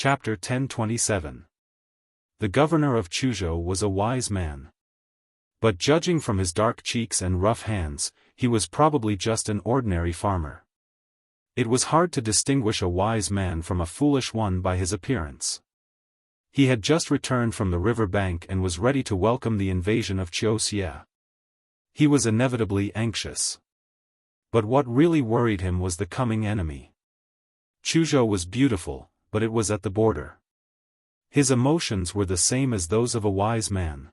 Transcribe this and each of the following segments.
Chapter 1027. The governor of Chuzhou was a wise man. But judging from his dark cheeks and rough hands, he was probably just an ordinary farmer. It was hard to distinguish a wise man from a foolish one by his appearance. He had just returned from the river bank and was ready to welcome the invasion of Wuxia. He was inevitably anxious. But what really worried him was the coming enemy. Chuzhou was beautiful, but it was at the border. His emotions were the same as those of a wise man.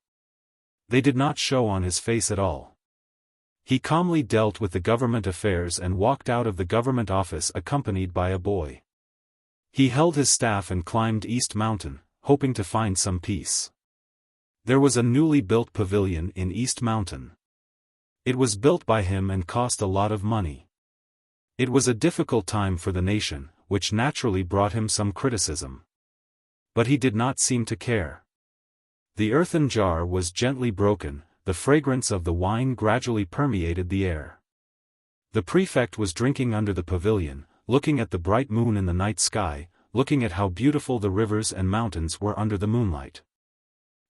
They did not show on his face at all. He calmly dealt with the government affairs and walked out of the government office accompanied by a boy. He held his staff and climbed East Mountain, hoping to find some peace. There was a newly built pavilion in East Mountain. It was built by him and cost a lot of money. It was a difficult time for the nation, which naturally brought him some criticism. But he did not seem to care. The earthen jar was gently broken, the fragrance of the wine gradually permeated the air. The prefect was drinking under the pavilion, looking at the bright moon in the night sky, looking at how beautiful the rivers and mountains were under the moonlight.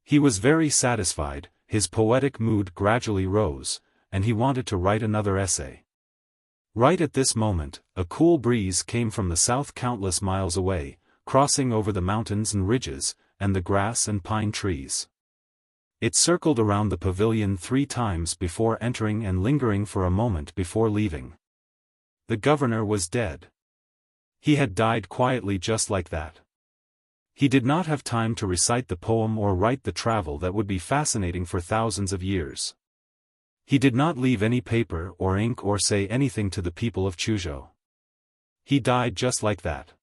He was very satisfied, his poetic mood gradually rose, and he wanted to write another essay. Right at this moment, a cool breeze came from the south countless miles away, crossing over the mountains and ridges, and the grass and pine trees. It circled around the pavilion 3 times before entering and lingering for a moment before leaving. The governor was dead. He had died quietly just like that. He did not have time to recite the poem or write the travel that would be fascinating for thousands of years. He did not leave any paper or ink or say anything to the people of Chuzhou. He died just like that.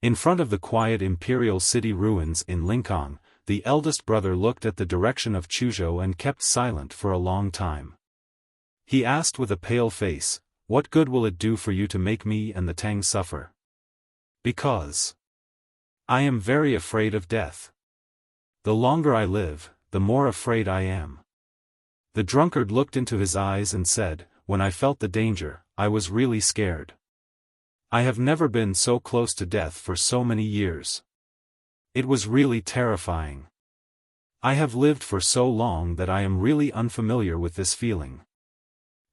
In front of the quiet imperial city ruins in Lingang, the eldest brother looked at the direction of Chuzhou and kept silent for a long time. He asked with a pale face, "What good will it do for you to make me and the Tang suffer?" "Because I am very afraid of death. The longer I live, the more afraid I am." The drunkard looked into his eyes and said, "When I felt the danger, I was really scared. I have never been so close to death for so many years. It was really terrifying. I have lived for so long that I am really unfamiliar with this feeling.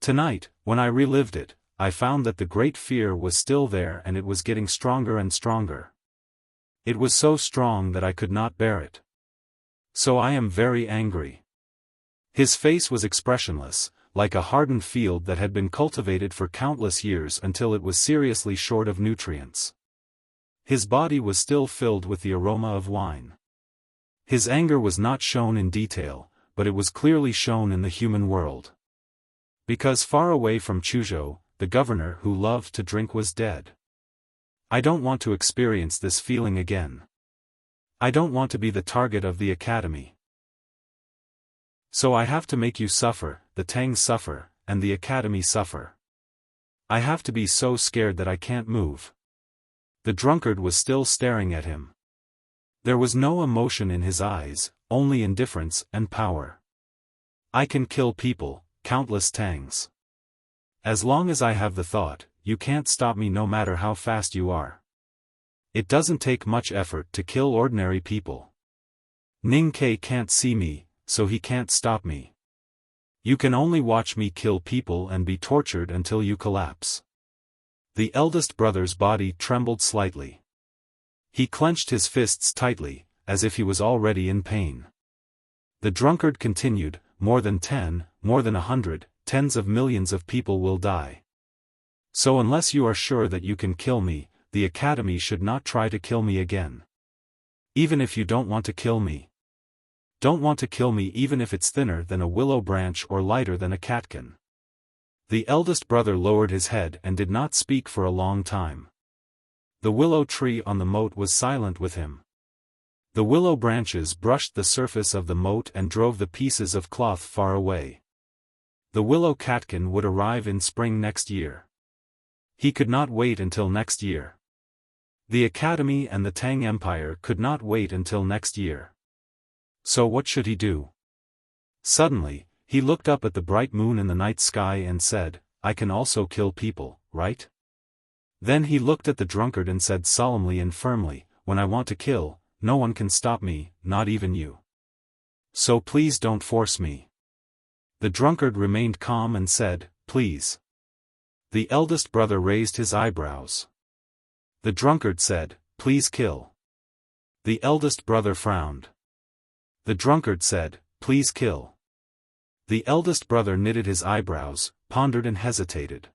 Tonight, when I relived it, I found that the great fear was still there and it was getting stronger and stronger. It was so strong that I could not bear it. So I am very angry." His face was expressionless, like a hardened field that had been cultivated for countless years until it was seriously short of nutrients. His body was still filled with the aroma of wine. His anger was not shown in detail, but it was clearly shown in the human world. Because far away from Chuzhou, the governor who loved to drink was dead. I don't want to experience this feeling again. I don't want to be the target of the academy. So I have to make you suffer, the Tang suffer, and the academy suffer. I have to be so scared that I can't move." The drunkard was still staring at him. There was no emotion in his eyes, only indifference and power. "I can kill people, countless Tangs. As long as I have the thought, you can't stop me no matter how fast you are. It doesn't take much effort to kill ordinary people. Ning Ke can't see me, so he can't stop me. You can only watch me kill people and be tortured until you collapse." The eldest brother's body trembled slightly. He clenched his fists tightly, as if he was already in pain. The drunkard continued, "More than 10, more than 100, tens of millions of people will die. So unless you are sure that you can kill me, the academy should not try to kill me again. Even if you don't want to kill me. Don't want to kill me even if it's thinner than a willow branch or lighter than a catkin." The eldest brother lowered his head and did not speak for a long time. The willow tree on the moat was silent with him. The willow branches brushed the surface of the moat and drove the pieces of cloth far away. The willow catkin would arrive in spring next year. He could not wait until next year. The academy and the Tang Empire could not wait until next year. So what should he do? Suddenly, he looked up at the bright moon in the night sky and said, "I can also kill people, right?" Then he looked at the drunkard and said solemnly and firmly, when I want to kill, no one can stop me, not even you. So please don't force me." The drunkard remained calm and said, "Please." The eldest brother raised his eyebrows. The drunkard said, "Please kill." The eldest brother frowned. The drunkard said, "Please kill." The eldest brother knitted his eyebrows, pondered and hesitated.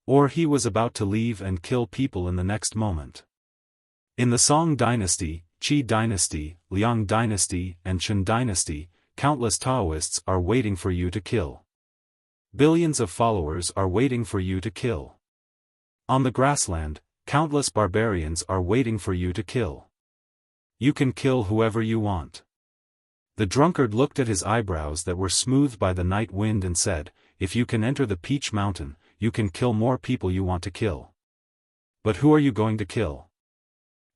Or he was about to leave and kill people in the next moment. In the Song dynasty, Qi dynasty, Liang dynasty, and Chen dynasty, countless Taoists are waiting for you to kill. Billions of followers are waiting for you to kill. On the grassland, countless barbarians are waiting for you to kill. You can kill whoever you want. The drunkard looked at his eyebrows that were smoothed by the night wind and said, "If you can enter the Peach Mountain, you can kill more people you want to kill. But who are you going to kill?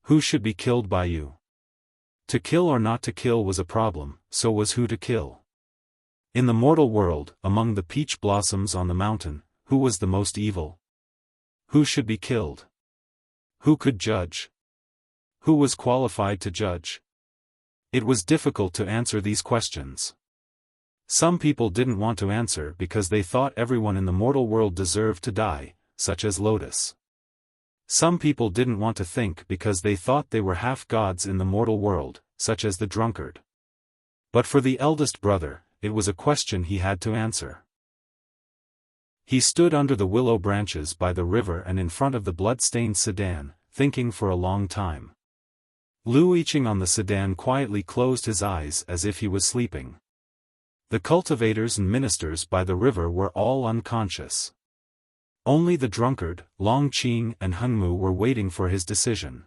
Who should be killed by you?" To kill or not to kill was a problem, so was who to kill. In the mortal world, among the peach blossoms on the mountain, who was the most evil? Who should be killed? Who could judge? Who was qualified to judge? It was difficult to answer these questions. Some people didn't want to answer because they thought everyone in the mortal world deserved to die, such as Lotus. Some people didn't want to think because they thought they were half gods in the mortal world, such as the drunkard. But for the eldest brother, it was a question he had to answer. He stood under the willow branches by the river and in front of the blood-stained sedan, thinking for a long time. Lu Yiqing on the sedan quietly closed his eyes as if he was sleeping. The cultivators and ministers by the river were all unconscious. Only the drunkard, Long Qing and Hengmu were waiting for his decision.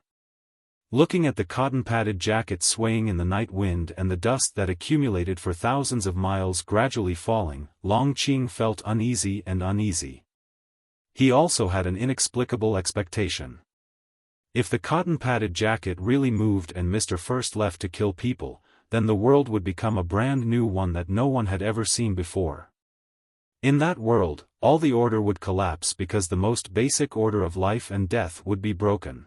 Looking at the cotton-padded jacket swaying in the night wind and the dust that accumulated for thousands of miles gradually falling, Long Qing felt uneasy and uneasy. He also had an inexplicable expectation. If the cotton-padded jacket really moved and Mr. First left to kill people, then the world would become a brand new one that no one had ever seen before. In that world, all the order would collapse because the most basic order of life and death would be broken.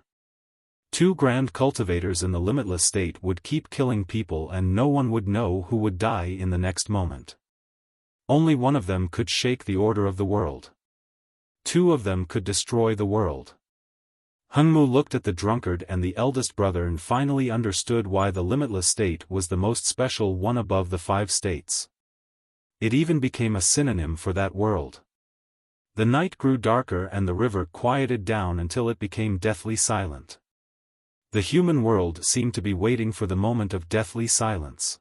Two grand cultivators in the limitless state would keep killing people and no one would know who would die in the next moment. Only one of them could shake the order of the world. Two of them could destroy the world. Hengmu looked at the drunkard and the eldest brother and finally understood why the limitless state was the most special one above the 5 states. It even became a synonym for that world. The night grew darker and the river quieted down until it became deathly silent. The human world seemed to be waiting for the moment of deathly silence.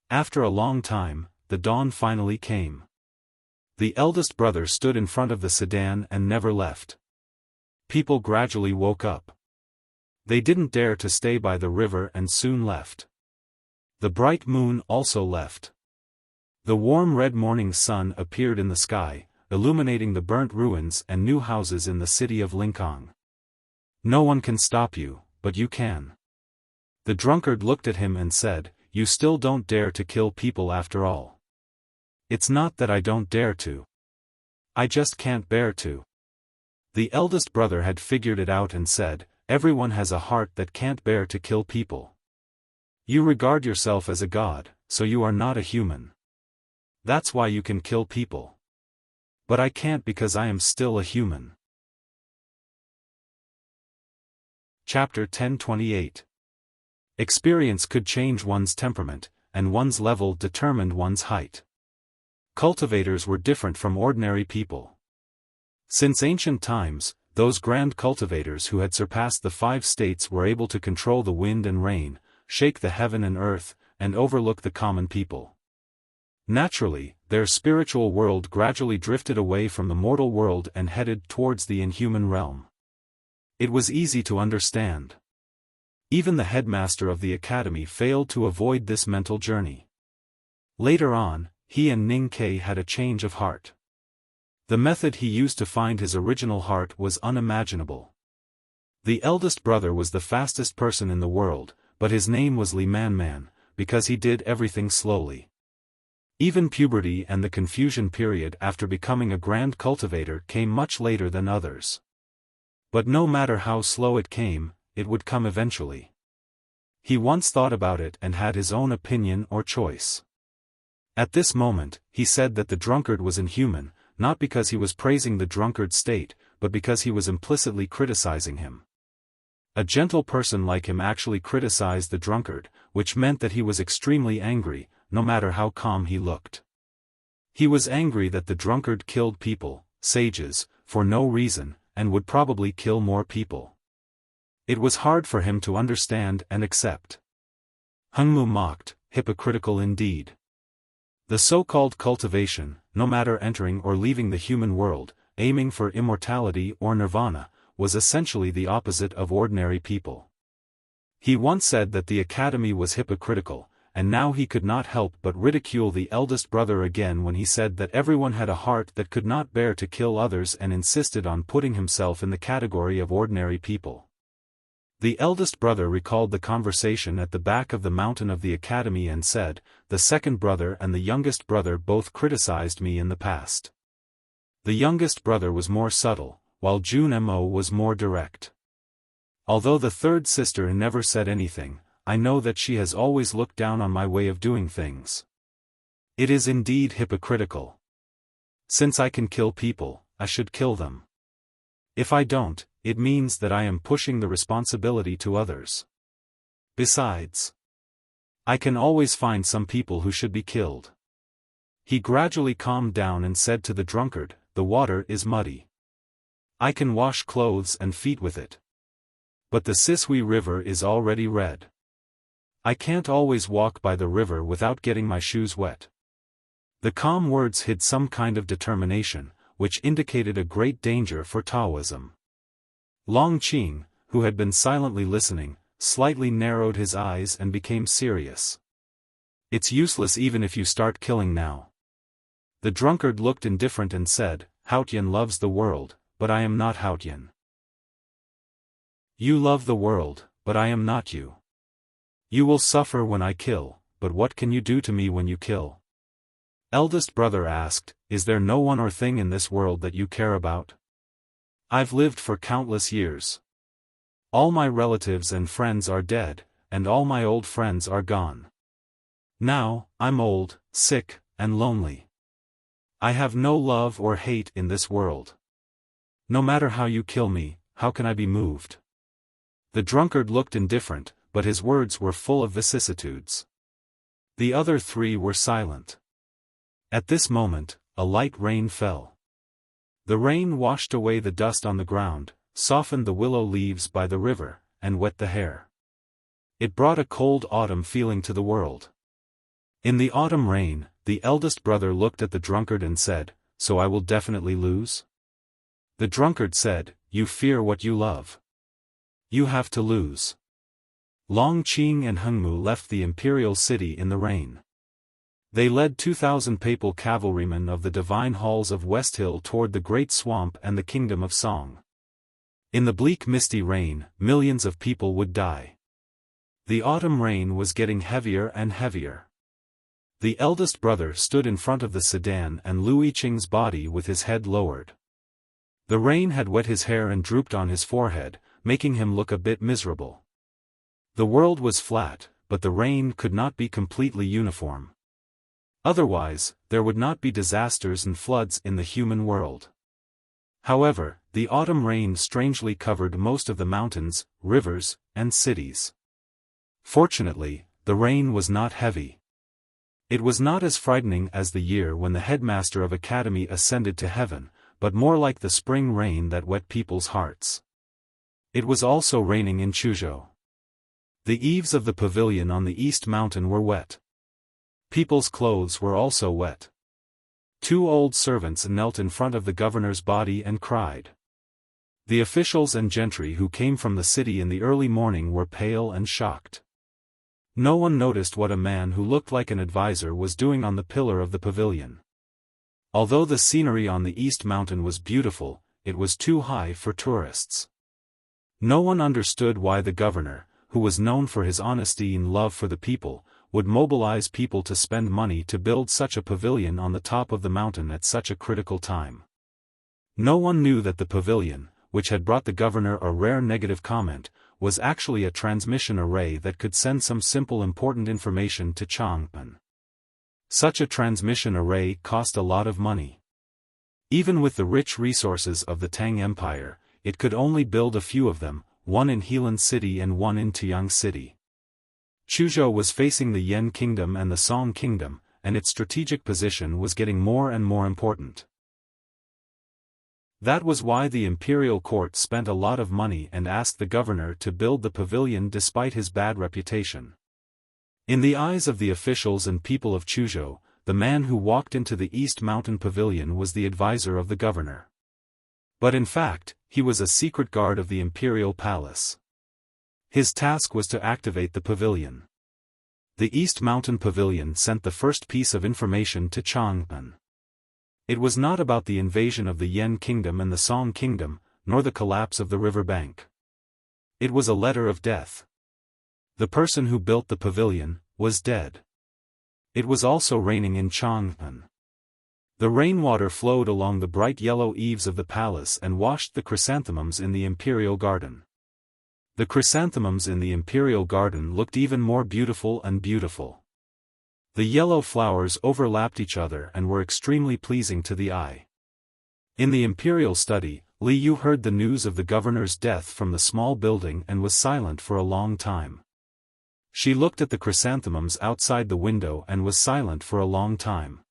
After a long time, the dawn finally came. The eldest brother stood in front of the sedan and never left. People gradually woke up. They didn't dare to stay by the river and soon left. The bright moon also left. The warm red morning sun appeared in the sky, illuminating the burnt ruins and new houses in the city of Linкang. No one can stop you, but you can. The drunkard looked at him and said, "You still don't dare to kill people after all." "It's not that I don't dare to. I just can't bear to." The eldest brother had figured it out and said, "Everyone has a heart that can't bear to kill people. You regard yourself as a god, so you are not a human. That's why you can kill people. But I can't because I am still a human." Chapter 1028. Experience could change one's temperament, and one's level determined one's height. Cultivators were different from ordinary people. Since ancient times, those grand cultivators who had surpassed the 5 states were able to control the wind and rain, shake the heaven and earth, and overlook the common people. Naturally, their spiritual world gradually drifted away from the mortal world and headed towards the inhuman realm. It was easy to understand. Even the headmaster of the academy failed to avoid this mental journey. Later on, he and Ning Ke had a change of heart. The method he used to find his original heart was unimaginable. The eldest brother was the fastest person in the world, but his name was Li Man, because he did everything slowly. Even puberty and the confusion period after becoming a grand cultivator came much later than others. But no matter how slow it came, it would come eventually. He once thought about it and had his own opinion or choice. At this moment, he said that the drunkard was inhuman, not because he was praising the drunkard's state, but because he was implicitly criticizing him. A gentle person like him actually criticized the drunkard, which meant that he was extremely angry, no matter how calm he looked. He was angry that the drunkard killed people, sages, for no reason, and would probably kill more people. It was hard for him to understand and accept. Hengmu mocked, hypocritical indeed. The so-called cultivation, no matter entering or leaving the human world, aiming for immortality or nirvana, was essentially the opposite of ordinary people. He once said that the academy was hypocritical, and now he could not help but ridicule the eldest brother again when he said that everyone had a heart that could not bear to kill others and insisted on putting himself in the category of ordinary people. The eldest brother recalled the conversation at the back of the mountain of the academy and said, "The second brother and the youngest brother both criticized me in the past." The youngest brother was more subtle, while Junmo was more direct. Although the third sister never said anything, I know that she has always looked down on my way of doing things. It is indeed hypocritical. Since I can kill people, I should kill them. If I don't, it means that I am pushing the responsibility to others. Besides, I can always find some people who should be killed. He gradually calmed down and said to the drunkard, "The water is muddy. I can wash clothes and feet with it. But the Sisui River is already red. I can't always walk by the river without getting my shoes wet." The calm words hid some kind of determination, which indicated a great danger for Taoism. Long Qing, who had been silently listening, slightly narrowed his eyes and became serious. "It's useless even if you start killing now." The drunkard looked indifferent and said, "Haotian loves the world, but I am not Haotian. You love the world, but I am not you. You will suffer when I kill, but what can you do to me when you kill?" Eldest brother asked, "Is there no one or thing in this world that you care about? I've lived for countless years. All my relatives and friends are dead, and all my old friends are gone. Now, I'm old, sick, and lonely. I have no love or hate in this world. No matter how you kill me, how can I be moved?" The drunkard looked indifferent, but his words were full of vicissitudes. The other three were silent. At this moment, a light rain fell. The rain washed away the dust on the ground, softened the willow leaves by the river, and wet the hair. It brought a cold autumn feeling to the world. In the autumn rain, the eldest brother looked at the drunkard and said, "So I will definitely lose?" The drunkard said, "You fear what you love. You have to lose." Long Qing and Hengmu left the imperial city in the rain. They led 2,000 papal cavalrymen of the divine halls of West Hill toward the great swamp and the kingdom of Song. In the bleak misty rain, millions of people would die. The autumn rain was getting heavier and heavier. The eldest brother stood in front of the sedan and Lu Yiqing's body with his head lowered. The rain had wet his hair and drooped on his forehead, making him look a bit miserable. The world was flat, but the rain could not be completely uniform. Otherwise, there would not be disasters and floods in the human world. However, the autumn rain strangely covered most of the mountains, rivers, and cities. Fortunately, the rain was not heavy. It was not as frightening as the year when the headmaster of academy ascended to heaven, but more like the spring rain that wet people's hearts. It was also raining in Chuzhou. The eaves of the pavilion on the east mountain were wet. People's clothes were also wet. 2 old servants knelt in front of the governor's body and cried. The officials and gentry who came from the city in the early morning were pale and shocked. No one noticed what a man who looked like an advisor was doing on the pillar of the pavilion. Although the scenery on the east mountain was beautiful, it was too high for tourists. No one understood why the governor, who was known for his honesty and love for the people, would mobilize people to spend money to build such a pavilion on the top of the mountain at such a critical time. No one knew that the pavilion, which had brought the governor a rare negative comment, was actually a transmission array that could send some simple important information to Chang'an. Such a transmission array cost a lot of money. Even with the rich resources of the Tang Empire, it could only build a few of them, one in Helan City and one in Tiang City. Chuzhou was facing the Yan Kingdom and the Song Kingdom, and its strategic position was getting more and more important. That was why the imperial court spent a lot of money and asked the governor to build the pavilion despite his bad reputation. In the eyes of the officials and people of Chuzhou, the man who walked into the East Mountain Pavilion was the advisor of the governor. But in fact, he was a secret guard of the imperial palace. His task was to activate the pavilion. The East Mountain Pavilion sent the first piece of information to Chang'an. It was not about the invasion of the Yan Kingdom and the Song Kingdom, nor the collapse of the river bank. It was a letter of death. The person who built the pavilion was dead. It was also raining in Chang'an. The rainwater flowed along the bright yellow eaves of the palace and washed the chrysanthemums in the imperial garden. The chrysanthemums in the imperial garden looked even more beautiful and beautiful. The yellow flowers overlapped each other and were extremely pleasing to the eye. In the imperial study, Li Yu heard the news of the governor's death from the small building and was silent for a long time. She looked at the chrysanthemums outside the window and was silent for a long time.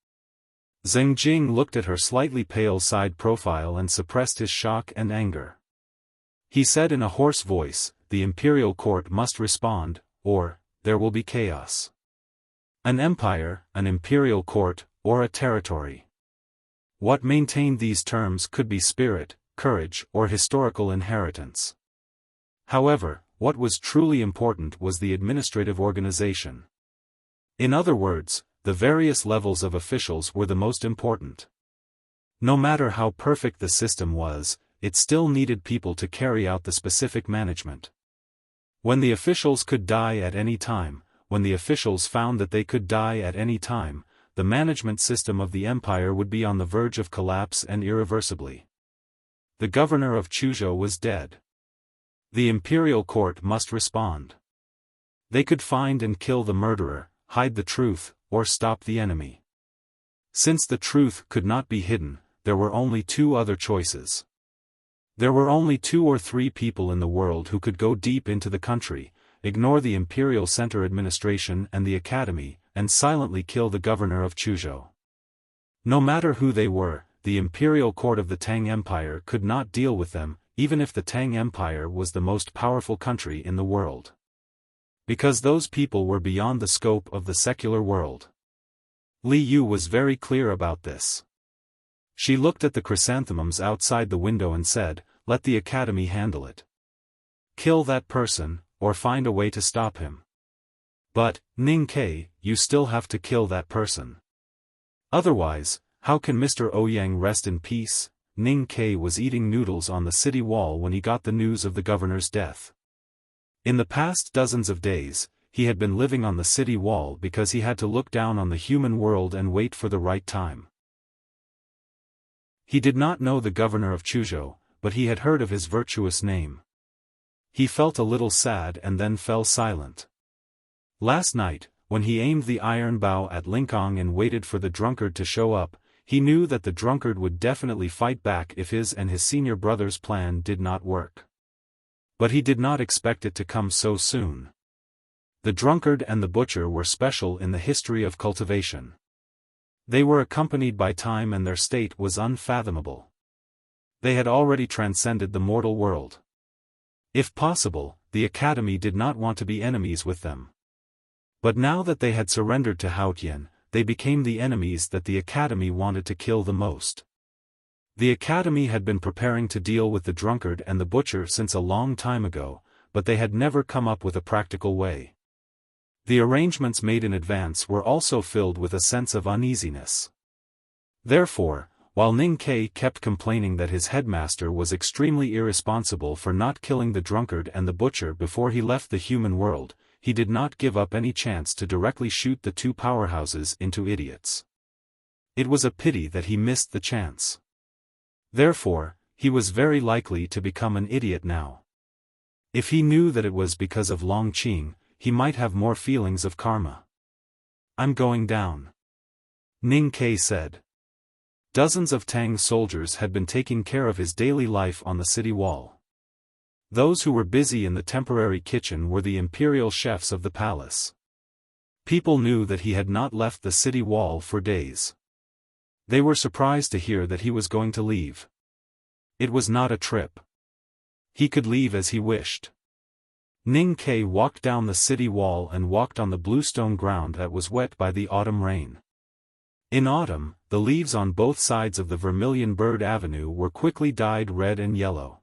Zheng Jing looked at her slightly pale side profile and suppressed his shock and anger. He said in a hoarse voice, "The imperial court must respond, or there will be chaos." An empire, an imperial court, or a territory. What maintained these terms could be spirit, courage, or historical inheritance. However, what was truly important was the administrative organization. In other words, the various levels of officials were the most important. No matter how perfect the system was, it still needed people to carry out the specific management. When the officials could die at any time, when the officials found that they could die at any time, the management system of the empire would be on the verge of collapse and irreversibly. The governor of Chuzhou was dead. The imperial court must respond. They could find and kill the murderer, hide the truth, or stop the enemy. Since the truth could not be hidden, there were only two other choices. There were only 2 or 3 people in the world who could go deep into the country, ignore the imperial center administration and the academy, and silently kill the governor of Chuzhou. No matter who they were, the imperial court of the Tang Empire could not deal with them, even if the Tang Empire was the most powerful country in the world. Because those people were beyond the scope of the secular world. Li Yu was very clear about this. She looked at the chrysanthemums outside the window and said, "Let the academy handle it. Kill that person, or find a way to stop him. But, Ning Ke, you still have to kill that person. Otherwise, how can Mr. Ouyang rest in peace?" Ning Ke was eating noodles on the city wall when he got the news of the governor's death. In the past dozens of days, he had been living on the city wall because he had to look down on the human world and wait for the right time. He did not know the governor of Chuzhou, but he had heard of his virtuous name. He felt a little sad and then fell silent. Last night, when he aimed the iron bow at Linkong and waited for the drunkard to show up, he knew that the drunkard would definitely fight back if his and his senior brother's plan did not work. But he did not expect it to come so soon. The drunkard and the butcher were special in the history of cultivation. They were accompanied by time and their state was unfathomable. They had already transcended the mortal world. If possible, the academy did not want to be enemies with them. But now that they had surrendered to Haotian, they became the enemies that the academy wanted to kill the most. The academy had been preparing to deal with the drunkard and the butcher since a long time ago, but they had never come up with a practical way. The arrangements made in advance were also filled with a sense of uneasiness. Therefore, while Ning Ke kept complaining that his headmaster was extremely irresponsible for not killing the drunkard and the butcher before he left the human world, he did not give up any chance to directly shoot the 2 powerhouses into idiots. It was a pity that he missed the chance. Therefore, he was very likely to become an idiot now. If he knew that it was because of Long Qing, he might have more feelings of karma. I'm going down, Ning Kai said. Dozens of Tang soldiers had been taking care of his daily life on the city wall. Those who were busy in the temporary kitchen were the imperial chefs of the palace. People knew that he had not left the city wall for days. They were surprised to hear that he was going to leave. It was not a trip. He could leave as he wished. Ning Kai walked down the city wall and walked on the bluestone ground that was wet by the autumn rain. In autumn, the leaves on both sides of the Vermilion Bird Avenue were quickly dyed red and yellow.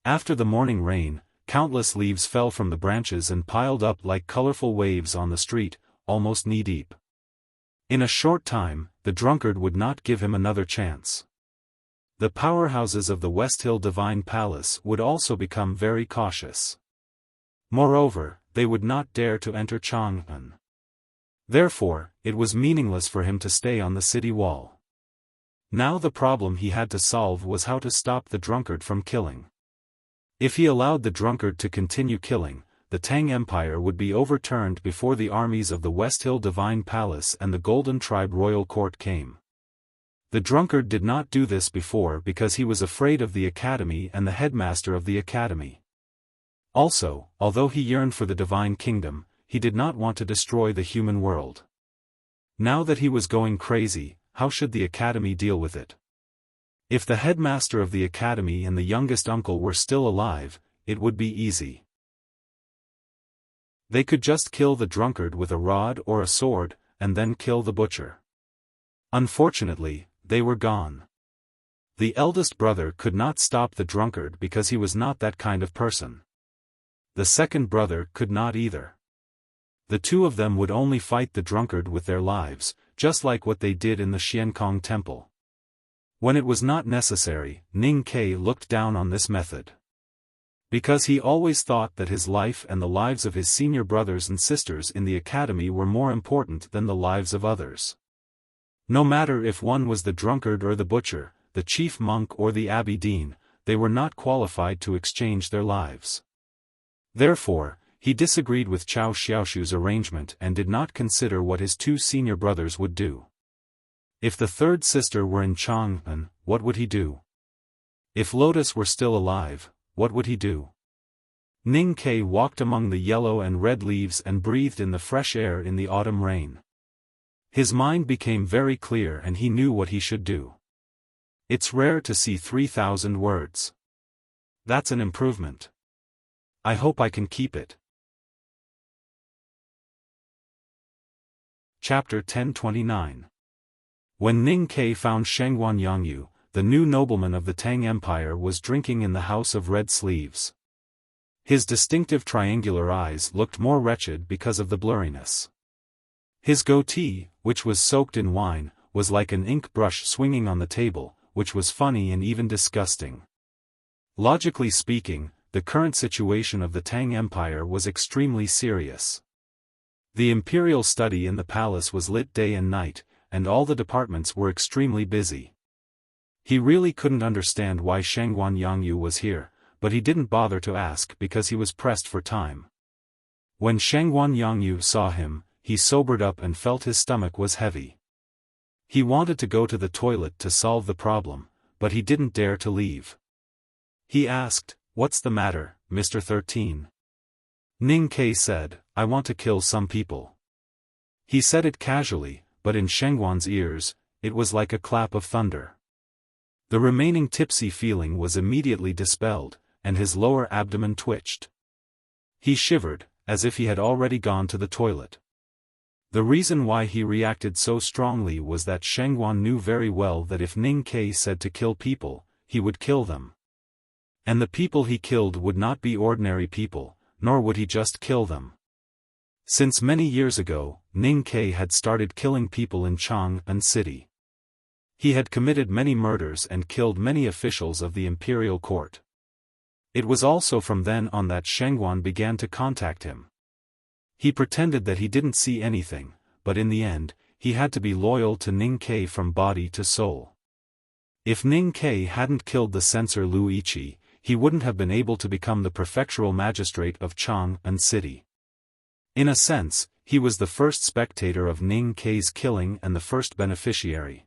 After the morning rain, countless leaves fell from the branches and piled up like colorful waves on the street, almost knee-deep. In a short time, the drunkard would not give him another chance. The powerhouses of the West Hill Divine Palace would also become very cautious. Moreover, they would not dare to enter Chang'an. Therefore, it was meaningless for him to stay on the city wall. Now the problem he had to solve was how to stop the drunkard from killing. If he allowed the drunkard to continue killing, the Tang Empire would be overturned before the armies of the West Hill Divine Palace and the Golden Tribe Royal Court came. The drunkard did not do this before because he was afraid of the academy and the headmaster of the academy. Also, although he yearned for the divine kingdom, he did not want to destroy the human world. Now that he was going crazy, how should the academy deal with it? If the headmaster of the academy and the youngest uncle were still alive, it would be easy. They could just kill the drunkard with a rod or a sword, and then kill the butcher. Unfortunately, they were gone. The eldest brother could not stop the drunkard because he was not that kind of person. The second brother could not either. The two of them would only fight the drunkard with their lives, just like what they did in the Xiankong temple. When it was not necessary, Ning Kai looked down on this method. Because he always thought that his life and the lives of his senior brothers and sisters in the academy were more important than the lives of others. No matter if one was the drunkard or the butcher, the chief monk or the abbey dean, they were not qualified to exchange their lives. Therefore, he disagreed with Chao Xiaoshu's arrangement and did not consider what his two senior brothers would do. If the third sister were in Chang'an, what would he do? If Lotus were still alive, what would he do? Ning Kai walked among the yellow and red leaves and breathed in the fresh air in the autumn rain. His mind became very clear and he knew what he should do. It's rare to see 3,000 words. That's an improvement. I hope I can keep it. Chapter 1029. When Ning Kai found Shengguan Yangyu, the new nobleman of the Tang Empire was drinking in the House of Red Sleeves. His distinctive triangular eyes looked more wretched because of the blurriness. His goatee, which was soaked in wine, was like an ink brush swinging on the table, which was funny and even disgusting. Logically speaking, the current situation of the Tang Empire was extremely serious. The imperial study in the palace was lit day and night, and all the departments were extremely busy. He really couldn't understand why Shengguan Yangyu was here, but he didn't bother to ask because he was pressed for time. When Shengguan Yangyu saw him, he sobered up and felt his stomach was heavy. He wanted to go to the toilet to solve the problem, but he didn't dare to leave. He asked, "What's the matter, Mr. 13? Ning Kai said, "I want to kill some people." He said it casually, but in Shengguan's ears, it was like a clap of thunder. The remaining tipsy feeling was immediately dispelled, and his lower abdomen twitched. He shivered, as if he had already gone to the toilet. The reason why he reacted so strongly was that Shengguan knew very well that if Ning Kai said to kill people, he would kill them. And the people he killed would not be ordinary people, nor would he just kill them. Since many years ago, Ning Kai had started killing people in Chang'an City. He had committed many murders and killed many officials of the imperial court. It was also from then on that Shengguan began to contact him. He pretended that he didn't see anything, but in the end, he had to be loyal to Ning Kai from body to soul. If Ning Kai hadn't killed the censor Lu Yiqi, he wouldn't have been able to become the prefectural magistrate of Chang'an City. In a sense, he was the first spectator of Ning Kei's killing and the first beneficiary.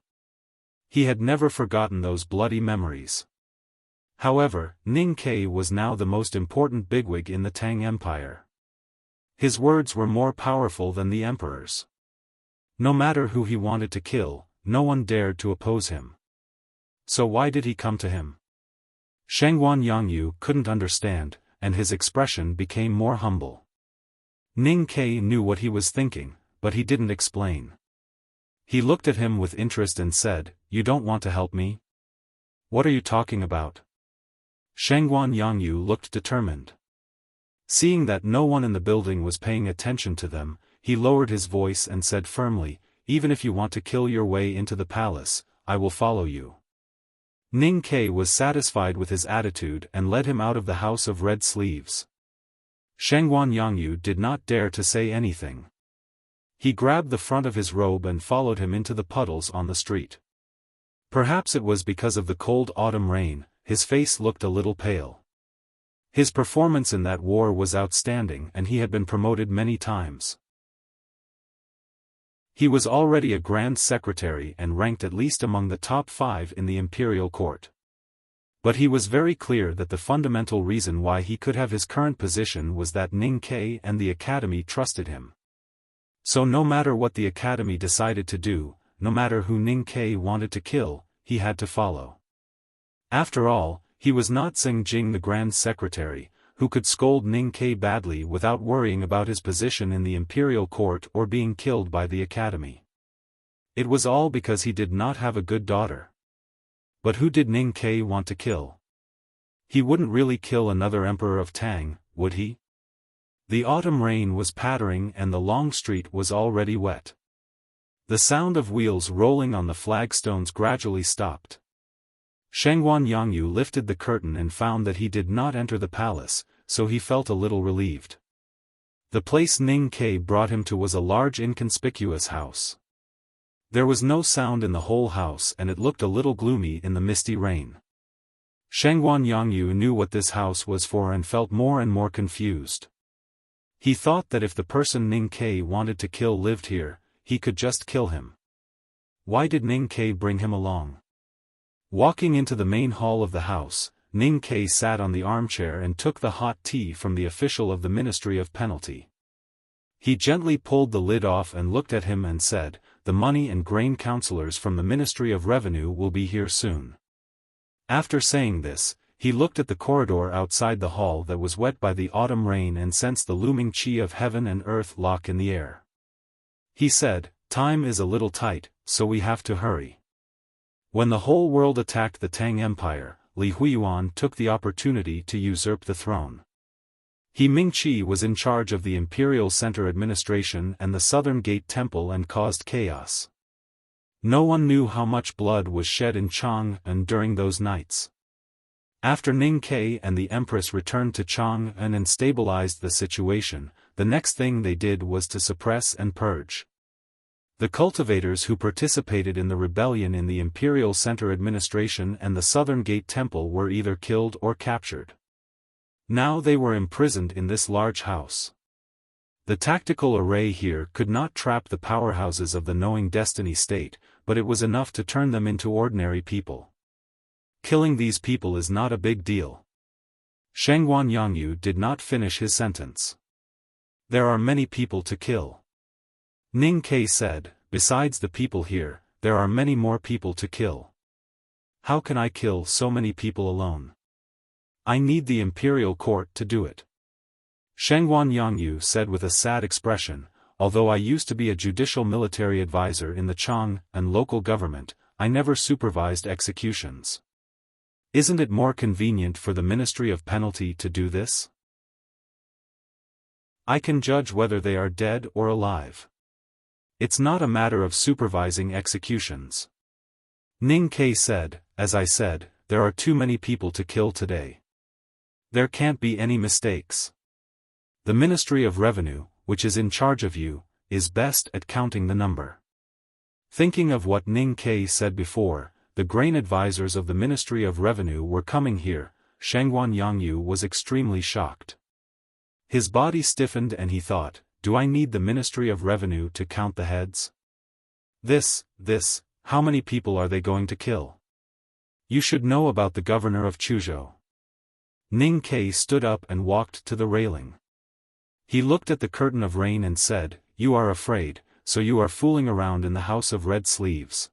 He had never forgotten those bloody memories. However, Ning Kei was now the most important bigwig in the Tang Empire. His words were more powerful than the emperor's. No matter who he wanted to kill, no one dared to oppose him. So why did he come to him? Shangguan Yangyu couldn't understand, and his expression became more humble. Ning Kei knew what he was thinking, but he didn't explain. He looked at him with interest and said, "You don't want to help me? What are you talking about?" Shangguan Yangyu looked determined. Seeing that no one in the building was paying attention to them, he lowered his voice and said firmly, "Even if you want to kill your way into the palace, I will follow you." Ning Kei was satisfied with his attitude and led him out of the House of Red Sleeves. Shangguan Yangyu did not dare to say anything. He grabbed the front of his robe and followed him into the puddles on the street. Perhaps it was because of the cold autumn rain, his face looked a little pale. His performance in that war was outstanding and he had been promoted many times. He was already a grand secretary and ranked at least among the top 5 in the imperial court. But he was very clear that the fundamental reason why he could have his current position was that Ning Kei and the academy trusted him. So no matter what the academy decided to do, no matter who Ning Kei wanted to kill, he had to follow. After all, he was not Xing Jing the Grand Secretary, who could scold Ning Kei badly without worrying about his position in the imperial court or being killed by the academy. It was all because he did not have a good daughter. But who did Ning Kei want to kill? He wouldn't really kill another emperor of Tang, would he? The autumn rain was pattering and the long street was already wet. The sound of wheels rolling on the flagstones gradually stopped. Shangguan Yangyu lifted the curtain and found that he did not enter the palace, so he felt a little relieved. The place Ning Kei brought him to was a large inconspicuous house. There was no sound in the whole house and it looked a little gloomy in the misty rain. Shangguan Yangyu knew what this house was for and felt more and more confused. He thought that if the person Ning Kei wanted to kill lived here, he could just kill him. Why did Ning Kei bring him along? Walking into the main hall of the house, Ning Kei sat on the armchair and took the hot tea from the official of the Ministry of Penalty. He gently pulled the lid off and looked at him and said, "The money and grain counselors from the Ministry of Revenue will be here soon." After saying this, he looked at the corridor outside the hall that was wet by the autumn rain and sensed the looming qi of heaven and earth lock in the air. He said, "Time is a little tight, so we have to hurry." When the whole world attacked the Tang Empire, Li Huiyuan took the opportunity to usurp the throne. He Mingqi was in charge of the Imperial Center Administration and the Southern Gate Temple and caused chaos. No one knew how much blood was shed in Chang'an during those nights. After Ning Kei and the Empress returned to Chang'an and stabilized the situation, the next thing they did was to suppress and purge. The cultivators who participated in the rebellion in the Imperial Center Administration and the Southern Gate Temple were either killed or captured. Now they were imprisoned in this large house. The tactical array here could not trap the powerhouses of the Knowing Destiny state, but it was enough to turn them into ordinary people. Killing these people is not a big deal. Shangguan Yangyu did not finish his sentence. There are many people to kill. Ning Kei said, "Besides the people here, there are many more people to kill. How can I kill so many people alone? I need the imperial court to do it." Shangguan Yangyu said with a sad expression, "Although I used to be a judicial military advisor in the Chang'an local government, I never supervised executions. Isn't it more convenient for the Ministry of Penalty to do this? I can judge whether they are dead or alive. It's not a matter of supervising executions." Ning Kei said, "As I said, there are too many people to kill today. There can't be any mistakes. The Ministry of Revenue, which is in charge of you, is best at counting the number." Thinking of what Ning Kei said before, the grain advisors of the Ministry of Revenue were coming here, Shangguan Yangyu was extremely shocked. His body stiffened and he thought, do I need the Ministry of Revenue to count the heads? How many people are they going to kill? You should know about the governor of Chuzhou. Ning Kai stood up and walked to the railing. He looked at the curtain of rain and said, you are afraid, so you are fooling around in the House of Red Sleeves.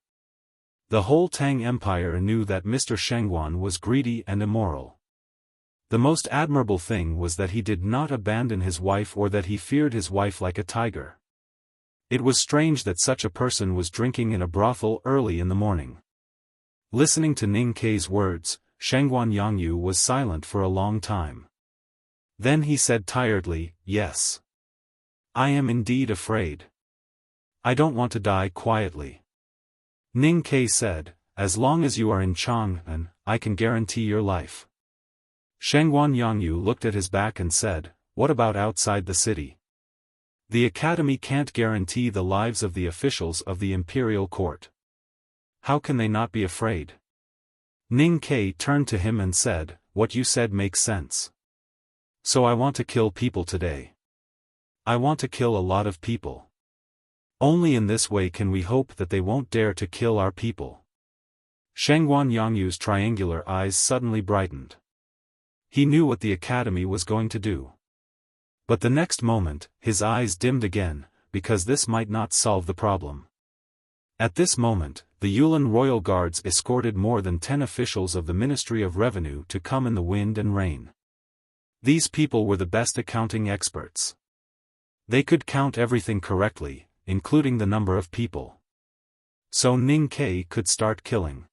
The whole Tang Empire knew that Mr. Shangguan was greedy and immoral. The most admirable thing was that he did not abandon his wife or that he feared his wife like a tiger. It was strange that such a person was drinking in a brothel early in the morning. Listening to Ning Kai's words, Shangguan Yangyu was silent for a long time. Then he said tiredly, yes. I am indeed afraid. I don't want to die quietly. Ning Kai said, as long as you are in Chang'an, I can guarantee your life. Shangguan Yangyu looked at his back and said, what about outside the city? The academy can't guarantee the lives of the officials of the imperial court. How can they not be afraid? Ning Kai turned to him and said, what you said makes sense. So I want to kill people today. I want to kill a lot of people. Only in this way can we hope that they won't dare to kill our people. Shangguan Yangyu's triangular eyes suddenly brightened. He knew what the academy was going to do. But the next moment, his eyes dimmed again, because this might not solve the problem. At this moment, the Yulin royal guards escorted more than 10 officials of the Ministry of Revenue to come in the wind and rain. These people were the best accounting experts. They could count everything correctly, including the number of people. So Ning Kai could start killing.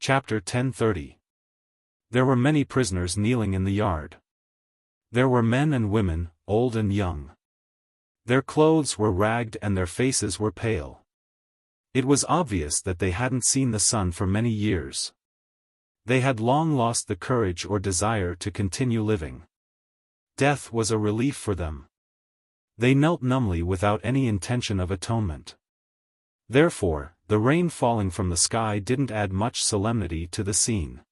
Chapter 1030. There were many prisoners kneeling in the yard. There were men and women, old and young. Their clothes were ragged and their faces were pale. It was obvious that they hadn't seen the sun for many years. They had long lost the courage or desire to continue living. Death was a relief for them. They knelt numbly without any intention of atonement. Therefore, the rain falling from the sky didn't add much solemnity to the scene.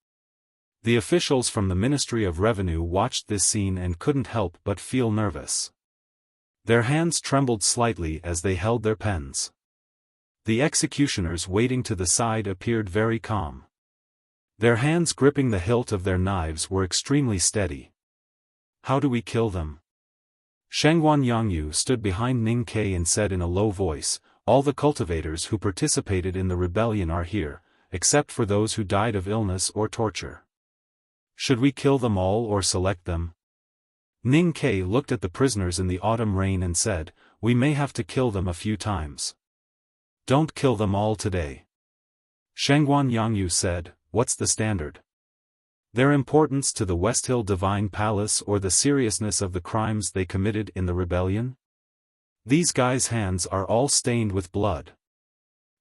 The officials from the Ministry of Revenue watched this scene and couldn't help but feel nervous. Their hands trembled slightly as they held their pens. The executioners waiting to the side appeared very calm. Their hands gripping the hilt of their knives were extremely steady. How do we kill them? Shangguan Yangyu stood behind Ning Kai and said in a low voice, all the cultivators who participated in the rebellion are here, except for those who died of illness or torture. Should we kill them all or select them? Ning Kai looked at the prisoners in the autumn rain and said, we may have to kill them a few times. Don't kill them all today. Shangguan Yangyu said, what's the standard? Their importance to the West Hill Divine Palace or the seriousness of the crimes they committed in the rebellion? These guys' hands are all stained with blood.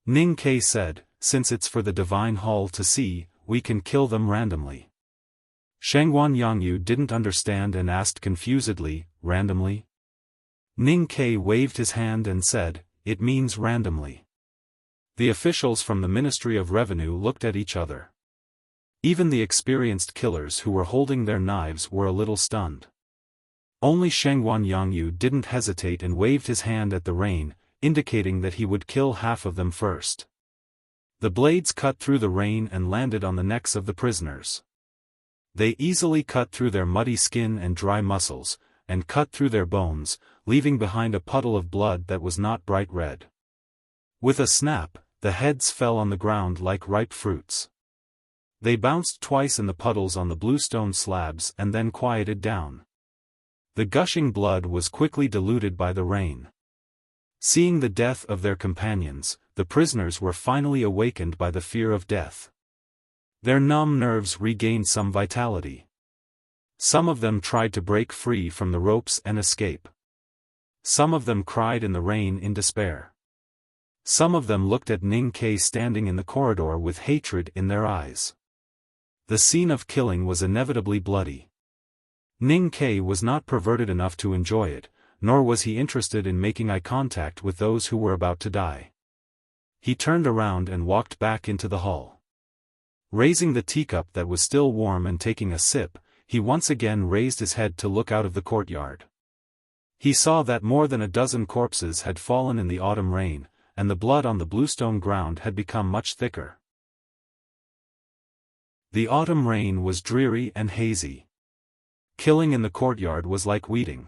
Ning Kai said, since it's for the Divine Hall to see, we can kill them randomly. Shangguan Yangyu didn't understand and asked confusedly, randomly? Ning Kai waved his hand and said, it means randomly. The officials from the Ministry of Revenue looked at each other. Even the experienced killers who were holding their knives were a little stunned. Only Shangguan Yangyu didn't hesitate and waved his hand at the rain, indicating that he would kill half of them first. The blades cut through the rain and landed on the necks of the prisoners. They easily cut through their muddy skin and dry muscles, and cut through their bones, leaving behind a puddle of blood that was not bright red. With a snap, the heads fell on the ground like ripe fruits. They bounced twice in the puddles on the bluestone slabs and then quieted down. The gushing blood was quickly diluted by the rain. Seeing the death of their companions, the prisoners were finally awakened by the fear of death. Their numb nerves regained some vitality. Some of them tried to break free from the ropes and escape. Some of them cried in the rain in despair. Some of them looked at Ning Kai standing in the corridor with hatred in their eyes. The scene of killing was inevitably bloody. Ning Kai was not perverted enough to enjoy it, nor was he interested in making eye contact with those who were about to die. He turned around and walked back into the hall. Raising the teacup that was still warm and taking a sip, he once again raised his head to look out of the courtyard. He saw that more than a dozen corpses had fallen in the autumn rain, and the blood on the bluestone ground had become much thicker. The autumn rain was dreary and hazy. Killing in the courtyard was like weeding.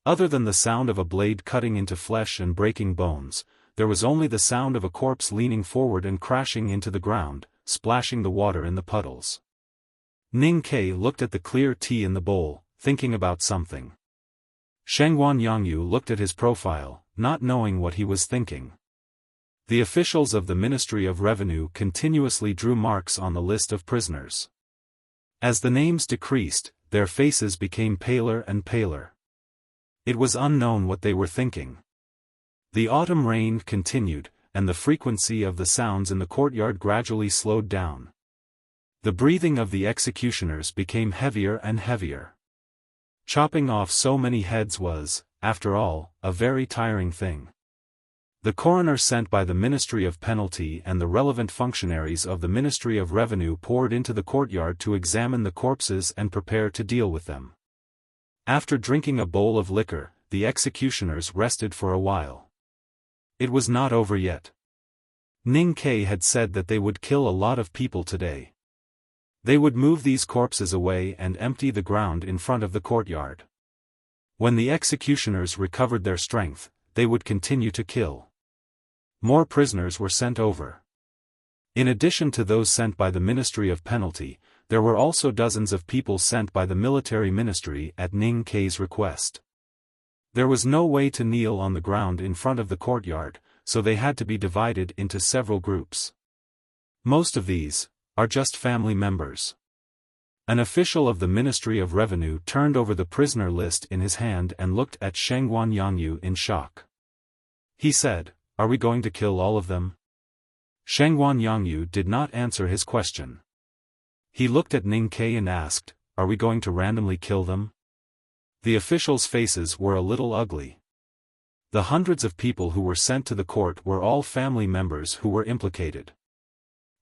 Other than the sound of a blade cutting into flesh and breaking bones, there was only the sound of a corpse leaning forward and crashing into the ground, splashing the water in the puddles. Ning Ke looked at the clear tea in the bowl, thinking about something. Shengguan Yangyu looked at his profile, not knowing what he was thinking. The officials of the Ministry of Revenue continuously drew marks on the list of prisoners. As the names decreased, their faces became paler and paler. It was unknown what they were thinking. The autumn rain continued, and the frequency of the sounds in the courtyard gradually slowed down. The breathing of the executioners became heavier and heavier. Chopping off so many heads was, after all, a very tiring thing. The coroner sent by the Ministry of Penalty and the relevant functionaries of the Ministry of Revenue poured into the courtyard to examine the corpses and prepare to deal with them. After drinking a bowl of liquor, the executioners rested for a while. It was not over yet. Ning Ke had said that they would kill a lot of people today. They would move these corpses away and empty the ground in front of the courtyard. When the executioners recovered their strength, they would continue to kill. More prisoners were sent over. In addition to those sent by the Ministry of Penalty, there were also dozens of people sent by the military ministry at Ning Ke's request. There was no way to kneel on the ground in front of the courtyard, so they had to be divided into several groups. Most of these are just family members. An official of the Ministry of Revenue turned over the prisoner list in his hand and looked at Shengguan Yangyu in shock. He said, "Are we going to kill all of them?" Shengguan Yangyu did not answer his question. He looked at Ning Ke and asked, "Are we going to randomly kill them?" The officials' faces were a little ugly. The hundreds of people who were sent to the court were all family members who were implicated.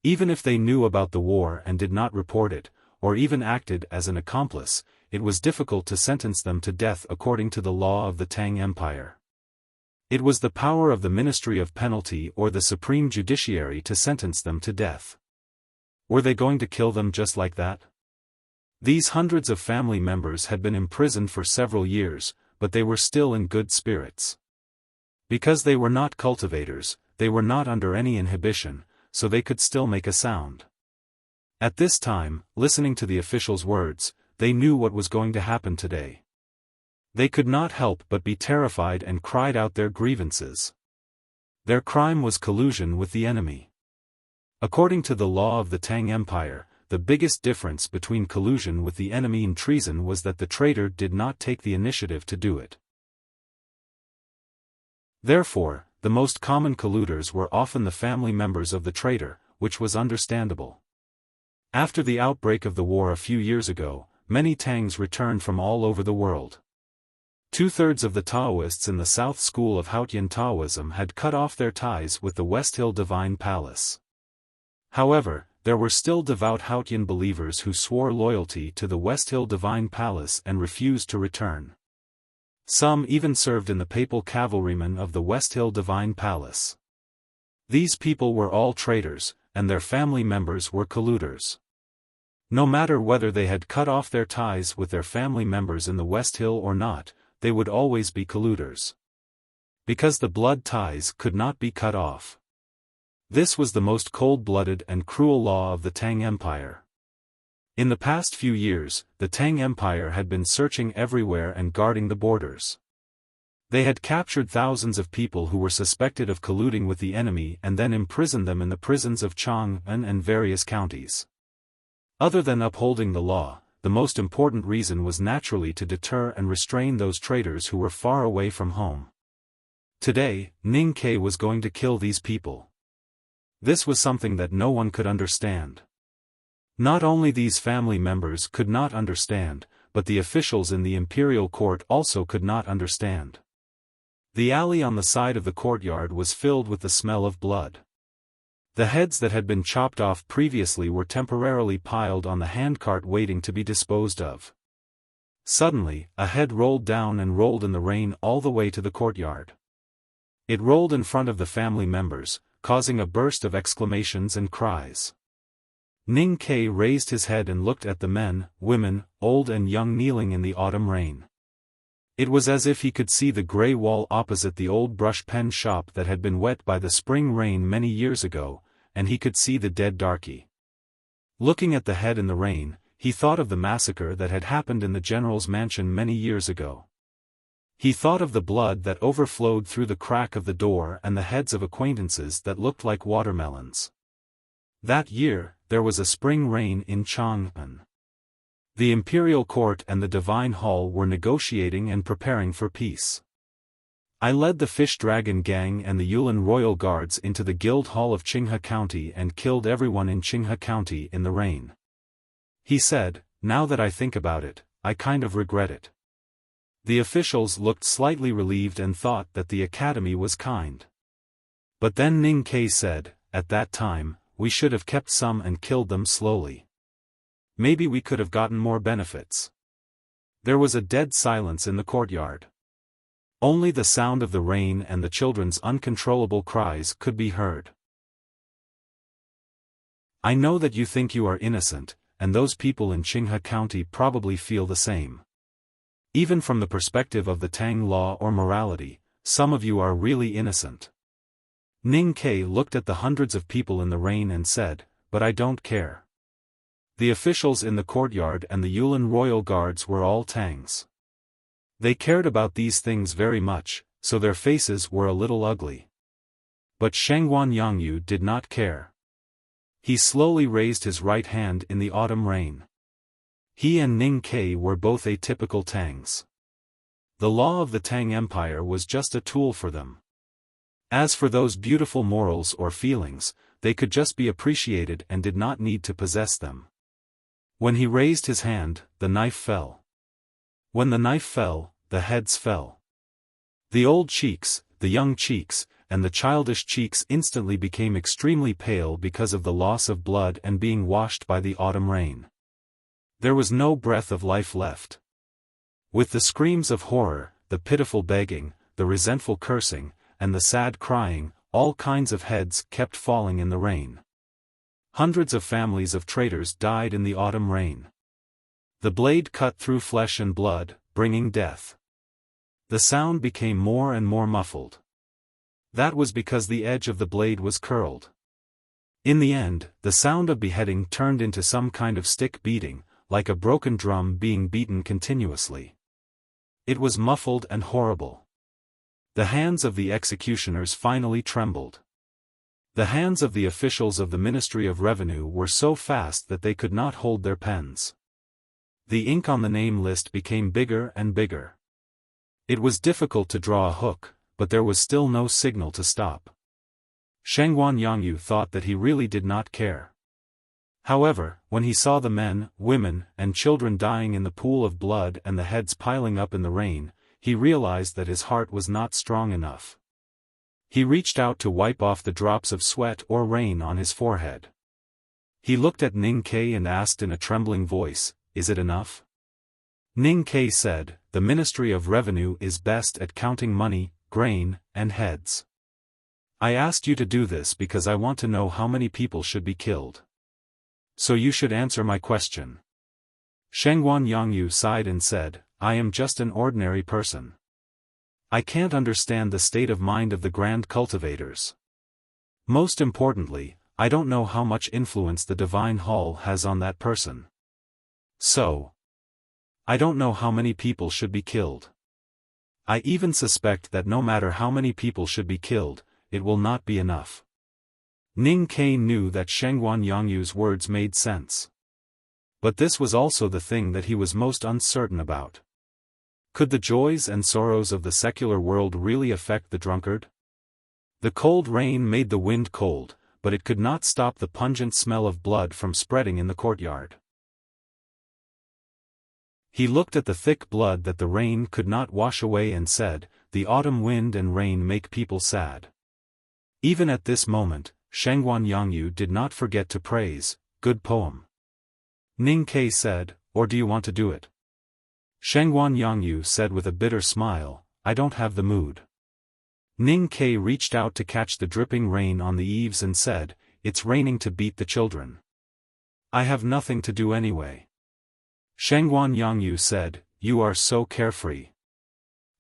Even if they knew about the war and did not report it, or even acted as an accomplice, it was difficult to sentence them to death according to the law of the Tang Empire. It was the power of the Ministry of Penalty or the Supreme Judiciary to sentence them to death. Were they going to kill them just like that? These hundreds of family members had been imprisoned for several years, but they were still in good spirits. Because they were not cultivators, they were not under any inhibition, so they could still make a sound. At this time, listening to the officials' words, they knew what was going to happen today. They could not help but be terrified and cried out their grievances. Their crime was collusion with the enemy. According to the law of the Tang Empire, the biggest difference between collusion with the enemy and treason was that the traitor did not take the initiative to do it. Therefore, the most common colluders were often the family members of the traitor, which was understandable. After the outbreak of the war a few years ago, many Tangs returned from all over the world. 2/3 of the Taoists in the South School of Haotian Taoism had cut off their ties with the West Hill Divine Palace. However, there were still devout Haotian believers who swore loyalty to the West Hill Divine Palace and refused to return. Some even served in the papal cavalrymen of the West Hill Divine Palace. These people were all traitors, and their family members were colluders. No matter whether they had cut off their ties with their family members in the West Hill or not, they would always be colluders. Because the blood ties could not be cut off. This was the most cold-blooded and cruel law of the Tang Empire. In the past few years, the Tang Empire had been searching everywhere and guarding the borders. They had captured thousands of people who were suspected of colluding with the enemy and then imprisoned them in the prisons of Chang'an and various counties. Other than upholding the law, the most important reason was naturally to deter and restrain those traitors who were far away from home. Today, Ning Ke was going to kill these people. This was something that no one could understand. Not only these family members could not understand, but the officials in the imperial court also could not understand. The alley on the side of the courtyard was filled with the smell of blood. The heads that had been chopped off previously were temporarily piled on the handcart waiting to be disposed of. Suddenly, a head rolled down and rolled in the rain all the way to the courtyard. It rolled in front of the family members, causing a burst of exclamations and cries. Ning Kei raised his head and looked at the men, women, old and young kneeling in the autumn rain. It was as if he could see the grey wall opposite the old brush pen shop that had been wet by the spring rain many years ago, and he could see the dead darky. Looking at the head in the rain, he thought of the massacre that had happened in the general's mansion many years ago. He thought of the blood that overflowed through the crack of the door and the heads of acquaintances that looked like watermelons. That year, there was a spring rain in Chang'an. The imperial court and the divine hall were negotiating and preparing for peace. I led the Fish Dragon Gang and the Yulin Royal Guards into the Guild Hall of Qinghe County and killed everyone in Qinghe County in the rain. He said, "Now that I think about it, I kind of regret it." The officials looked slightly relieved and thought that the academy was kind. But then Ning Kei said, "At that time, we should have kept some and killed them slowly. Maybe we could have gotten more benefits." There was a dead silence in the courtyard. Only the sound of the rain and the children's uncontrollable cries could be heard. I know that you think you are innocent, and those people in Qinghe County probably feel the same. Even from the perspective of the Tang law or morality, some of you are really innocent. Ning Kei looked at the hundreds of people in the rain and said, "But I don't care." The officials in the courtyard and the Yulin Royal Guards were all Tangs. They cared about these things very much, so their faces were a little ugly. But Shangguan Yangyu did not care. He slowly raised his right hand in the autumn rain. He and Ning Kei were both atypical Tangs. The law of the Tang Empire was just a tool for them. As for those beautiful morals or feelings, they could just be appreciated and did not need to possess them. When he raised his hand, the knife fell. When the knife fell, the heads fell. The old cheeks, the young cheeks, and the childish cheeks instantly became extremely pale because of the loss of blood and being washed by the autumn rain. There was no breath of life left. With the screams of horror, the pitiful begging, the resentful cursing, and the sad crying, all kinds of heads kept falling in the rain. Hundreds of families of traitors died in the autumn rain. The blade cut through flesh and blood, bringing death. The sound became more and more muffled. That was because the edge of the blade was curled. In the end, the sound of beheading turned into some kind of stick beating, like a broken drum being beaten continuously. It was muffled and horrible. The hands of the executioners finally trembled. The hands of the officials of the Ministry of Revenue were so fast that they could not hold their pens. The ink on the name list became bigger and bigger. It was difficult to draw a hook, but there was still no signal to stop. Shangguan Yangyu thought that he really did not care. However, when he saw the men, women, and children dying in the pool of blood and the heads piling up in the rain, he realized that his heart was not strong enough. He reached out to wipe off the drops of sweat or rain on his forehead. He looked at Ning Kei and asked in a trembling voice, "Is it enough?" Ning Kei said, "The Ministry of Revenue is best at counting money, grain, and heads. I asked you to do this because I want to know how many people should be killed. So you should answer my question." Shangguan Yangyu sighed and said, "I am just an ordinary person. I can't understand the state of mind of the grand cultivators. Most importantly, I don't know how much influence the Divine Hall has on that person. So, I don't know how many people should be killed. I even suspect that no matter how many people should be killed, it will not be enough." Ning Kei knew that Shangguan Yangyu's words made sense. But this was also the thing that he was most uncertain about. Could the joys and sorrows of the secular world really affect the drunkard? The cold rain made the wind cold, but it could not stop the pungent smell of blood from spreading in the courtyard. He looked at the thick blood that the rain could not wash away and said, "The autumn wind and rain make people sad." Even at this moment, Shangguan Yangyu did not forget to praise, "Good poem." Ning Ke said, "Or do you want to do it?" Shangguan Yangyu said with a bitter smile, "I don't have the mood." Ning Ke reached out to catch the dripping rain on the eaves and said, "It's raining to beat the children. I have nothing to do anyway." Shangguan Yangyu said, "You are so carefree.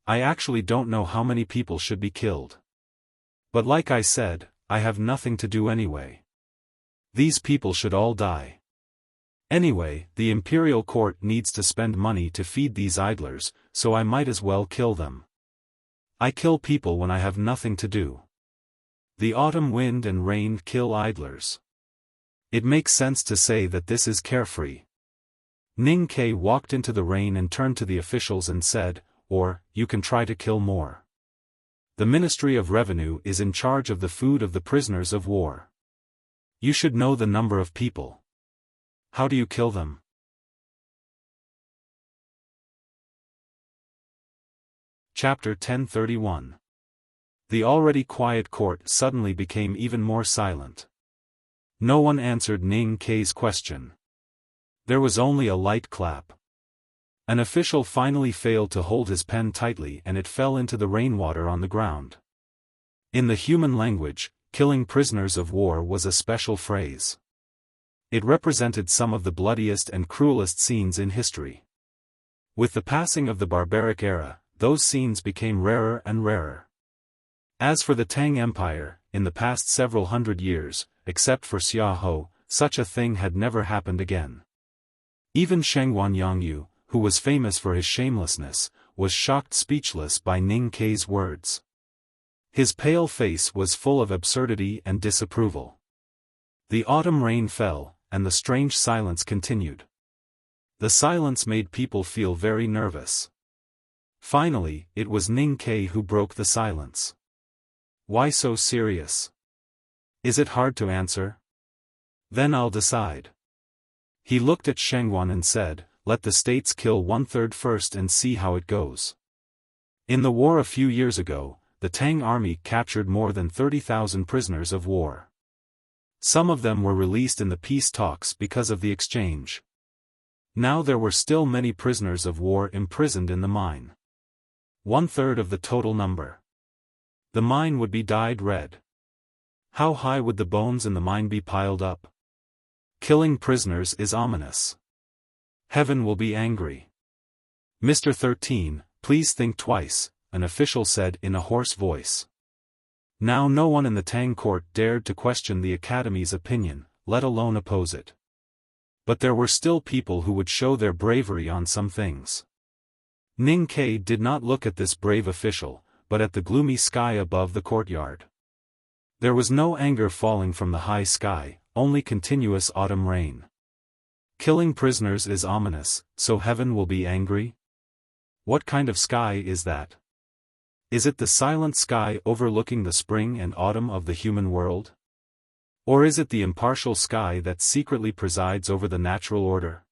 I actually don't know how many people should be killed. But like I said, I have nothing to do anyway. These people should all die. Anyway, the imperial court needs to spend money to feed these idlers, so I might as well kill them. I kill people when I have nothing to do. The autumn wind and rain kill idlers. It makes sense to say that this is carefree." Ning Ke walked into the rain and turned to the officials and said, "Or, you can try to kill more. The Ministry of Revenue is in charge of the food of the prisoners of war. You should know the number of people. How do you kill them?" Chapter 1031. The already quiet court suddenly became even more silent. No one answered Ning Ke's question. There was only a light clap. An official finally failed to hold his pen tightly and it fell into the rainwater on the ground. In the human language, killing prisoners of war was a special phrase. It represented some of the bloodiest and cruelest scenes in history. With the passing of the barbaric era, those scenes became rarer and rarer. As for the Tang Empire, in the past several hundred years, except for Xiaofan, such a thing had never happened again. Even Shangguan Yangyu, who was famous for his shamelessness, was shocked speechless by Ning Ke's words. His pale face was full of absurdity and disapproval. The autumn rain fell, and the strange silence continued. The silence made people feel very nervous. Finally, it was Ning Ke who broke the silence. "Why so serious? Is it hard to answer? Then I'll decide." He looked at Shangguan and said, "Let the states kill 1/3 first and see how it goes." In the war a few years ago, the Tang army captured more than 30,000 prisoners of war. Some of them were released in the peace talks because of the exchange. Now there were still many prisoners of war imprisoned in the mine. 1/3 of the total number. The mine would be dyed red. How high would the bones in the mine be piled up? Killing prisoners is ominous. Heaven will be angry. "Mr. 13, please think twice," an official said in a hoarse voice. Now no one in the Tang court dared to question the Academy's opinion, let alone oppose it. But there were still people who would show their bravery on some things. Ning Ke did not look at this brave official, but at the gloomy sky above the courtyard. There was no anger falling from the high sky, only continuous autumn rain. Killing prisoners is ominous, so heaven will be angry? What kind of sky is that? Is it the silent sky overlooking the spring and autumn of the human world? Or is it the impartial sky that secretly presides over the natural order?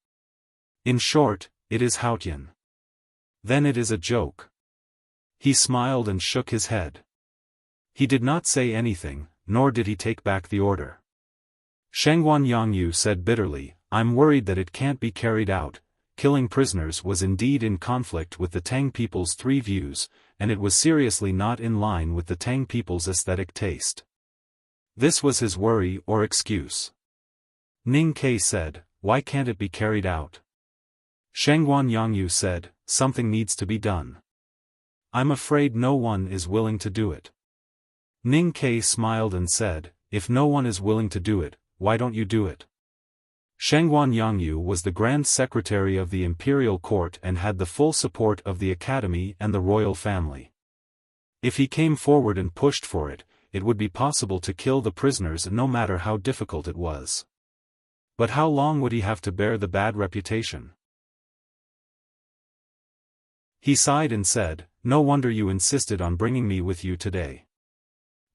In short, it is Haotian. Then it is a joke. He smiled and shook his head. He did not say anything, nor did he take back the order. Shangguan Yangyu said bitterly, "I'm worried that it can't be carried out." Killing prisoners was indeed in conflict with the Tang people's three views, and it was seriously not in line with the Tang people's aesthetic taste. This was his worry or excuse. Ning Ke said, "Why can't it be carried out?" Shangguan Yangyu said, "Something needs to be done. I'm afraid no one is willing to do it." Ning Ke smiled and said, "If no one is willing to do it, why don't you do it?" Shangguan Yangyu was the Grand Secretary of the Imperial Court and had the full support of the Academy and the royal family. If he came forward and pushed for it, it would be possible to kill the prisoners no matter how difficult it was. But how long would he have to bear the bad reputation? He sighed and said, "No wonder you insisted on bringing me with you today."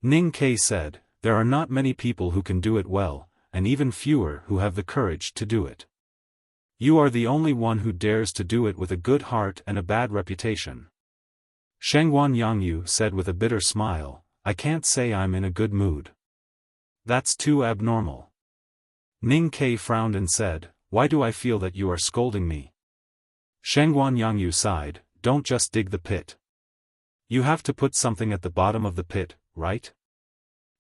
Ning Ke said, "There are not many people who can do it well, and even fewer who have the courage to do it. You are the only one who dares to do it with a good heart and a bad reputation." Shangguan Yangyu said with a bitter smile, "I can't say I'm in a good mood. That's too abnormal. Ning Ke frowned and said, "Why do I feel that you are scolding me?" Shengguan Yangyu sighed, "Don't just dig the pit. You have to put something at the bottom of the pit, right?"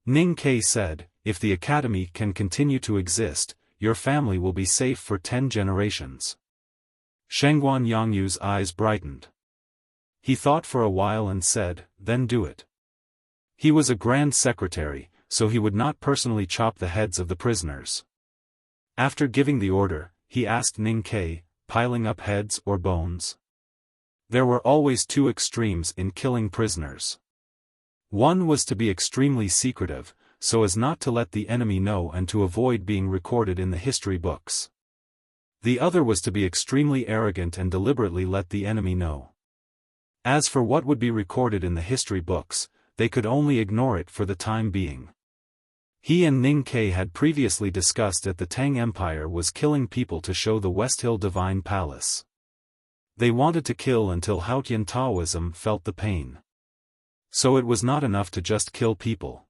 Ning Ke said, "If the academy can continue to exist, your family will be safe for 10 generations." Shengguan Yangyu's eyes brightened. He thought for a while and said, "Then do it." He was a grand secretary, so he would not personally chop the heads of the prisoners. After giving the order, he asked Ning Ke, "Piling up heads or bones?" There were always two extremes in killing prisoners. One was to be extremely secretive, so as not to let the enemy know and to avoid being recorded in the history books. The other was to be extremely arrogant and deliberately let the enemy know. As for what would be recorded in the history books, they could only ignore it for the time being. He and Ning Ke had previously discussed that the Tang Empire was killing people to show the West Hill Divine Palace. They wanted to kill until Haotian Taoism felt the pain. So it was not enough to just kill people.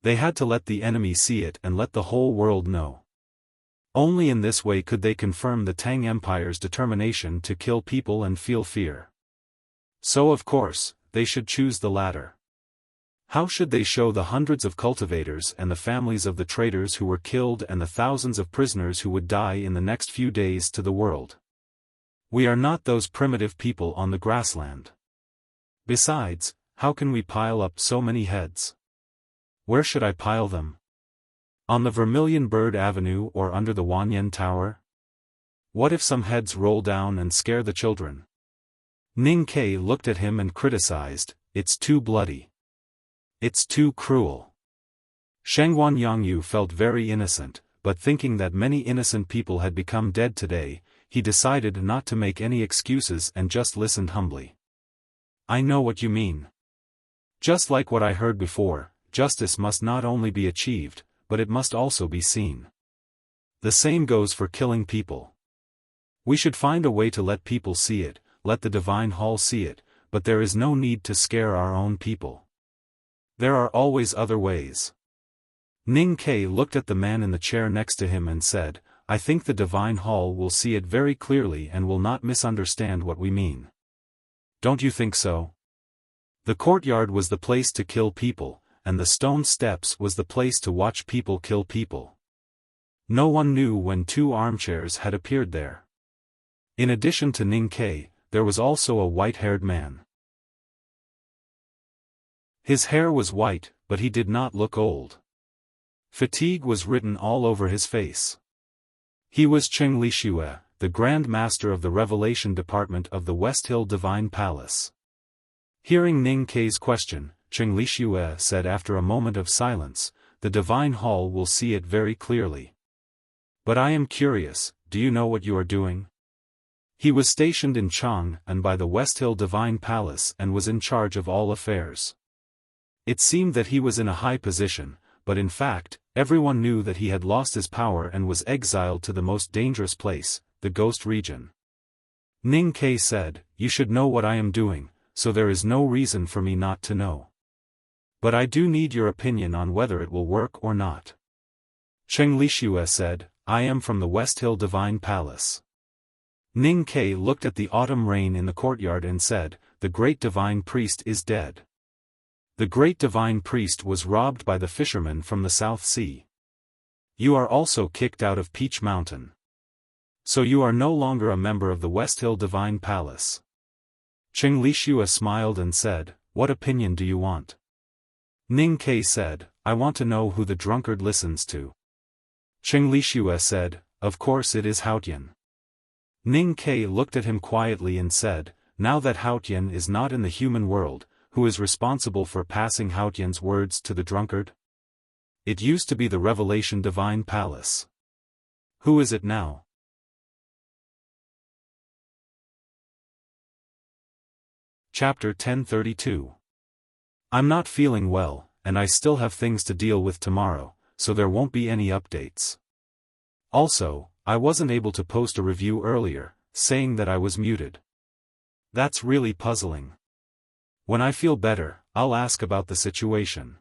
They had to let the enemy see it and let the whole world know. Only in this way could they confirm the Tang Empire's determination to kill people and feel fear. So of course, they should choose the latter. How should they show the hundreds of cultivators and the families of the traitors who were killed and the thousands of prisoners who would die in the next few days to the world? We are not those primitive people on the grassland. Besides, how can we pile up so many heads? Where should I pile them? On the Vermilion Bird Avenue or under the Wanyan Tower? What if some heads roll down and scare the children? Ning Ke looked at him and criticized, "It's too bloody. It's too cruel." Shengguan Yangyu felt very innocent, but thinking that many innocent people had become dead today, he decided not to make any excuses and just listened humbly. "I know what you mean. Just like what I heard before, justice must not only be achieved, but it must also be seen. The same goes for killing people. We should find a way to let people see it, let the Divine Hall see it, but there is no need to scare our own people. There are always other ways." Ning Ke looked at the man in the chair next to him and said, "I think the Divine Hall will see it very clearly and will not misunderstand what we mean. Don't you think so?" The courtyard was the place to kill people, and the stone steps was the place to watch people kill people. No one knew when two armchairs had appeared there. In addition to Ning Ke, there was also a white-haired man. His hair was white, but he did not look old. Fatigue was written all over his face. He was Cheng Lixue, the Grand Master of the Revelation Department of the West Hill Divine Palace. Hearing Ning Ke's question, Cheng Lixue said after a moment of silence, "The Divine Hall will see it very clearly. But I am curious, do you know what you are doing?" He was stationed in Chang and by the West Hill Divine Palace and was in charge of all affairs. It seemed that he was in a high position, but in fact, everyone knew that he had lost his power and was exiled to the most dangerous place, the Ghost Region. Ning Ke said, "You should know what I am doing, so there is no reason for me not to know. But I do need your opinion on whether it will work or not." Cheng Lixue said, "I am from the West Hill Divine Palace." Ning Ke looked at the autumn rain in the courtyard and said, "The great divine priest is dead. The great divine priest was robbed by the fishermen from the South Sea. You are also kicked out of Peach Mountain. So you are no longer a member of the West Hill Divine Palace." Cheng Lixue smiled and said, "What opinion do you want?" Ning Ke said, "I want to know who the drunkard listens to." Cheng Lixue said, "Of course it is Haotian." Ning Ke looked at him quietly and said, "Now that Haotian is not in the human world, who is responsible for passing Haotian's words to the drunkard? It used to be the Revelation Divine Palace. Who is it now?" Chapter 1032. I'm not feeling well, and I still have things to deal with tomorrow, so there won't be any updates. Also, I wasn't able to post a review earlier, saying that I was muted. That's really puzzling. When I feel better, I'll ask about the situation.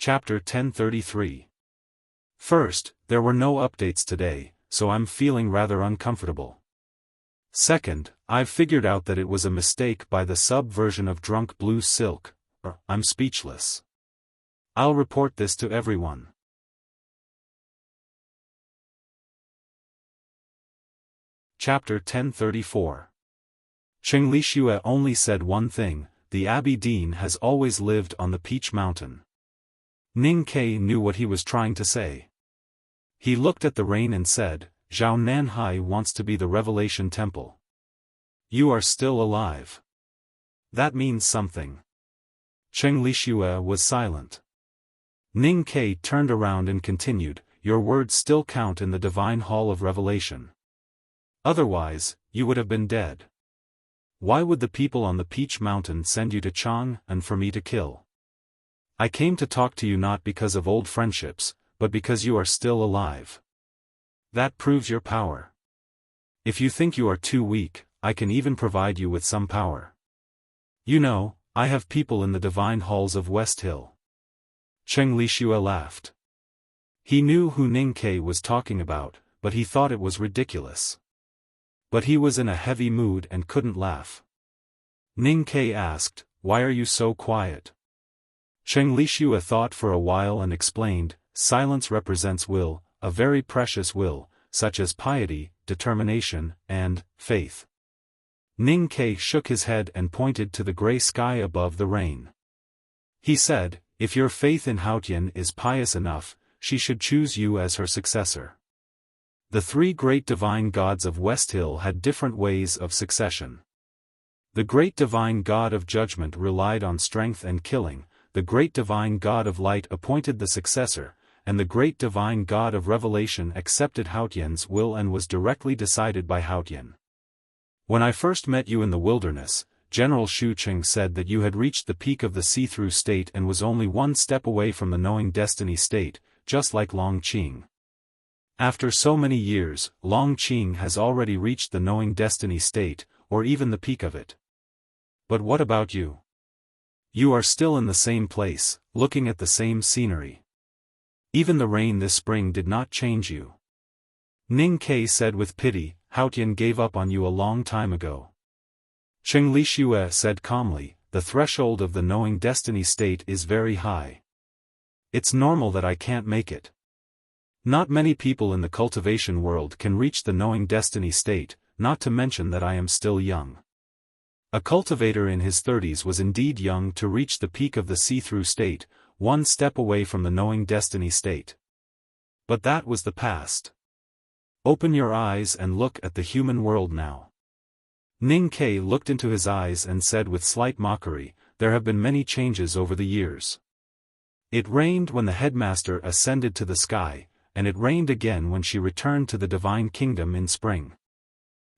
Chapter 1033. First, there were no updates today, so I'm feeling rather uncomfortable. Second, I've figured out that it was a mistake by the sub-version of Drunk Blue Silk. I'm speechless. I'll report this to everyone. Chapter 1034. Cheng Lixue only said one thing: the Abbey Dean has always lived on the Peach Mountain. Ning Ke knew what he was trying to say. He looked at the rain and said, Zhao Nanhai wants to be the Revelation Temple. You are still alive. That means something. Cheng Lixue was silent. Ning Ke turned around and continued, your words still count in the Divine Hall of Revelation. Otherwise, you would have been dead. Why would the people on the Peach Mountain send you to Chang and for me to kill? I came to talk to you not because of old friendships, but because you are still alive. That proves your power. If you think you are too weak, I can even provide you with some power. You know, I have people in the divine halls of West Hill. Cheng Lixue laughed. He knew who Ning Ke was talking about, but he thought it was ridiculous. But he was in a heavy mood and couldn't laugh. Ning Ke asked, why are you so quiet? Cheng Lixue thought for a while and explained, silence represents will, a very precious will, such as piety, determination, and faith. Ning Ke shook his head and pointed to the gray sky above the rain. He said, if your faith in Haotian is pious enough, she should choose you as her successor. The three great divine gods of West Hill had different ways of succession. The great divine god of judgment relied on strength and killing, the great divine god of light appointed the successor, and the great divine god of revelation accepted Haotian's will and was directly decided by Haotian. When I first met you in the wilderness, General Xu Qing said that you had reached the peak of the see-through state and was only one step away from the knowing destiny state, just like Long Qing. After so many years, Long Qing has already reached the knowing destiny state, or even the peak of it. But what about you? You are still in the same place, looking at the same scenery. Even the rain this spring did not change you. Ning Ke said with pity, Haotian gave up on you a long time ago. Cheng Lixue said calmly, the threshold of the knowing destiny state is very high. It's normal that I can't make it. Not many people in the cultivation world can reach the knowing destiny state, not to mention that I am still young. A cultivator in his 30s was indeed young to reach the peak of the see-through state, one step away from the knowing destiny state. But that was the past. Open your eyes and look at the human world now. Ning Ke looked into his eyes and said with slight mockery, there have been many changes over the years. It rained when the headmaster ascended to the sky, and it rained again when she returned to the divine kingdom in spring.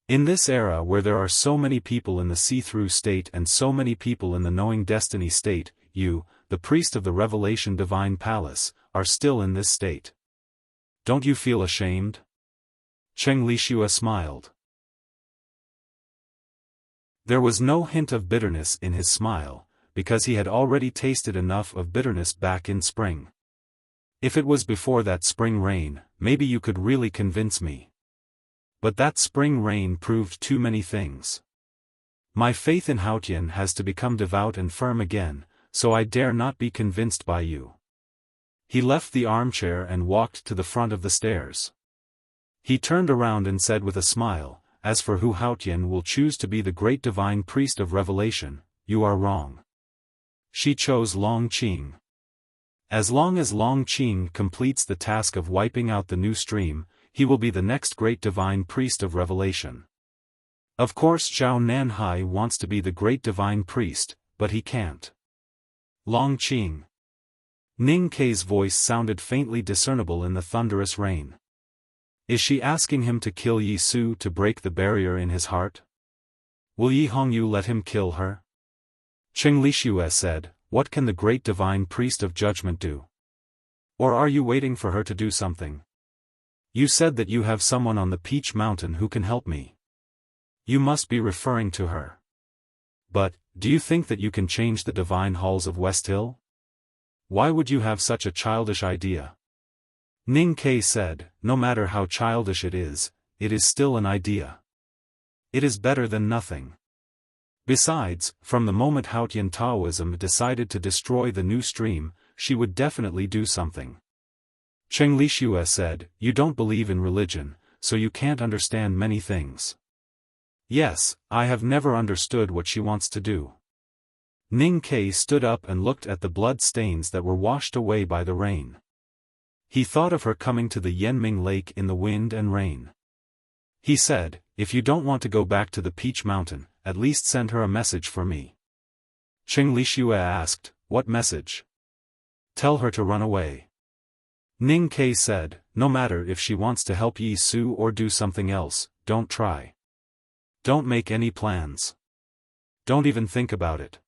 In this era where there are so many people in the see-through state and so many people in the knowing destiny state, you, the priest of the Revelation Divine Palace, are still in this state. Don't you feel ashamed? Cheng Lixue smiled. There was no hint of bitterness in his smile, because he had already tasted enough of bitterness back in spring. If it was before that spring rain, maybe you could really convince me. But that spring rain proved too many things. My faith in Haotian has to become devout and firm again, so I dare not be convinced by you. He left the armchair and walked to the front of the stairs. He turned around and said with a smile, as for who Haotian will choose to be the great divine priest of revelation, you are wrong. She chose Long Qing. As long as Long Qing completes the task of wiping out the new stream, he will be the next great divine priest of revelation. Of course Zhao Nanhai wants to be the great divine priest, but he can't. Long Qing. Ning Ke's voice sounded faintly discernible in the thunderous rain. Is she asking him to kill Yi Su to break the barrier in his heart? Will Yi Hongyu let him kill her? Cheng Lixue said, what can the great divine priest of judgment do? Or are you waiting for her to do something? You said that you have someone on the Peach Mountain who can help me. You must be referring to her. But, do you think that you can change the divine halls of West Hill? Why would you have such a childish idea? Ning Ke said, no matter how childish it is still an idea. It is better than nothing. Besides, from the moment Haotian Taoism decided to destroy the new stream, she would definitely do something. Cheng Lixue said, you don't believe in religion, so you can't understand many things. Yes, I have never understood what she wants to do. Ning Ke stood up and looked at the blood stains that were washed away by the rain. He thought of her coming to the Yanming Lake in the wind and rain. He said, if you don't want to go back to the Peach Mountain, at least send her a message for me. Cheng Lixue asked, what message? Tell her to run away. Ning Ke said, no matter if she wants to help Yi Su or do something else, don't try. Don't make any plans. Don't even think about it.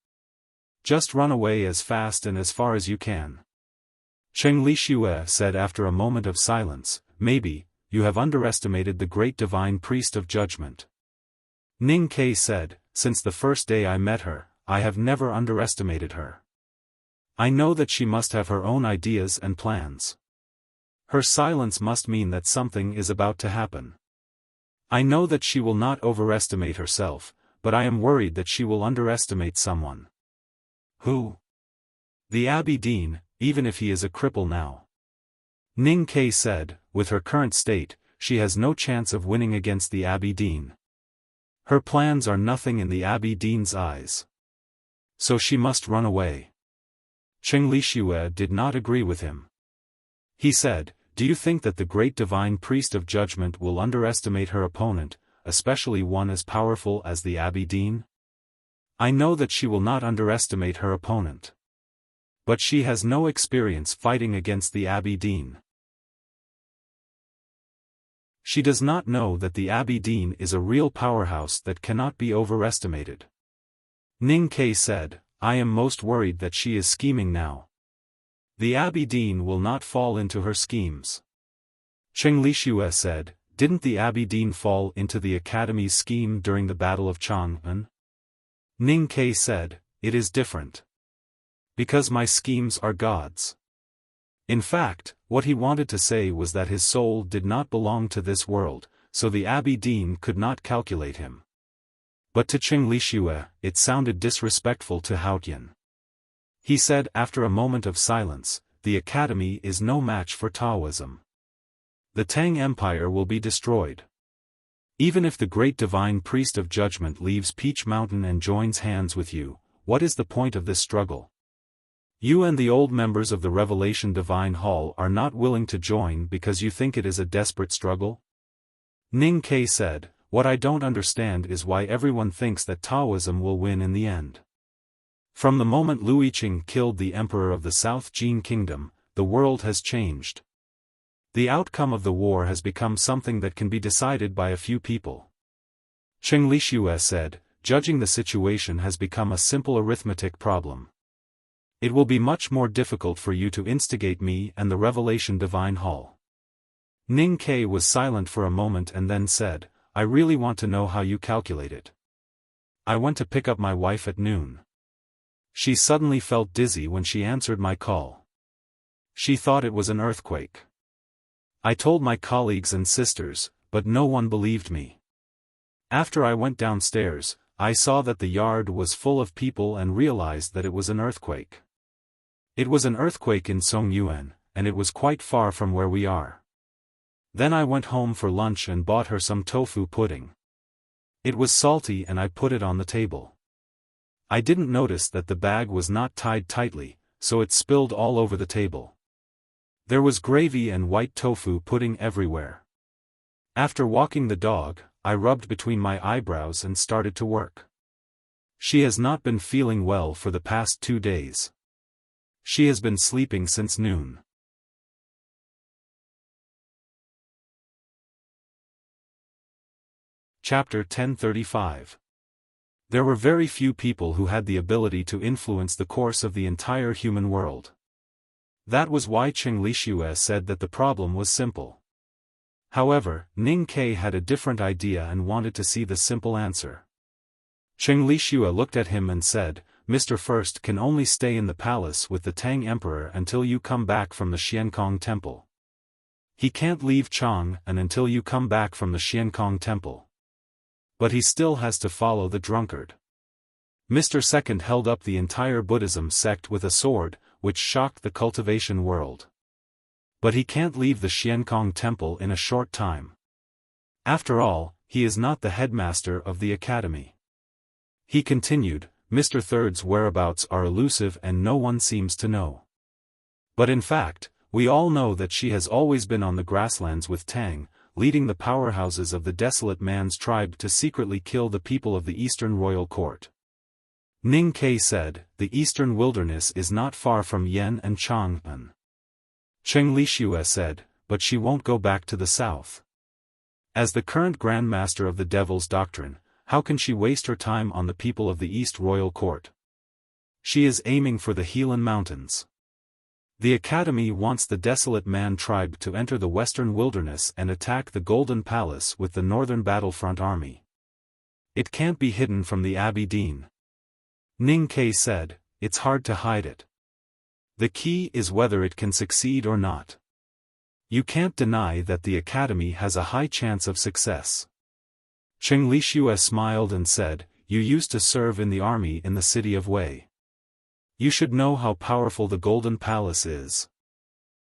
Just run away as fast and as far as you can. Cheng Lixue said after a moment of silence, maybe, you have underestimated the great divine priest of judgment. Ning Ke said, since the first day I met her, I have never underestimated her. I know that she must have her own ideas and plans. Her silence must mean that something is about to happen. I know that she will not overestimate herself, but I am worried that she will underestimate someone. Who? The Abbey Dean, even if he is a cripple now. Ning Ke said, with her current state, she has no chance of winning against the Abbey Dean. Her plans are nothing in the Abbey Dean's eyes. So she must run away. Cheng Lixue did not agree with him. He said, do you think that the great divine priest of judgment will underestimate her opponent, especially one as powerful as the Abbey Dean? I know that she will not underestimate her opponent. But she has no experience fighting against the Abbey Dean. She does not know that the Abbey Dean is a real powerhouse that cannot be overestimated. Ning Ke said, I am most worried that she is scheming now. The Abbey Dean will not fall into her schemes. Cheng Lixue said, didn't the Abbey Dean fall into the Academy's scheme during the Battle of Chang'an? Ning Ke said, it is different. Because my schemes are God's. In fact, what he wanted to say was that his soul did not belong to this world, so the Abbey Dean could not calculate him. But to Cheng Lixue, it sounded disrespectful to Haotian. He said after a moment of silence, the Academy is no match for Taoism. The Tang Empire will be destroyed. Even if the great divine priest of judgment leaves Peach Mountain and joins hands with you, what is the point of this struggle? You and the old members of the Revelation Divine Hall are not willing to join because you think it is a desperate struggle? Ning Ke said, what I don't understand is why everyone thinks that Taoism will win in the end. From the moment Lu Yiqing killed the emperor of the South Jin Kingdom, the world has changed. The outcome of the war has become something that can be decided by a few people. Cheng Lixue said, judging the situation has become a simple arithmetic problem. It will be much more difficult for you to instigate me and the Revelation Divine Hall. Ning Ke was silent for a moment and then said, I really want to know how you calculate it. I went to pick up my wife at noon. She suddenly felt dizzy when she answered my call. She thought it was an earthquake. I told my colleagues and sisters, but no one believed me. After I went downstairs, I saw that the yard was full of people and realized that it was an earthquake. It was an earthquake in Songyuan, and it was quite far from where we are. Then I went home for lunch and bought her some tofu pudding. It was salty and I put it on the table. I didn't notice that the bag was not tied tightly, so it spilled all over the table. There was gravy and white tofu pudding everywhere. After walking the dog, I rubbed between my eyebrows and started to work. She has not been feeling well for the past 2 days. She has been sleeping since noon. Chapter 1035. There were very few people who had the ability to influence the course of the entire human world. That was why Cheng Lixue said that the problem was simple. However, Ning Ke had a different idea and wanted to see the simple answer. Cheng Lixue looked at him and said, Mr. First can only stay in the palace with the Tang Emperor until you come back from the Xiankong Temple. He can't leave Chang'an until you come back from the Xiankong Temple. But he still has to follow the drunkard. Mr. Second held up the entire Buddhism sect with a sword, which shocked the cultivation world. But he can't leave the Xiankong Temple in a short time. After all, he is not the headmaster of the academy. He continued, Mr. Third's whereabouts are elusive and no one seems to know. But in fact, we all know that she has always been on the grasslands with Tang, leading the powerhouses of the desolate man's tribe to secretly kill the people of the Eastern Royal Court. Ning Ke said, the Eastern Wilderness is not far from Yan and Chang'an. Cheng Lixue said, but she won't go back to the south. As the current Grand Master of the Devil's Doctrine, how can she waste her time on the people of the East Royal Court? She is aiming for the Helan Mountains. The Academy wants the desolate man tribe to enter the Western Wilderness and attack the Golden Palace with the Northern Battlefront Army. It can't be hidden from the Abbey Dean. Ning Ke said, it's hard to hide it. The key is whether it can succeed or not. You can't deny that the Academy has a high chance of success. Cheng Lixue smiled and said, you used to serve in the army in the city of Wei. You should know how powerful the Golden Palace is.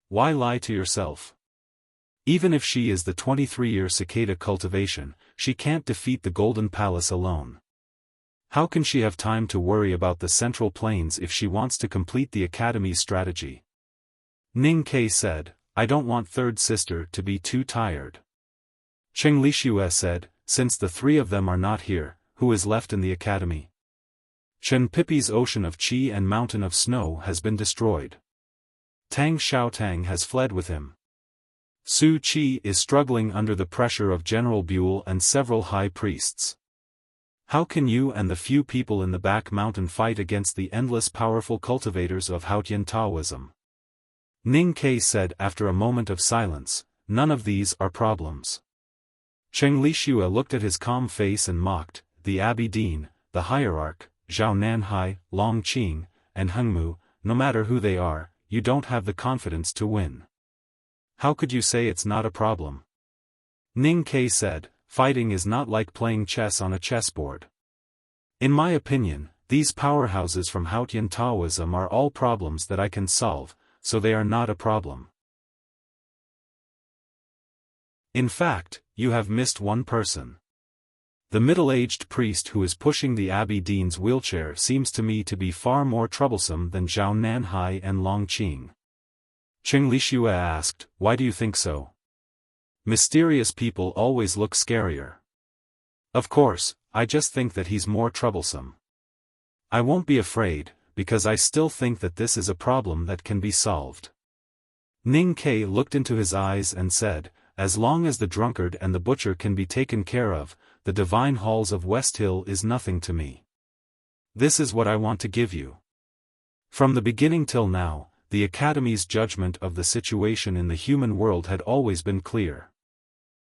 Why lie to yourself? Even if she is the 23-year cicada cultivation, she can't defeat the Golden Palace alone. How can she have time to worry about the Central Plains if she wants to complete the Academy's strategy? Ning Ke said, I don't want third sister to be too tired. Cheng Lixue said, since the three of them are not here, who is left in the Academy? Chen Pipi's Ocean of Qi and Mountain of Snow has been destroyed. Tang Xiaotang has fled with him. Su Qi is struggling under the pressure of General Buell and several high priests. How can you and the few people in the back mountain fight against the endless powerful cultivators of Haotian Taoism? Ning Ke said after a moment of silence, none of these are problems. Cheng Lixue looked at his calm face and mocked, the Abbey Dean, the hierarch, Zhao Nanhai, Long Qing, and Hengmu, no matter who they are, you don't have the confidence to win. How could you say it's not a problem? Ning Ke said, fighting is not like playing chess on a chessboard. In my opinion, these powerhouses from Haotian Taoism are all problems that I can solve, so they are not a problem. In fact, you have missed one person. The middle-aged priest who is pushing the Abbey Dean's wheelchair seems to me to be far more troublesome than Zhao Nanhai and Long Qing. Cheng Lixue asked, why do you think so? Mysterious people always look scarier. Of course, I just think that he's more troublesome. I won't be afraid, because I still think that this is a problem that can be solved. Ning Ke looked into his eyes and said, as long as the drunkard and the butcher can be taken care of, the divine halls of West Hill is nothing to me. This is what I want to give you. From the beginning till now, the Academy's judgment of the situation in the human world had always been clear.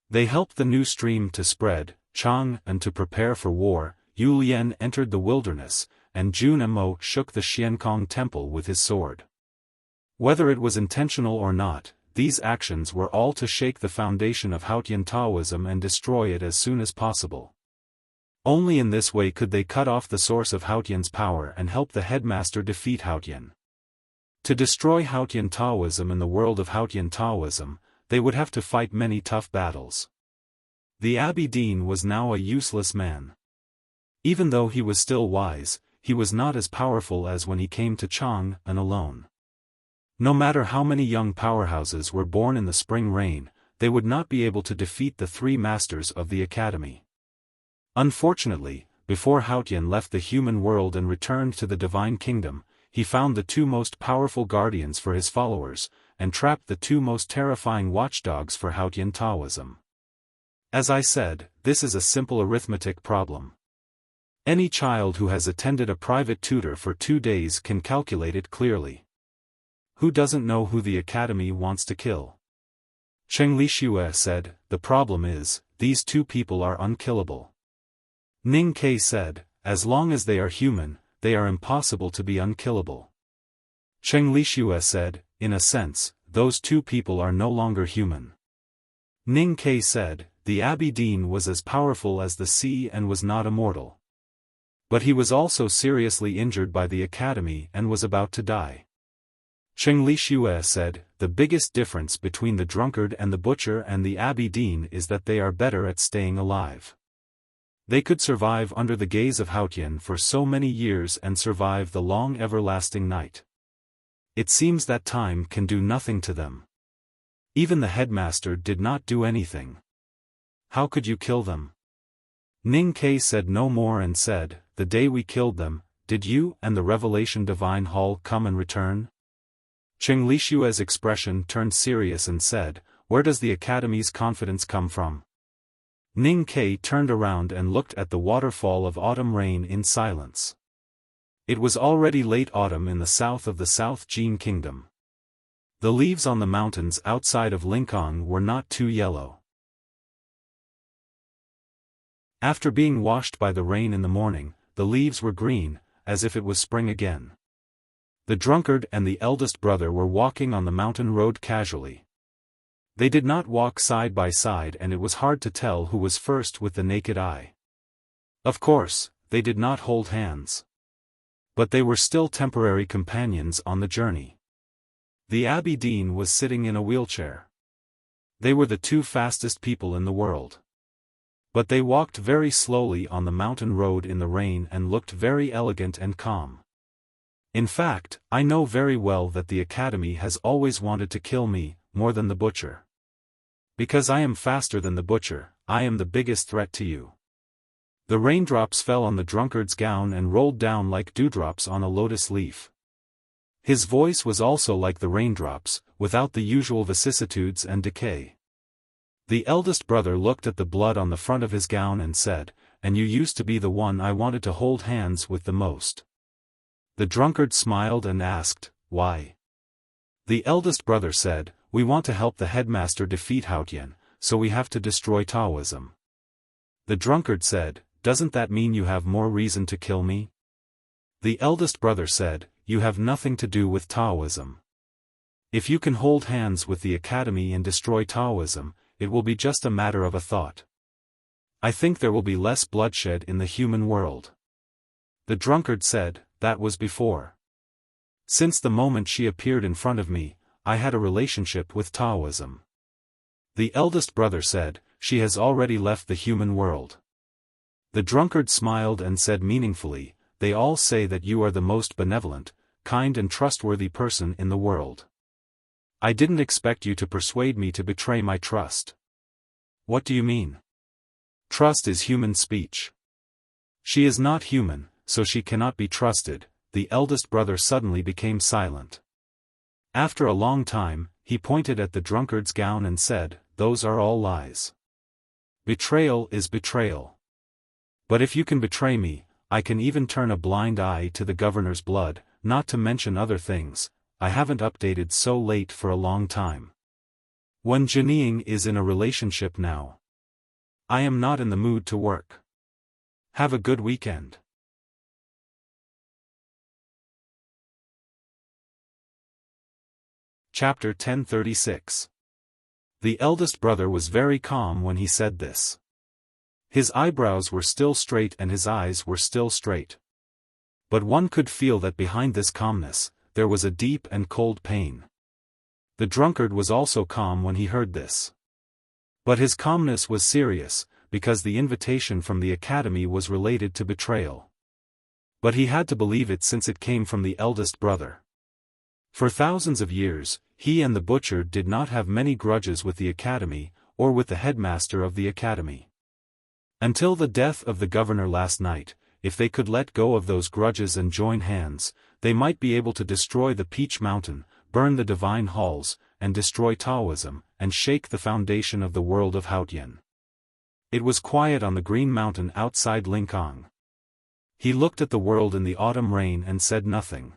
They helped the new stream to spread, Chang'an to prepare for war, Yu Lian entered the wilderness, and Jun Mo shook the Xiankong Temple with his sword. Whether it was intentional or not, these actions were all to shake the foundation of Haotian Taoism and destroy it as soon as possible. Only in this way could they cut off the source of Haotian's power and help the headmaster defeat Haotian. To destroy Haotian Taoism in the world of Haotian Taoism, they would have to fight many tough battles. The Abbey Dean was now a useless man. Even though he was still wise, he was not as powerful as when he came to Chang'an alone. No matter how many young powerhouses were born in the spring rain, they would not be able to defeat the three masters of the Academy. Unfortunately, before Haotian left the human world and returned to the Divine Kingdom, he found the two most powerful guardians for his followers, and trapped the two most terrifying watchdogs for Haotian Taoism. As I said, this is a simple arithmetic problem. Any child who has attended a private tutor for 2 days can calculate it clearly. Who doesn't know who the Academy wants to kill? Cheng Lixue said, the problem is, these two people are unkillable. Ning Ke said, as long as they are human, they are impossible to be unkillable. Cheng Lixue said, in a sense, those two people are no longer human. Ning Ke said, the Abbey Dean was as powerful as the sea and was not immortal. But he was also seriously injured by the academy and was about to die. Cheng Lixue said, the biggest difference between the drunkard and the butcher and the Abbey Dean is that they are better at staying alive. They could survive under the gaze of Haotian for so many years and survive the long everlasting night. It seems that time can do nothing to them. Even the headmaster did not do anything. How could you kill them? Ning Ke said no more and said, the day we killed them, did you and the Revelation Divine Hall come and return? Cheng Lixue's expression turned serious and said, where does the Academy's confidence come from? Ning Ke turned around and looked at the waterfall of autumn rain in silence. It was already late autumn in the south of the South Jin Kingdom. The leaves on the mountains outside of Lincoln were not too yellow. After being washed by the rain in the morning, the leaves were green, as if it was spring again. The drunkard and the eldest brother were walking on the mountain road casually. They did not walk side by side and it was hard to tell who was first with the naked eye. Of course, they did not hold hands. But they were still temporary companions on the journey. The Abbey Dean was sitting in a wheelchair. They were the two fastest people in the world. But they walked very slowly on the mountain road in the rain and looked very elegant and calm. In fact, I know very well that the Academy has always wanted to kill me, more than the butcher. Because I am faster than the butcher, I am the biggest threat to you. The raindrops fell on the drunkard's gown and rolled down like dewdrops on a lotus leaf. His voice was also like the raindrops, without the usual vicissitudes and decay. The eldest brother looked at the blood on the front of his gown and said, and you used to be the one I wanted to hold hands with the most. The drunkard smiled and asked, why? The eldest brother said, we want to help the headmaster defeat Haotian, so we have to destroy Taoism. The drunkard said, doesn't that mean you have more reason to kill me? The eldest brother said, you have nothing to do with Taoism. If you can hold hands with the Academy and destroy Taoism, it will be just a matter of a thought. I think there will be less bloodshed in the human world. The drunkard said, that was before. Since the moment she appeared in front of me, I had a relationship with Taoism. The eldest brother said, she has already left the human world. The drunkard smiled and said meaningfully, they all say that you are the most benevolent, kind and trustworthy person in the world. I didn't expect you to persuade me to betray my trust. What do you mean? Trust is human speech. She is not human, so she cannot be trusted. The eldest brother suddenly became silent. After a long time, he pointed at the drunkard's gown and said, those are all lies. Betrayal is betrayal. But if you can betray me, I can even turn a blind eye to the governor's blood, not to mention other things. I haven't updated so late for a long time. When Jinying is in a relationship now. I am not in the mood to work. Have a good weekend. Chapter 1036. The eldest brother was very calm when he said this. His eyebrows were still straight and his eyes were still straight. But one could feel that behind this calmness, there was a deep and cold pain. The drunkard was also calm when he heard this. But his calmness was serious, because the invitation from the Academy was related to betrayal. But he had to believe it since it came from the eldest brother. For thousands of years, he and the butcher did not have many grudges with the Academy, or with the headmaster of the Academy. Until the death of the governor last night, if they could let go of those grudges and join hands, they might be able to destroy the Peach Mountain, burn the divine halls, and destroy Taoism, and shake the foundation of the world of Haotian. It was quiet on the green mountain outside Lincoln. He looked at the world in the autumn rain and said nothing.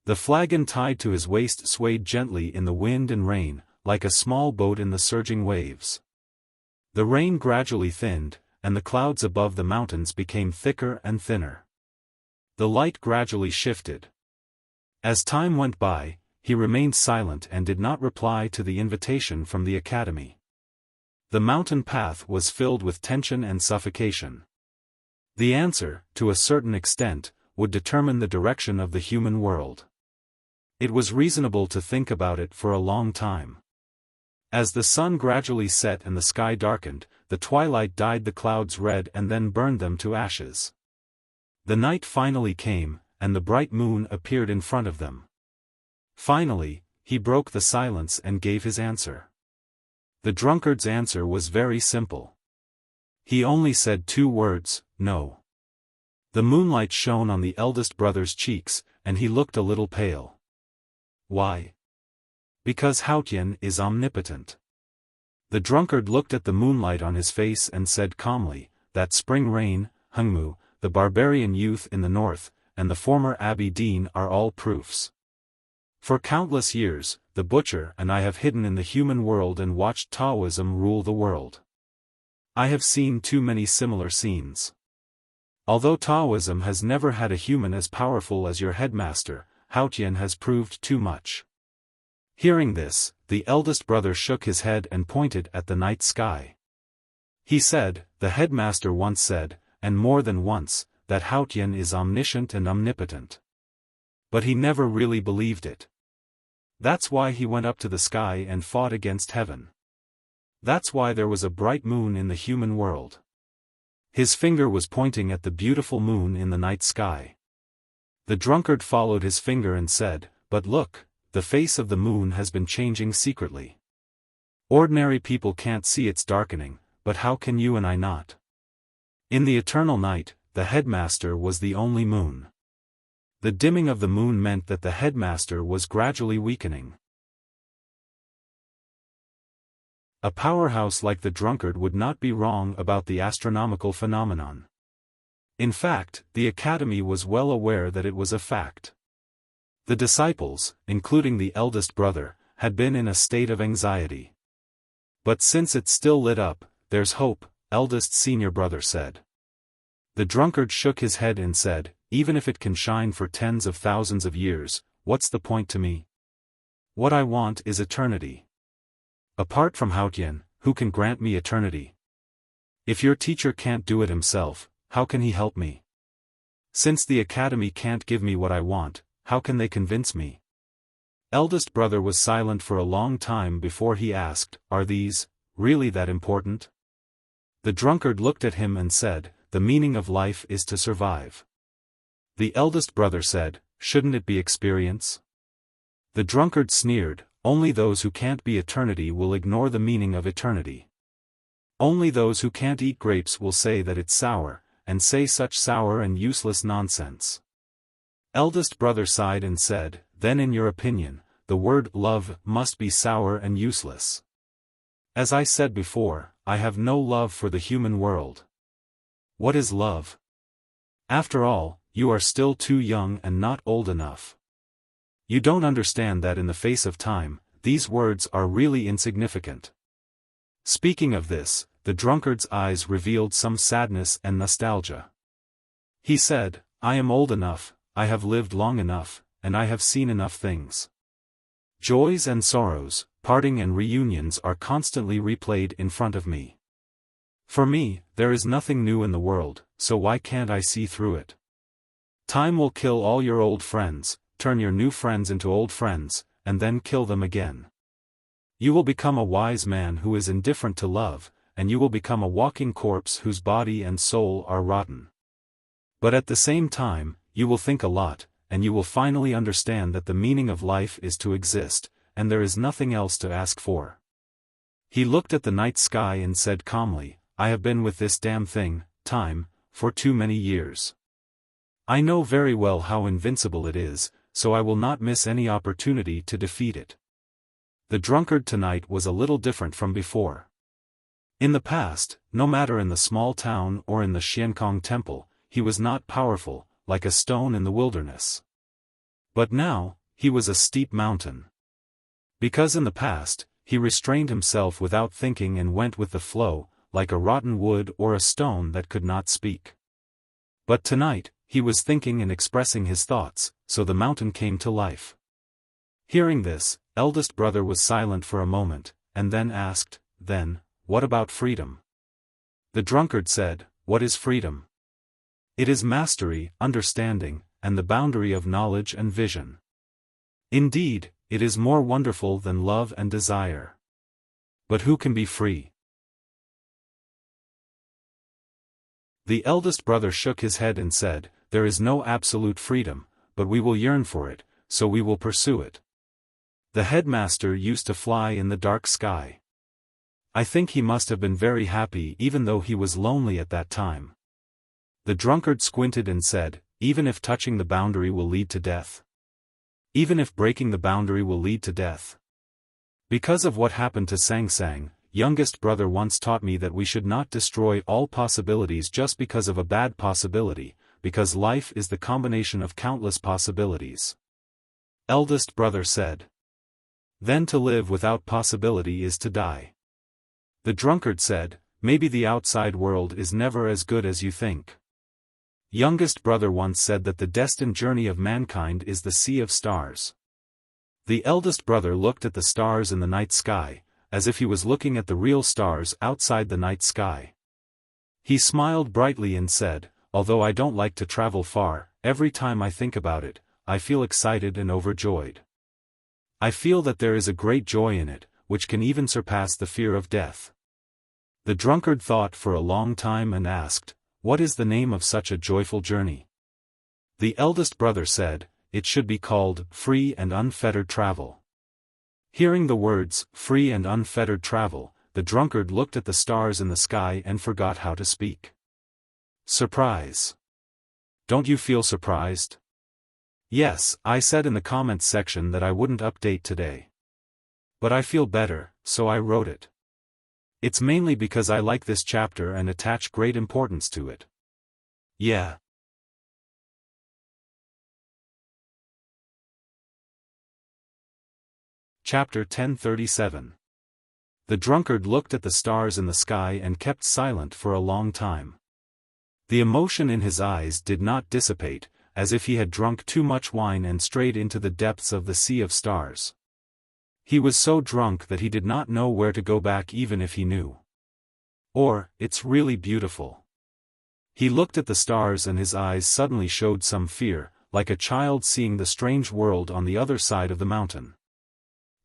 The flagon tied to his waist swayed gently in the wind and rain, like a small boat in the surging waves. The rain gradually thinned, and the clouds above the mountains became thicker and thinner. The light gradually shifted. As time went by, he remained silent and did not reply to the invitation from the academy. The mountain path was filled with tension and suffocation. The answer, to a certain extent, would determine the direction of the human world. It was reasonable to think about it for a long time. As the sun gradually set and the sky darkened, the twilight dyed the clouds red and then burned them to ashes. The night finally came, and the bright moon appeared in front of them. Finally, he broke the silence and gave his answer. The drunkard's answer was very simple. He only said 2 words, no. The moonlight shone on the eldest brother's cheeks, and he looked a little pale. Why? Because Haotian is omnipotent. The drunkard looked at the moonlight on his face and said calmly, that spring rain, Hengmu, the barbarian youth in the north, and the former Abbey Dean are all proofs. For countless years, the butcher and I have hidden in the human world and watched Taoism rule the world. I have seen too many similar scenes. Although Taoism has never had a human as powerful as your headmaster, Haotian has proved too much. Hearing this, the eldest brother shook his head and pointed at the night sky. He said, the headmaster once said, and more than once, that Haotian is omniscient and omnipotent. But he never really believed it. That's why he went up to the sky and fought against heaven. That's why there was a bright moon in the human world. His finger was pointing at the beautiful moon in the night sky. The drunkard followed his finger and said, but look, the face of the moon has been changing secretly. Ordinary people can't see its darkening, but how can you and I not? In the eternal night, the headmaster was the only moon. The dimming of the moon meant that the headmaster was gradually weakening. A powerhouse like the drunkard would not be wrong about the astronomical phenomenon. In fact, the academy was well aware that it was a fact. The disciples, including the eldest brother, had been in a state of anxiety. But since it's still lit up, there's hope, eldest senior brother said. The drunkard shook his head and said, even if it can shine for tens of thousands of years, what's the point to me? What I want is eternity. Apart from Haotian, who can grant me eternity? If your teacher can't do it himself, how can he help me? Since the academy can't give me what I want, how can they convince me? Eldest brother was silent for a long time before he asked, are these, really that important? The drunkard looked at him and said, the meaning of life is to survive. The eldest brother said, shouldn't it be experience? The drunkard sneered, only those who can't be eternity will ignore the meaning of eternity. Only those who can't eat grapes will say that it's sour, and say such sour and useless nonsense. Eldest brother sighed and said, then in your opinion, the word love must be sour and useless. As I said before, I have no love for the human world. What is love? After all, you are still too young and not old enough. You don't understand that in the face of time, these words are really insignificant. Speaking of this, the drunkard's eyes revealed some sadness and nostalgia. He said, I am old enough, I have lived long enough, and I have seen enough things. Joys and sorrows, parting and reunions are constantly replayed in front of me. For me, there is nothing new in the world, so why can't I see through it? Time will kill all your old friends, turn your new friends into old friends, and then kill them again. You will become a wise man who is indifferent to love, and you will become a walking corpse whose body and soul are rotten. But at the same time, you will think a lot, and you will finally understand that the meaning of life is to exist, and there is nothing else to ask for. He looked at the night sky and said calmly, I have been with this damn thing, time, for too many years. I know very well how invincible it is, so I will not miss any opportunity to defeat it. The drunkard tonight was a little different from before. In the past, no matter in the small town or in the Xiankong temple, he was not powerful, like a stone in the wilderness. But now, he was a steep mountain. Because in the past, he restrained himself without thinking and went with the flow, like a rotten wood or a stone that could not speak. But tonight, he was thinking and expressing his thoughts, so the mountain came to life. Hearing this, eldest brother was silent for a moment, and then asked, "Then, what about freedom?" The drunkard said, "What is freedom? It is mastery, understanding, and the boundary of knowledge and vision. Indeed, it is more wonderful than love and desire. But who can be free?" The eldest brother shook his head and said, "There is no absolute freedom, but we will yearn for it, so we will pursue it. The headmaster used to fly in the dark sky. I think he must have been very happy even though he was lonely at that time." The drunkard squinted and said, "Even if touching the boundary will lead to death? Even if breaking the boundary will lead to death?" Because of what happened to Sang Sang, youngest brother once taught me that we should not destroy all possibilities just because of a bad possibility, because life is the combination of countless possibilities. Eldest brother said. Then to live without possibility is to die. The drunkard said, "Maybe the outside world is never as good as you think." Youngest brother once said that the destined journey of mankind is the sea of stars. The eldest brother looked at the stars in the night sky, as if he was looking at the real stars outside the night sky. He smiled brightly and said, "Although I don't like to travel far, every time I think about it, I feel excited and overjoyed. I feel that there is a great joy in it, which can even surpass the fear of death." The drunkard thought for a long time and asked, "What is the name of such a joyful journey?" The eldest brother said, "It should be called free and unfettered travel." Hearing the words, free and unfettered travel, the drunkard looked at the stars in the sky and forgot how to speak. Surprise. Don't you feel surprised? Yes, I said in the comments section that I wouldn't update today. But I feel better, so I wrote it. It's mainly because I like this chapter and attach great importance to it. Yeah. Chapter 1037. The drunkard looked at the stars in the sky and kept silent for a long time. The emotion in his eyes did not dissipate, as if he had drunk too much wine and strayed into the depths of the sea of stars. He was so drunk that he did not know where to go back even if he knew. Or, "It's really beautiful." He looked at the stars and his eyes suddenly showed some fear, like a child seeing the strange world on the other side of the mountain.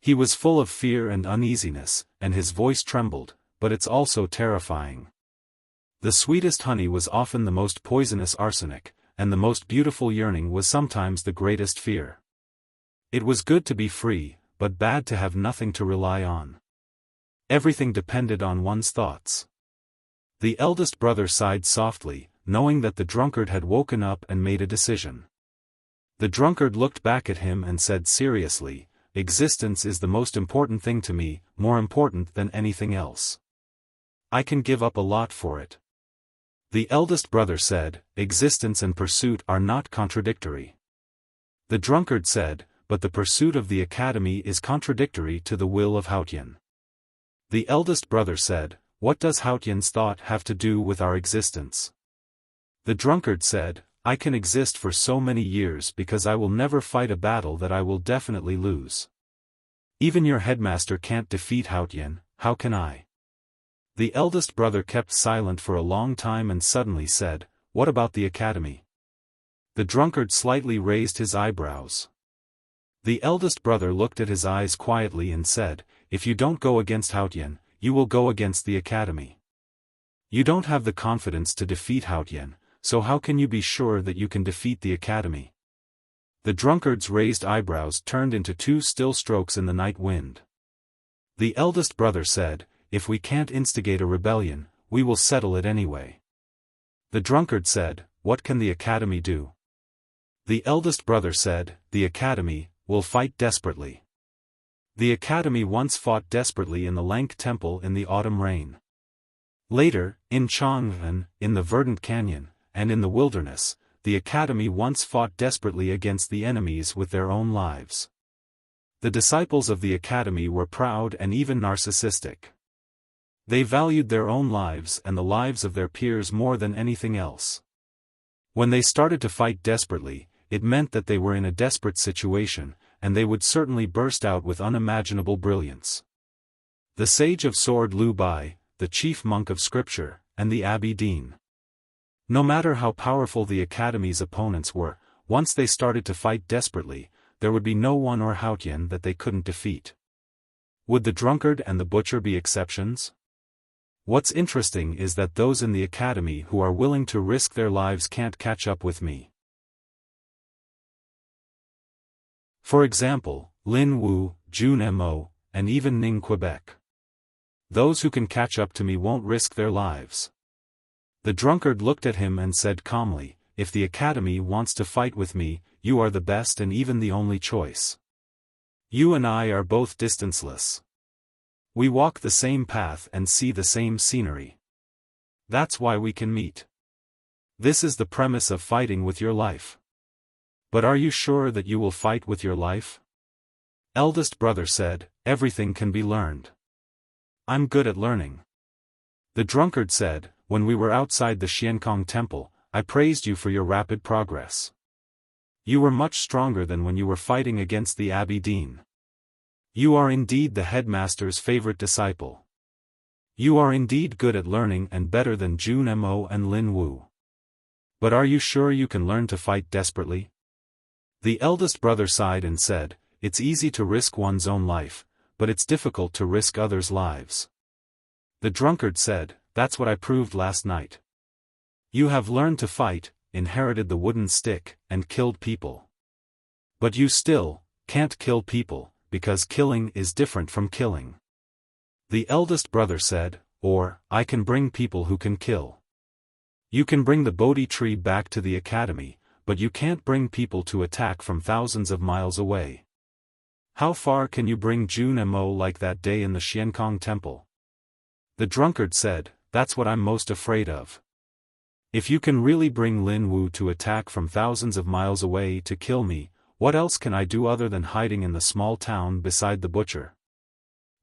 He was full of fear and uneasiness, and his voice trembled, but it's also terrifying. The sweetest honey was often the most poisonous arsenic, and the most beautiful yearning was sometimes the greatest fear. It was good to be free, but bad to have nothing to rely on. Everything depended on one's thoughts. The eldest brother sighed softly, knowing that the drunkard had woken up and made a decision. The drunkard looked back at him and said seriously, "Existence is the most important thing to me, more important than anything else. I can give up a lot for it." The eldest brother said, "Existence and pursuit are not contradictory." The drunkard said, "But the pursuit of the academy is contradictory to the will of Haotian." The eldest brother said, "What does Haotian's thought have to do with our existence?" The drunkard said, "I can exist for so many years because I will never fight a battle that I will definitely lose. Even your headmaster can't defeat Haotian, how can I?" The eldest brother kept silent for a long time and suddenly said, "What about the academy?" The drunkard slightly raised his eyebrows. The eldest brother looked at his eyes quietly and said, "If you don't go against Haotian, you will go against the academy. You don't have the confidence to defeat Haotian, so how can you be sure that you can defeat the academy?" The drunkard's raised eyebrows turned into two still strokes in the night wind. The eldest brother said, "If we can't instigate a rebellion, we will settle it anyway." The drunkard said, "What can the academy do?" The eldest brother said, "The academy will fight desperately." The academy once fought desperately in the Lank Temple in the autumn rain. Later, in Chang'an, in the verdant canyon, and in the wilderness, the academy once fought desperately against the enemies with their own lives. The disciples of the academy were proud and even narcissistic. They valued their own lives and the lives of their peers more than anything else. When they started to fight desperately, it meant that they were in a desperate situation, and they would certainly burst out with unimaginable brilliance. The Sage of Sword Liu Bai, the chief monk of scripture, and the Abbey Dean. No matter how powerful the Academy's opponents were, once they started to fight desperately, there would be no one or Haotian that they couldn't defeat. Would the drunkard and the butcher be exceptions? What's interesting is that those in the Academy who are willing to risk their lives can't catch up with me. For example, Lin Wu, Jun Mo, and even Ning Quebec. Those who can catch up to me won't risk their lives. The drunkard looked at him and said calmly, "If the Academy wants to fight with me, you are the best and even the only choice. You and I are both distanceless. We walk the same path and see the same scenery. That's why we can meet. This is the premise of fighting with your life. But are you sure that you will fight with your life?" Eldest brother said, "Everything can be learned. I'm good at learning." The drunkard said, "When we were outside the Xiankong temple, I praised you for your rapid progress. You were much stronger than when you were fighting against the Abbey Dean. You are indeed the headmaster's favorite disciple. You are indeed good at learning and better than Jun Mo and Lin Wu. But are you sure you can learn to fight desperately?" The eldest brother sighed and said, "It's easy to risk one's own life, but it's difficult to risk others' lives." The drunkard said, "That's what I proved last night. You have learned to fight, inherited the wooden stick, and killed people. But you still can't kill people, because killing is different from killing." The eldest brother said, "Or, I can bring people who can kill. You can bring the Bodhi tree back to the Academy, but you can't bring people to attack from thousands of miles away. How far can you bring Jun Mo like that day in the Xiankong temple?" The drunkard said, "That's what I'm most afraid of. If you can really bring Lin Wu to attack from thousands of miles away to kill me, what else can I do other than hiding in the small town beside the butcher?"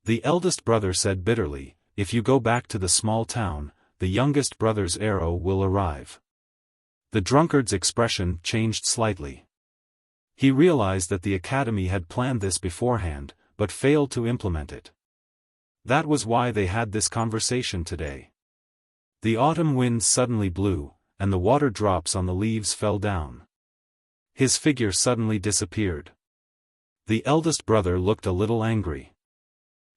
The eldest brother said bitterly, "If you go back to the small town, the youngest brother's arrow will arrive." The drunkard's expression changed slightly. He realized that the Academy had planned this beforehand, but failed to implement it. That was why they had this conversation today. The autumn wind suddenly blew, and the water drops on the leaves fell down. His figure suddenly disappeared. The eldest brother looked a little angry.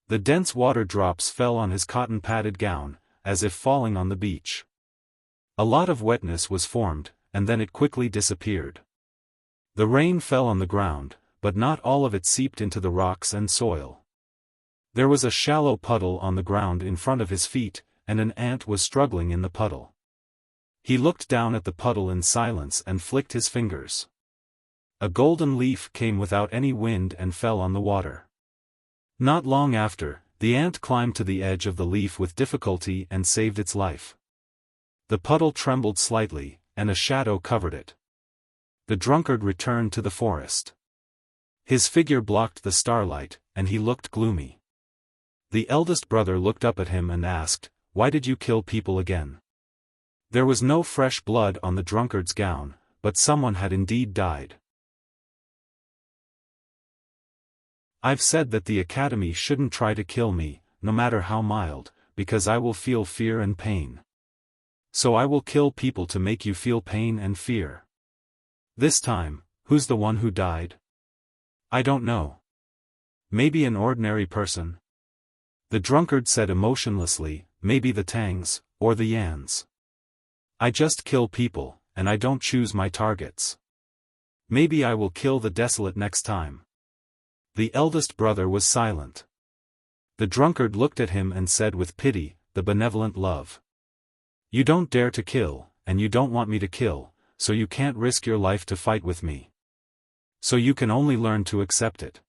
The dense water drops fell on his cotton-padded gown, as if falling on the beach. A lot of wetness was formed, and then it quickly disappeared. The rain fell on the ground, but not all of it seeped into the rocks and soil. There was a shallow puddle on the ground in front of his feet, and an ant was struggling in the puddle. He looked down at the puddle in silence and flicked his fingers. A golden leaf came without any wind and fell on the water. Not long after, the ant climbed to the edge of the leaf with difficulty and saved its life. The puddle trembled slightly, and a shadow covered it. The drunkard returned to the forest. His figure blocked the starlight, and he looked gloomy. The eldest brother looked up at him and asked, "Why did you kill people again?" There was no fresh blood on the drunkard's gown, but someone had indeed died. "I've said that the Academy shouldn't try to kill me, no matter how mild, because I will feel fear and pain. So I will kill people to make you feel pain and fear. This time, who's the one who died?" "I don't know. Maybe an ordinary person." The drunkard said emotionlessly, "Maybe the Tangs, or the Yans. I just kill people, and I don't choose my targets. Maybe I will kill the desolate next time." The eldest brother was silent. The drunkard looked at him and said with pity, the benevolent love, "You don't dare to kill, and you don't want me to kill, so you can't risk your life to fight with me. So you can only learn to accept it.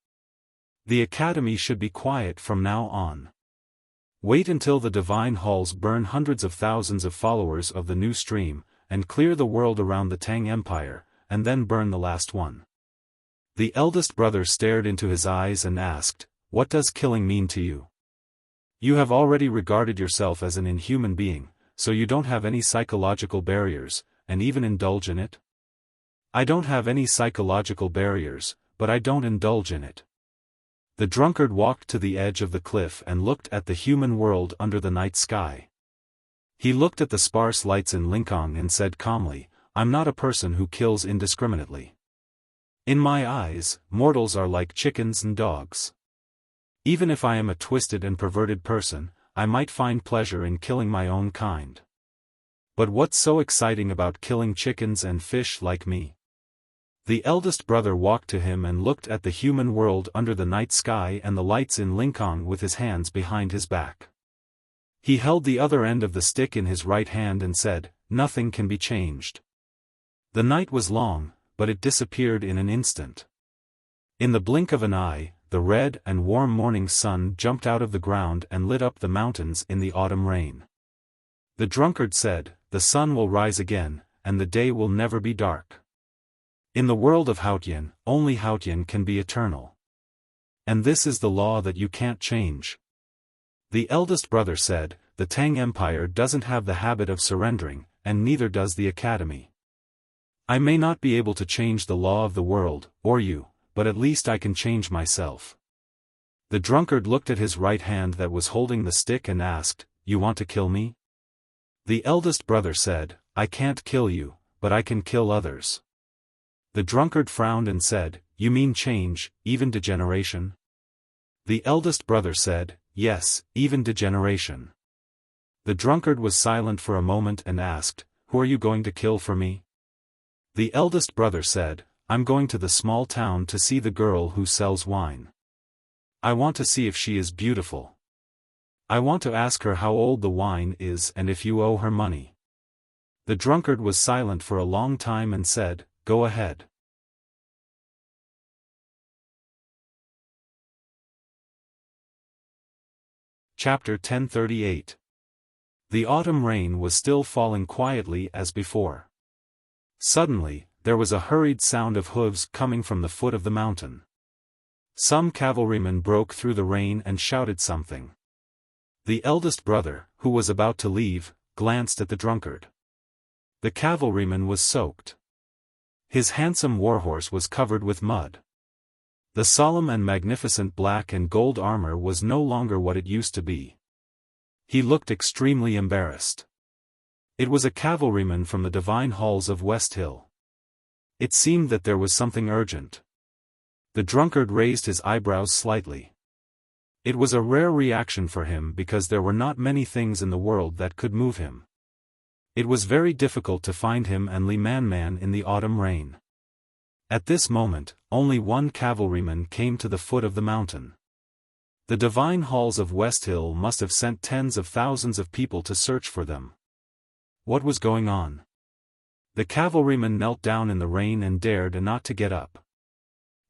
The Academy should be quiet from now on. Wait until the divine halls burn hundreds of thousands of followers of the new stream, and clear the world around the Tang Empire, and then burn the last one." The eldest brother stared into his eyes and asked, "What does killing mean to you? You have already regarded yourself as an inhuman being, so you don't have any psychological barriers, and even indulge in it? I don't have any psychological barriers, but I don't indulge in it. The drunkard walked to the edge of the cliff and looked at the human world under the night sky. He looked at the sparse lights in Lincoln and said calmly, I'm not a person who kills indiscriminately. In my eyes, mortals are like chickens and dogs. Even if I am a twisted and perverted person, I might find pleasure in killing my own kind. But what's so exciting about killing chickens and fish like me? The eldest brother walked to him and looked at the human world under the night sky and the lights in Lincoln with his hands behind his back. He held the other end of the stick in his right hand and said, Nothing can be changed. The night was long, but it disappeared in an instant. In the blink of an eye, the red and warm morning sun jumped out of the ground and lit up the mountains in the autumn rain. The drunkard said, The sun will rise again, and the day will never be dark. In the world of Haotian, only Haotian can be eternal. And this is the law that you can't change. The eldest brother said, The Tang Empire doesn't have the habit of surrendering, and neither does the Academy. I may not be able to change the law of the world, or you, but at least I can change myself. The drunkard looked at his right hand that was holding the stick and asked, You want to kill me? The eldest brother said, I can't kill you, but I can kill others. The drunkard frowned and said, You mean change, even degeneration? The eldest brother said, Yes, even degeneration. The drunkard was silent for a moment and asked, Who are you going to kill for me? The eldest brother said, I'm going to the small town to see the girl who sells wine. I want to see if she is beautiful. I want to ask her how old the wine is and if you owe her money. The drunkard was silent for a long time and said, Go ahead. Chapter 1038. The autumn rain was still falling quietly as before. Suddenly, there was a hurried sound of hooves coming from the foot of the mountain. Some cavalrymen broke through the rain and shouted something. The eldest brother, who was about to leave, glanced at the drunkard. The cavalryman was soaked. His handsome warhorse was covered with mud. The solemn and magnificent black and gold armor was no longer what it used to be. He looked extremely embarrassed. It was a cavalryman from the divine halls of West Hill. It seemed that there was something urgent. The drunkard raised his eyebrows slightly. It was a rare reaction for him because there were not many things in the world that could move him. It was very difficult to find him and Li Man in the autumn rain. At this moment, only one cavalryman came to the foot of the mountain. The divine halls of West Hill must have sent tens of thousands of people to search for them. What was going on? The cavalryman knelt down in the rain and dared not to get up.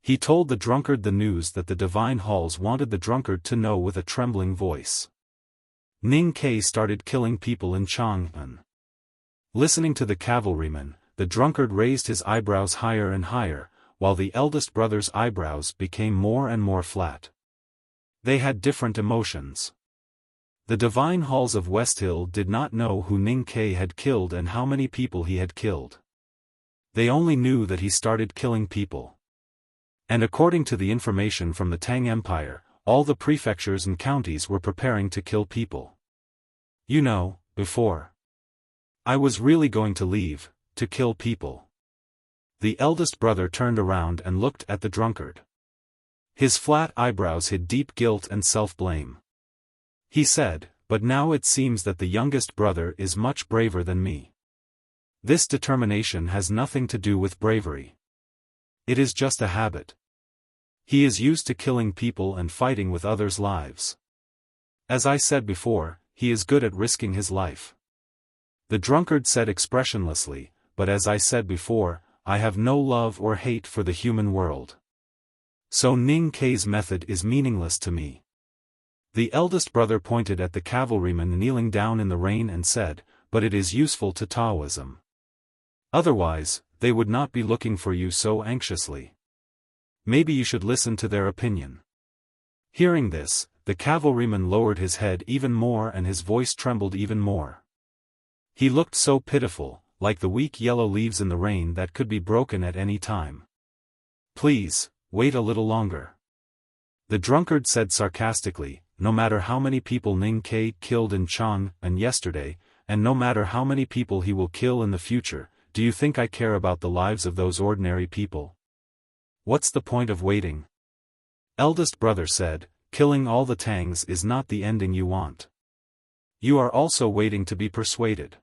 He told the drunkard the news that the divine halls wanted the drunkard to know with a trembling voice. Ning Kai started killing people in Chang'an. Listening to the cavalryman, the drunkard raised his eyebrows higher and higher, while the eldest brother's eyebrows became more and more flat. They had different emotions. The divine halls of West Hill did not know who Ning Kai had killed and how many people he had killed. They only knew that he started killing people. And according to the information from the Tang Empire, all the prefectures and counties were preparing to kill people. You know, before I was really going to leave, to kill people. The eldest brother turned around and looked at the drunkard. His flat eyebrows hid deep guilt and self-blame. He said, But now it seems that the youngest brother is much braver than me. This determination has nothing to do with bravery. It is just a habit. He is used to killing people and fighting with others' lives. As I said before, he is good at risking his life. The drunkard said expressionlessly, But as I said before, I have no love or hate for the human world. So Ning Kai's method is meaningless to me. The eldest brother pointed at the cavalryman kneeling down in the rain and said, But it is useful to Taoism. Otherwise, they would not be looking for you so anxiously. Maybe you should listen to their opinion. Hearing this, the cavalryman lowered his head even more and his voice trembled even more. He looked so pitiful, like the weak yellow leaves in the rain that could be broken at any time. Please, wait a little longer. The drunkard said sarcastically, no matter how many people Ning Ke killed in Chang'an yesterday, and no matter how many people he will kill in the future, do you think I care about the lives of those ordinary people? What's the point of waiting? Eldest brother said, killing all the Tangs is not the ending you want. You are also waiting to be persuaded.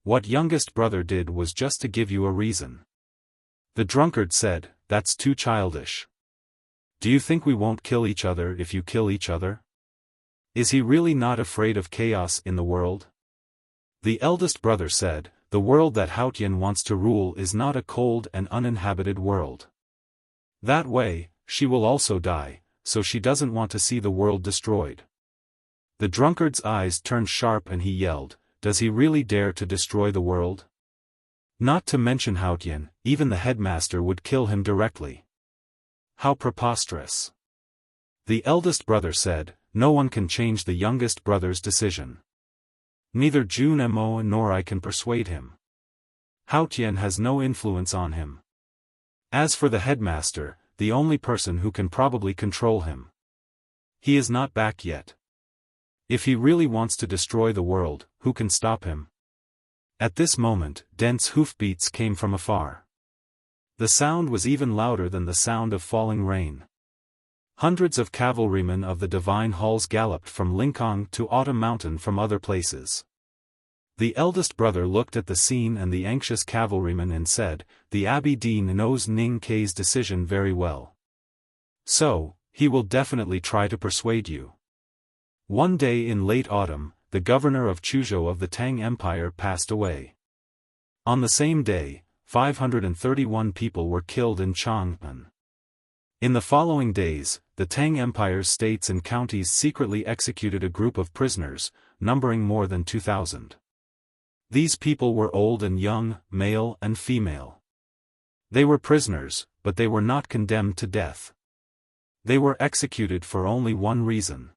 What youngest brother did was just to give you a reason. The drunkard said, that's too childish. Do you think we won't kill each other if you kill each other? Is he really not afraid of chaos in the world? The eldest brother said, the world that Haotian wants to rule is not a cold and uninhabited world. That way, she will also die, so she doesn't want to see the world destroyed. The drunkard's eyes turned sharp and he yelled, does he really dare to destroy the world? Not to mention Haotian, even the headmaster would kill him directly. How preposterous. The eldest brother said, no one can change the youngest brother's decision. Neither Jun Mo nor I can persuade him. Haotian has no influence on him. As for the headmaster, the only person who can probably control him. He is not back yet. If he really wants to destroy the world, who can stop him? At this moment, dense hoofbeats came from afar. The sound was even louder than the sound of falling rain. Hundreds of cavalrymen of the Divine Halls galloped from Linkong to Autumn Mountain from other places. The eldest brother looked at the scene and the anxious cavalryman and said, the Abbey Dean knows Ning Ke's decision very well. So, he will definitely try to persuade you. One day in late autumn, the governor of Chuzhou of the Tang Empire passed away. On the same day, 531 people were killed in Chang'an. In the following days, the Tang Empire's states and counties secretly executed a group of prisoners, numbering more than 2,000. These people were old and young, male and female. They were prisoners, but they were not condemned to death. They were executed for only one reason.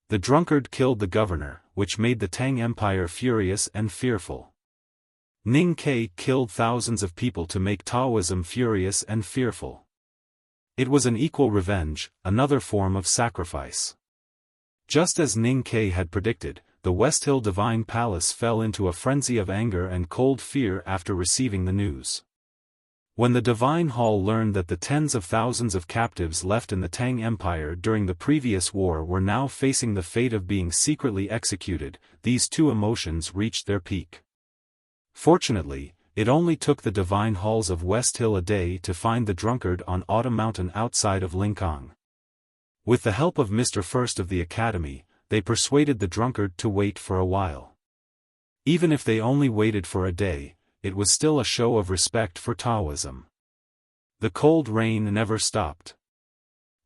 The drunkard killed the governor, which made the Tang Empire furious and fearful. Ning Ke killed thousands of people to make Taoism furious and fearful. It was an equal revenge, another form of sacrifice. Just as Ning Ke had predicted, the West Hill Divine Palace fell into a frenzy of anger and cold fear after receiving the news. When the Divine Hall learned that the tens of thousands of captives left in the Tang Empire during the previous war were now facing the fate of being secretly executed, these two emotions reached their peak. Fortunately, it only took the Divine Halls of West Hill a day to find the drunkard on Autumn Mountain outside of Linkong. With the help of Mr. First of the Academy, they persuaded the drunkard to wait for a while. Even if they only waited for a day, it was still a show of respect for Taoism. The cold rain never stopped.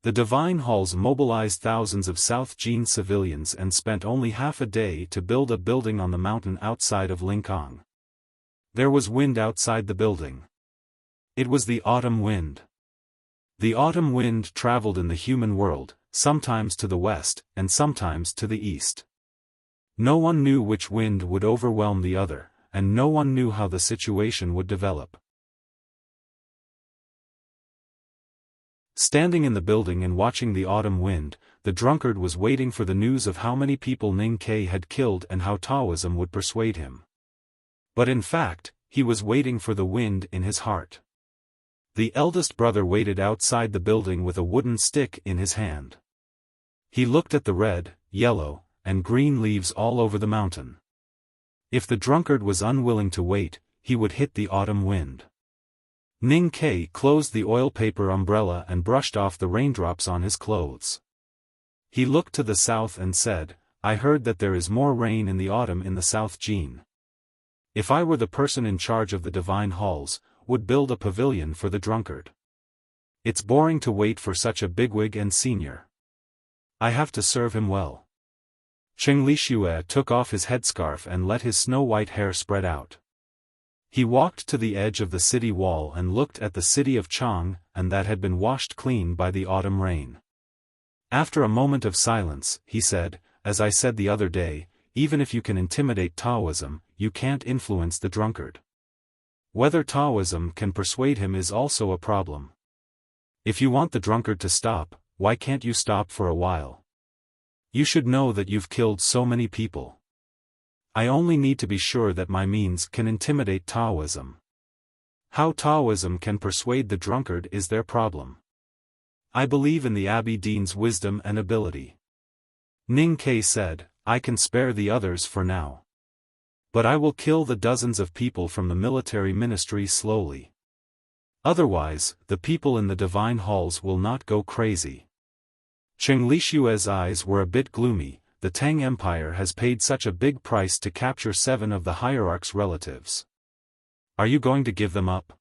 The Divine Halls mobilized thousands of South Jin civilians and spent only half a day to build a building on the mountain outside of Linkong. There was wind outside the building. It was the autumn wind. The autumn wind traveled in the human world, sometimes to the west, and sometimes to the east. No one knew which wind would overwhelm the other, and no one knew how the situation would develop. Standing in the building and watching the autumn wind, the drunkard was waiting for the news of how many people Ning Ke had killed and how Taoism would persuade him. But in fact, he was waiting for the wind in his heart. The eldest brother waited outside the building with a wooden stick in his hand. He looked at the red, yellow, and green leaves all over the mountain. If the drunkard was unwilling to wait, he would hit the autumn wind. Ning Ke closed the oil paper umbrella and brushed off the raindrops on his clothes. He looked to the south and said, I heard that there is more rain in the autumn in the South Jin. If I were the person in charge of the Divine Halls, would build a pavilion for the drunkard. It's boring to wait for such a bigwig and senior. I have to serve him well. Cheng Lixue took off his headscarf and let his snow-white hair spread out. He walked to the edge of the city wall and looked at the city of Chang, and that had been washed clean by the autumn rain. After a moment of silence, he said, as I said the other day, even if you can intimidate Taoism, you can't influence the drunkard. Whether Taoism can persuade him is also a problem. If you want the drunkard to stop, why can't you stop for a while? You should know that you've killed so many people. I only need to be sure that my means can intimidate Taoism. How Taoism can persuade the drunkard is their problem. I believe in the Abbey Dean's wisdom and ability. Ning Ke said, I can spare the others for now. But I will kill the dozens of people from the military ministry slowly. Otherwise, the people in the divine halls will not go crazy. Cheng Lishue's eyes were a bit gloomy. The Tang Empire has paid such a big price to capture 7 of the hierarch's relatives. Are you going to give them up?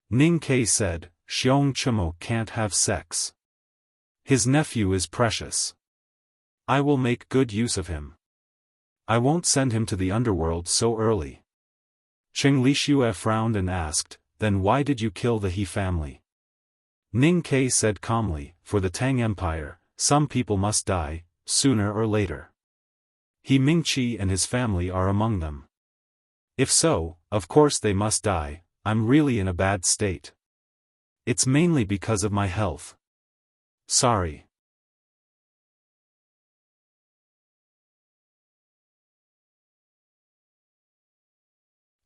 Ning Ke said, Xiong Chumo can't have sex. His nephew is precious. I will make good use of him. I won't send him to the underworld so early. Cheng Lishue frowned and asked, then why did you kill the He family? Ning Ke said calmly, for the Tang Empire, some people must die, sooner or later. He Mingqi and his family are among them. If so, of course they must die. I'm really in a bad state. It's mainly because of my health. Sorry.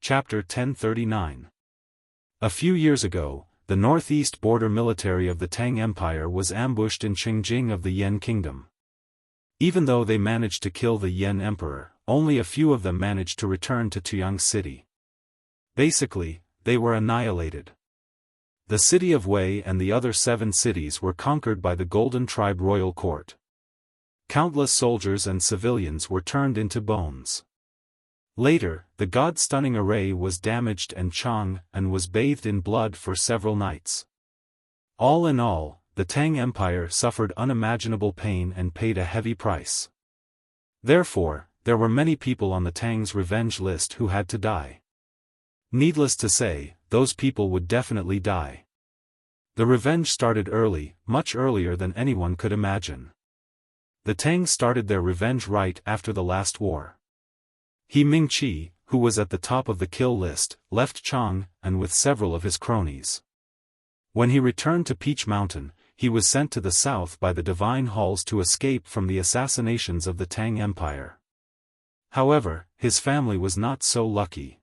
Chapter 1039. A few years ago, the northeast border military of the Tang Empire was ambushed in Qingjing of the Yan Kingdom. Even though they managed to kill the Yan Emperor, only a few of them managed to return to Tuyang City. Basically, they were annihilated. The city of Wei and the other 7 cities were conquered by the Golden Tribe Royal Court. Countless soldiers and civilians were turned into bones. Later, the god-stunning array was damaged and Chang and was bathed in blood for several nights. All in all, the Tang Empire suffered unimaginable pain and paid a heavy price. Therefore, there were many people on the Tang's revenge list who had to die. Needless to say, those people would definitely die. The revenge started early, much earlier than anyone could imagine. The Tang started their revenge right after the last war. He Mingqi, who was at the top of the kill list, left Chang and with several of his cronies. When he returned to Peach Mountain, he was sent to the south by the divine halls to escape from the assassinations of the Tang Empire. However, his family was not so lucky.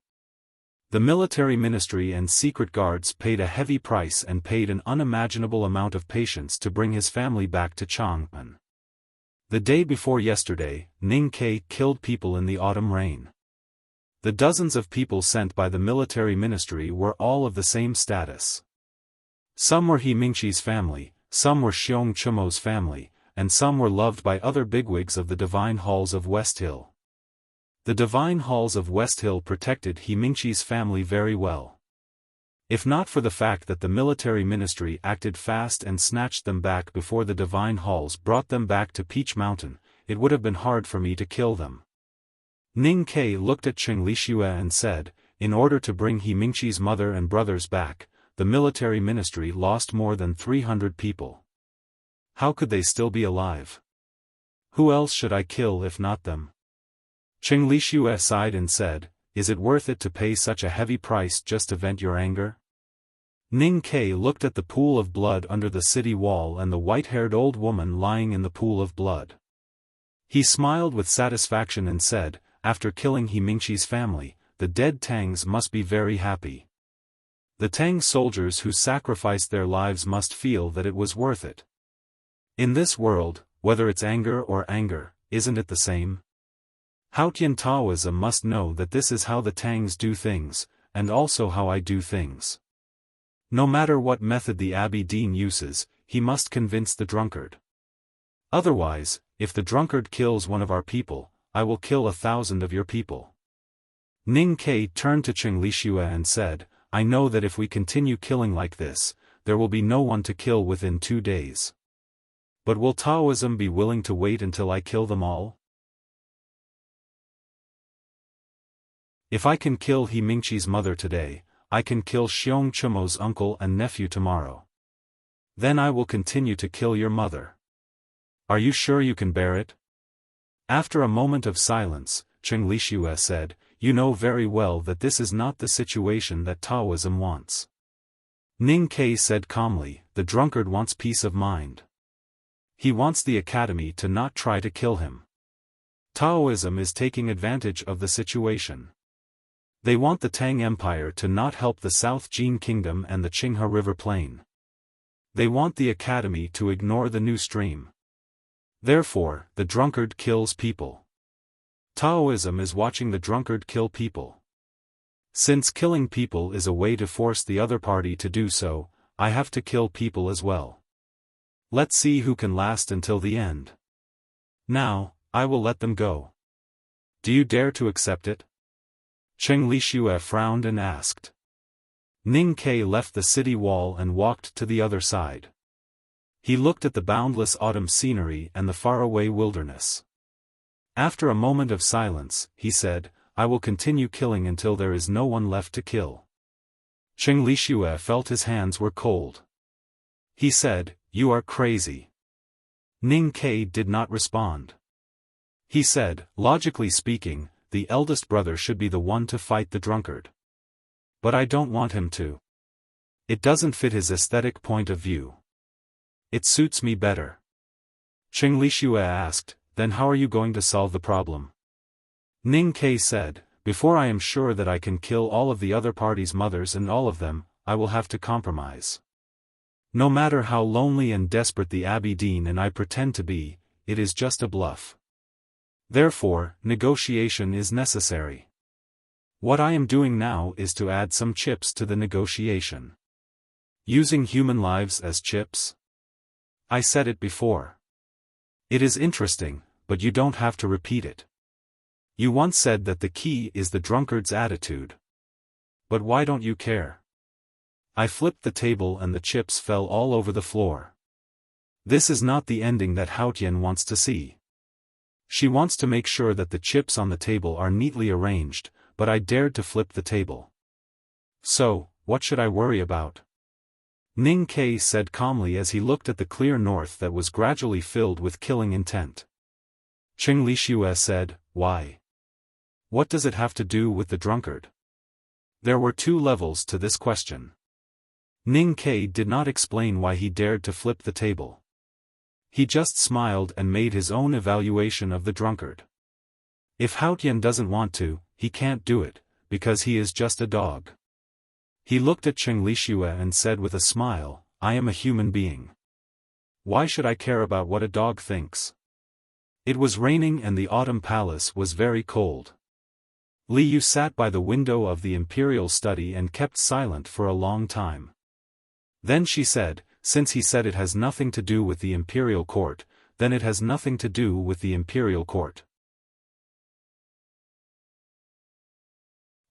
The military ministry and secret guards paid a heavy price and paid an unimaginable amount of patience to bring his family back to Chang'an. The day before yesterday, Ning Ke killed people in the autumn rain. The dozens of people sent by the military ministry were all of the same status. Some were He Mingqi's family, some were Xiong Chumo's family, and some were loved by other bigwigs of the divine halls of West Hill. The divine halls of West Hill protected He Mingqi's family very well. If not for the fact that the military ministry acted fast and snatched them back before the divine halls brought them back to Peach Mountain, it would have been hard for me to kill them. Ning Ke looked at Cheng Lishue and said, in order to bring He Mingqi's mother and brothers back, the military ministry lost more than 300 people. How could they still be alive? Who else should I kill if not them? Cheng Lishue sighed and said, is it worth it to pay such a heavy price just to vent your anger? Ning Ke looked at the pool of blood under the city wall and the white-haired old woman lying in the pool of blood. He smiled with satisfaction and said, after killing He Mingqi's family, the dead Tangs must be very happy. The Tang soldiers who sacrificed their lives must feel that it was worth it. In this world, whether it's anger or anger, isn't it the same? Haotian Taoism must know that this is how the Tangs do things, and also how I do things. No matter what method the Abbey Dean uses, he must convince the drunkard. Otherwise, if the drunkard kills one of our people, I will kill 1,000 of your people. Ning Ke turned to Cheng Lishue and said, I know that if we continue killing like this, there will be no one to kill within 2 days. But will Taoism be willing to wait until I kill them all? If I can kill He Mingqi's mother today, I can kill Xiong Chumo's uncle and nephew tomorrow. Then I will continue to kill your mother. Are you sure you can bear it? After a moment of silence, Cheng Lixue said, "You know very well that this is not the situation that Taoism wants." Ning Ke said calmly, "The drunkard wants peace of mind. He wants the academy to not try to kill him. Taoism is taking advantage of the situation. They want the Tang Empire to not help the South Jin Kingdom and the Qinghe River Plain. They want the academy to ignore the new stream. Therefore, the drunkard kills people. Taoism is watching the drunkard kill people. Since killing people is a way to force the other party to do so, I have to kill people as well. Let's see who can last until the end. Now, I will let them go. Do you dare to accept it?" Cheng Lixue frowned and asked. Ning Ke left the city wall and walked to the other side. He looked at the boundless autumn scenery and the faraway wilderness. After a moment of silence, he said, "I will continue killing until there is no one left to kill." Cheng Lixue felt his hands were cold. He said, "You are crazy." Ning Ke did not respond. He said, "Logically speaking, the eldest brother should be the one to fight the drunkard. But I don't want him to. It doesn't fit his aesthetic point of view. It suits me better." Cheng Lixue asked, "Then how are you going to solve the problem?" Ning Ke said, "Before I am sure that I can kill all of the other party's mothers and all of them, I will have to compromise. No matter how lonely and desperate the Abidine and I pretend to be, it is just a bluff. Therefore, negotiation is necessary. What I am doing now is to add some chips to the negotiation. Using human lives as chips? I said it before. It is interesting, but you don't have to repeat it. You once said that the key is the drunkard's attitude. But why don't you care?" I flipped the table and the chips fell all over the floor. This is not the ending that Haotian wants to see. She wants to make sure that the chips on the table are neatly arranged, but I dared to flip the table. So, what should I worry about? Ning Ke said calmly as he looked at the clear north that was gradually filled with killing intent. Cheng Lixue said, "Why? What does it have to do with the drunkard?" There were two levels to this question. Ning Ke did not explain why he dared to flip the table. He just smiled and made his own evaluation of the drunkard. If Haotian doesn't want to, he can't do it, because he is just a dog. He looked at Cheng Lixue and said with a smile, "I am a human being. Why should I care about what a dog thinks?" It was raining and the autumn palace was very cold. Li Yu sat by the window of the imperial study and kept silent for a long time. Then she said, "Since he said it has nothing to do with the imperial court, then it has nothing to do with the imperial court."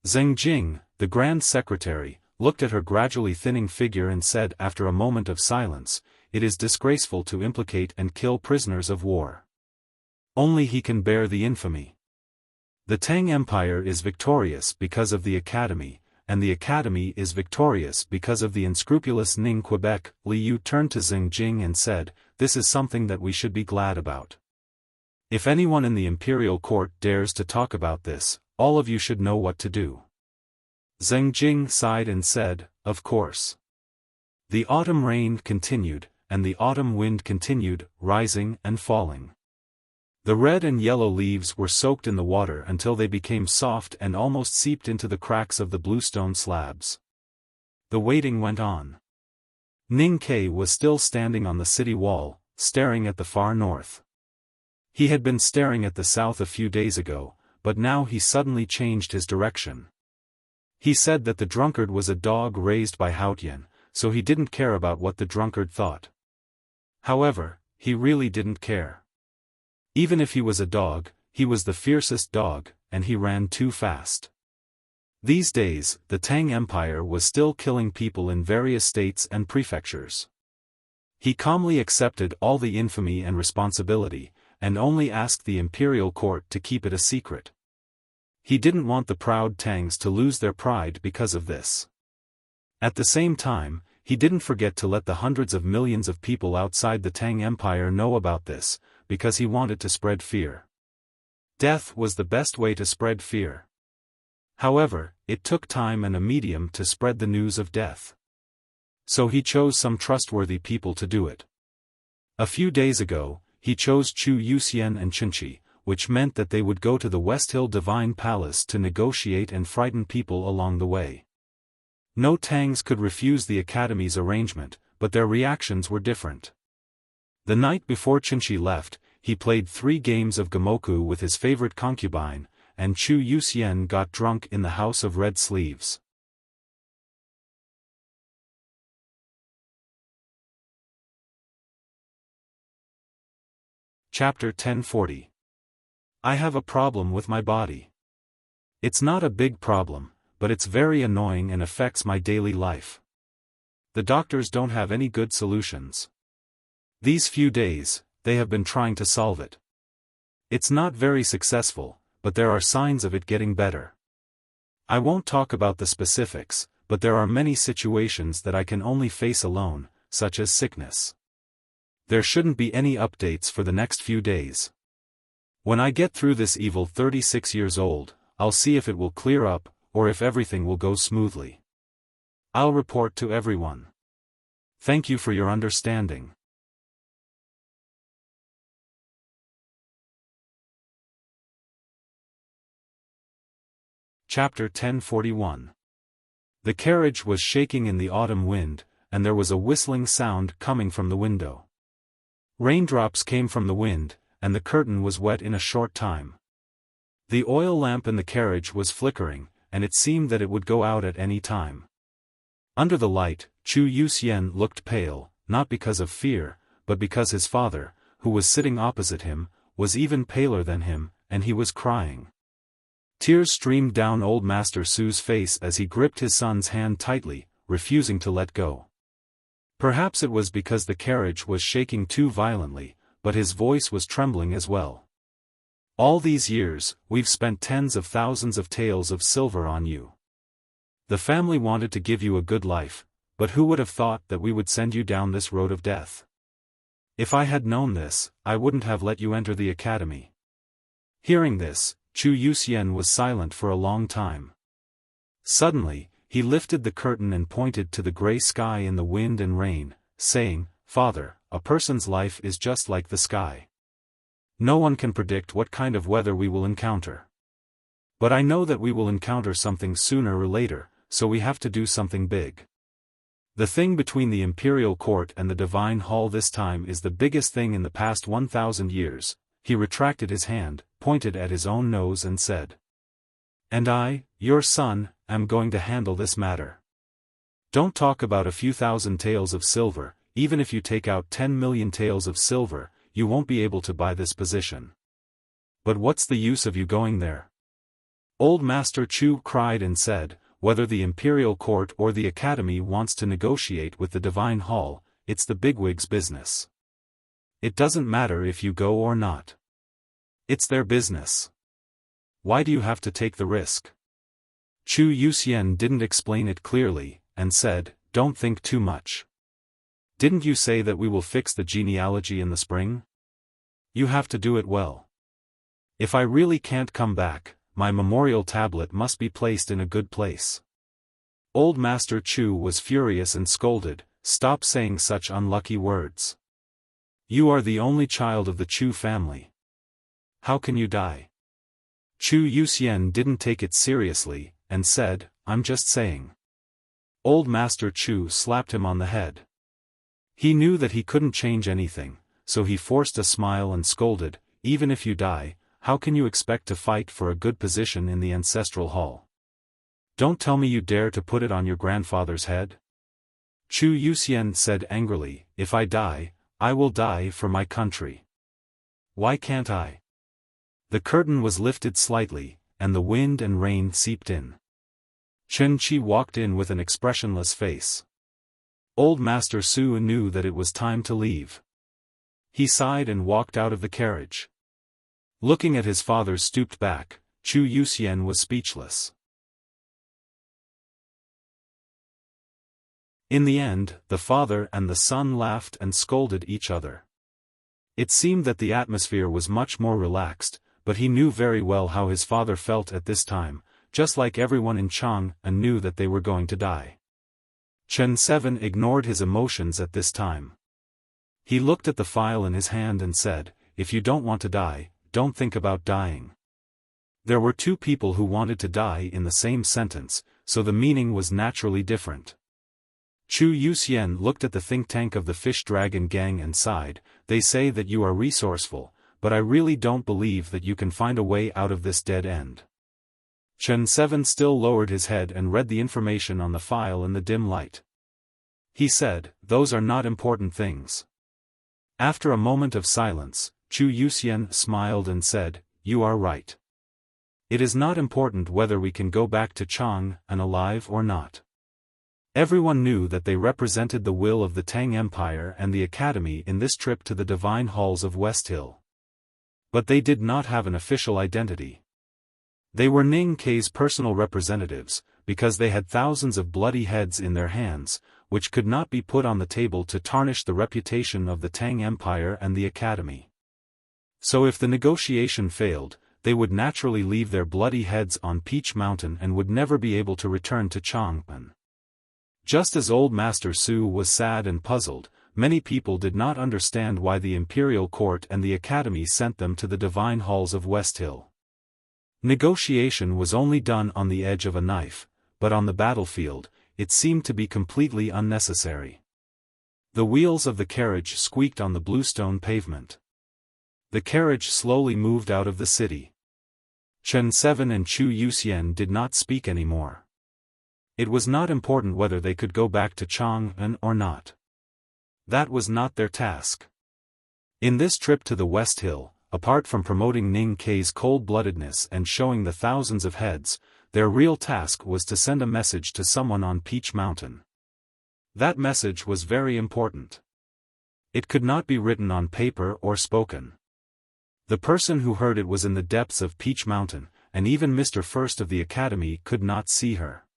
Zheng Jing, the Grand Secretary, looked at her gradually thinning figure and said after a moment of silence, "It is disgraceful to implicate and kill prisoners of war. Only he can bear the infamy. The Tang Empire is victorious because of the Academy, and the Academy is victorious because of the unscrupulous Ning Quebec." Li Yu turned to Zheng Jing and said, "This is something that we should be glad about. If anyone in the imperial court dares to talk about this, all of you should know what to do." Zheng Jing sighed and said, "Of course." The autumn rain continued, and the autumn wind continued, rising and falling. The red and yellow leaves were soaked in the water until they became soft and almost seeped into the cracks of the bluestone slabs. The waiting went on. Ning Ke was still standing on the city wall, staring at the far north. He had been staring at the south a few days ago, but now he suddenly changed his direction. He said that the drunkard was a dog raised by Haotian, so he didn't care about what the drunkard thought. However, he really didn't care. Even if he was a dog, he was the fiercest dog, and he ran too fast. These days, the Tang Empire was still killing people in various states and prefectures. He calmly accepted all the infamy and responsibility, and only asked the imperial court to keep it a secret. He didn't want the proud Tangs to lose their pride because of this. At the same time, he didn't forget to let the hundreds of millions of people outside the Tang Empire know about this, because he wanted to spread fear. Death was the best way to spread fear. However, it took time and a medium to spread the news of death. So he chose some trustworthy people to do it. A few days ago, he chose Chu Yuxian and Qinchi, which meant that they would go to the West Hill Divine Palace to negotiate and frighten people along the way. No Tangs could refuse the Academy's arrangement, but their reactions were different. The night before Qinchi left, he played 3 games of Gamoku with his favorite concubine, and Chu Yuxian got drunk in the House of Red Sleeves. Chapter 1040. I have a problem with my body. It's not a big problem, but it's very annoying and affects my daily life. The doctors don't have any good solutions. These few days, they have been trying to solve it. It's not very successful, but there are signs of it getting better. I won't talk about the specifics, but there are many situations that I can only face alone, such as sickness. There shouldn't be any updates for the next few days. When I get through this evil 36 years old, I'll see if it will clear up, or if everything will go smoothly. I'll report to everyone. Thank you for your understanding. Chapter 1041. The carriage was shaking in the autumn wind, and there was a whistling sound coming from the window. Raindrops came from the wind, and the curtain was wet in a short time. The oil lamp in the carriage was flickering, and it seemed that it would go out at any time. Under the light, Chu Yuxian looked pale, not because of fear, but because his father, who was sitting opposite him, was even paler than him, and he was crying. Tears streamed down old Master Su's face as he gripped his son's hand tightly, refusing to let go. Perhaps it was because the carriage was shaking too violently, but his voice was trembling as well. All these years, we've spent tens of thousands of taels of silver on you. The family wanted to give you a good life, but who would have thought that we would send you down this road of death? If I had known this, I wouldn't have let you enter the academy. Hearing this, Chu Yuxian was silent for a long time. Suddenly, he lifted the curtain and pointed to the gray sky in the wind and rain, saying, "Father, a person's life is just like the sky. No one can predict what kind of weather we will encounter. But I know that we will encounter something sooner or later, so we have to do something big. The thing between the imperial court and the divine hall this time is the biggest thing in the past 1,000 years. He retracted his hand, pointed at his own nose and said, "And I, your son, am going to handle this matter. Don't talk about a few thousand taels of silver. Even if you take out 10 million taels of silver, you won't be able to buy this position. But what's the use of you going there?" Old Master Chu cried and said, "Whether the imperial court or the academy wants to negotiate with the divine hall, it's the bigwigs' business. It doesn't matter if you go or not. It's their business. Why do you have to take the risk?" Chu Yuxian didn't explain it clearly, and said, "Don't think too much. Didn't you say that we will fix the genealogy in the spring? You have to do it well. If I really can't come back, my memorial tablet must be placed in a good place." Old Master Chu was furious and scolded, "Stop saying such unlucky words. You are the only child of the Chu family. How can you die?" Chu Yuxian didn't take it seriously, and said, "I'm just saying." Old Master Chu slapped him on the head. He knew that he couldn't change anything, so he forced a smile and scolded, "Even if you die, how can you expect to fight for a good position in the ancestral hall? Don't tell me you dare to put it on your grandfather's head?" Chu Yuxian said angrily, "If I die, I will die for my country. Why can't I?" The curtain was lifted slightly, and the wind and rain seeped in. Qinchi walked in with an expressionless face. Old Master Su knew that it was time to leave. He sighed and walked out of the carriage. Looking at his father's stooped back, Chu Yuxian was speechless. In the end, the father and the son laughed and scolded each other. It seemed that the atmosphere was much more relaxed, but he knew very well how his father felt at this time, just like everyone in Chang'an knew that they were going to die. Chen 7 ignored his emotions at this time. He looked at the file in his hand and said, "If you don't want to die, don't think about dying." There were two people who wanted to die in the same sentence, so the meaning was naturally different. Chu Yuxian looked at the think tank of the Fish Dragon Gang and sighed, "They say that you are resourceful, but I really don't believe that you can find a way out of this dead end." Chen 7 still lowered his head and read the information on the file in the dim light. He said, "Those are not important things." After a moment of silence, Chu Yuxian smiled and said, "You are right. It is not important whether we can go back to Chang'an alive or not." Everyone knew that they represented the will of the Tang Empire and the Academy in this trip to the divine halls of West Hill. But they did not have an official identity. They were Ning Kei's personal representatives, because they had thousands of bloody heads in their hands, which could not be put on the table to tarnish the reputation of the Tang Empire and the Academy. So if the negotiation failed, they would naturally leave their bloody heads on Peach Mountain and would never be able to return to Chang'an. Just as old Master Su was sad and puzzled, many people did not understand why the Imperial Court and the Academy sent them to the divine halls of West Hill. Negotiation was only done on the edge of a knife, but on the battlefield, it seemed to be completely unnecessary. The wheels of the carriage squeaked on the bluestone pavement. The carriage slowly moved out of the city. Chen 7 and Chu Yuxian did not speak anymore. It was not important whether they could go back to Chang'an or not. That was not their task. In this trip to the West Hill, apart from promoting Ning Kei's cold-bloodedness and showing the thousands of heads, their real task was to send a message to someone on Peach Mountain. That message was very important. It could not be written on paper or spoken. The person who heard it was in the depths of Peach Mountain, and even Mr. First of the Academy could not see her.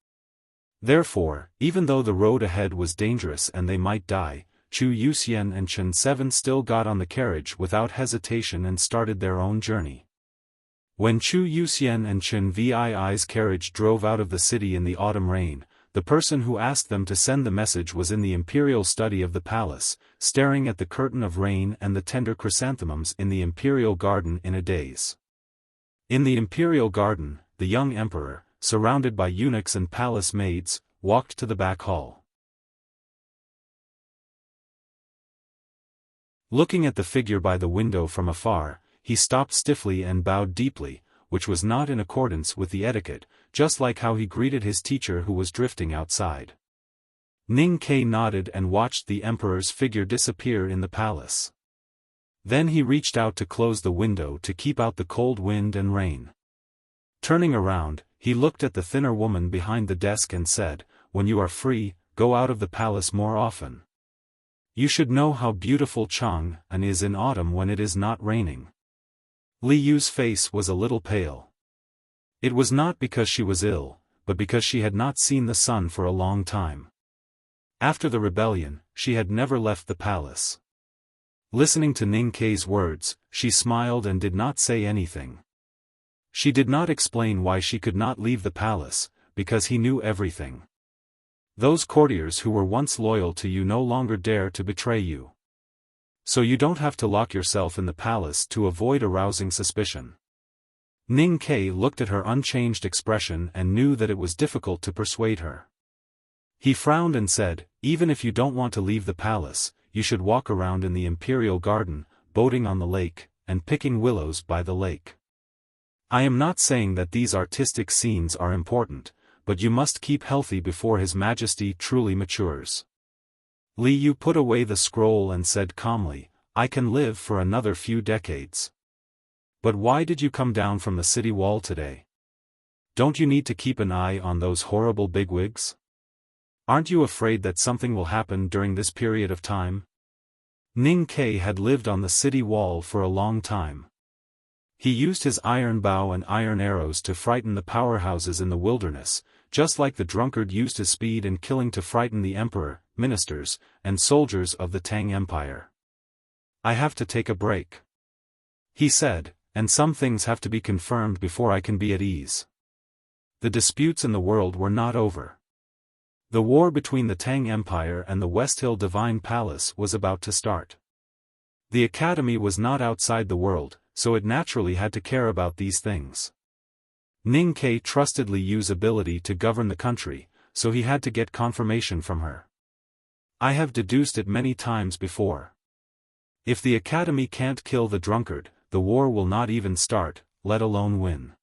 Therefore, even though the road ahead was dangerous and they might die, Chu Yuxian and Chen 7 still got on the carriage without hesitation and started their own journey. When Chu Yuxian and Chen Vii's carriage drove out of the city in the autumn rain, the person who asked them to send the message was in the imperial study of the palace, staring at the curtain of rain and the tender chrysanthemums in the imperial garden in a daze. In the imperial garden, the young emperor, surrounded by eunuchs and palace maids, walked to the back hall. Looking at the figure by the window from afar, he stopped stiffly and bowed deeply, which was not in accordance with the etiquette, just like how he greeted his teacher who was drifting outside. Ning Kei nodded and watched the emperor's figure disappear in the palace. Then he reached out to close the window to keep out the cold wind and rain. Turning around, he looked at the thinner woman behind the desk and said, "When you are free, go out of the palace more often. You should know how beautiful Chang'an is in autumn when it is not raining." Li Yu's face was a little pale. It was not because she was ill, but because she had not seen the sun for a long time. After the rebellion, she had never left the palace. Listening to Ning Kei's words, she smiled and did not say anything. She did not explain why she could not leave the palace, because he knew everything. Those courtiers who were once loyal to you no longer dare to betray you. So you don't have to lock yourself in the palace to avoid arousing suspicion. Ning Kei looked at her unchanged expression and knew that it was difficult to persuade her. He frowned and said, "Even if you don't want to leave the palace, you should walk around in the imperial garden, boating on the lake, and picking willows by the lake. I am not saying that these artistic scenes are important, but you must keep healthy before His Majesty truly matures." Li Yu put away the scroll and said calmly, "I can live for another few decades. But why did you come down from the city wall today? Don't you need to keep an eye on those horrible bigwigs? Aren't you afraid that something will happen during this period of time?" Ning Kei had lived on the city wall for a long time. He used his iron bow and iron arrows to frighten the powerhouses in the wilderness, just like the drunkard used his speed and killing to frighten the emperor, ministers, and soldiers of the Tang Empire. "I have to take a break," he said, and some things have to be confirmed before I can be at ease. The disputes in the world were not over. The war between the Tang Empire and the West Hill Divine Palace was about to start. The academy was not outside the world, so it naturally had to care about these things. Ning Ke trusted Li Yu's ability to govern the country, so he had to get confirmation from her. I have deduced it many times before. If the academy can't kill the drunkard, the war will not even start, let alone win.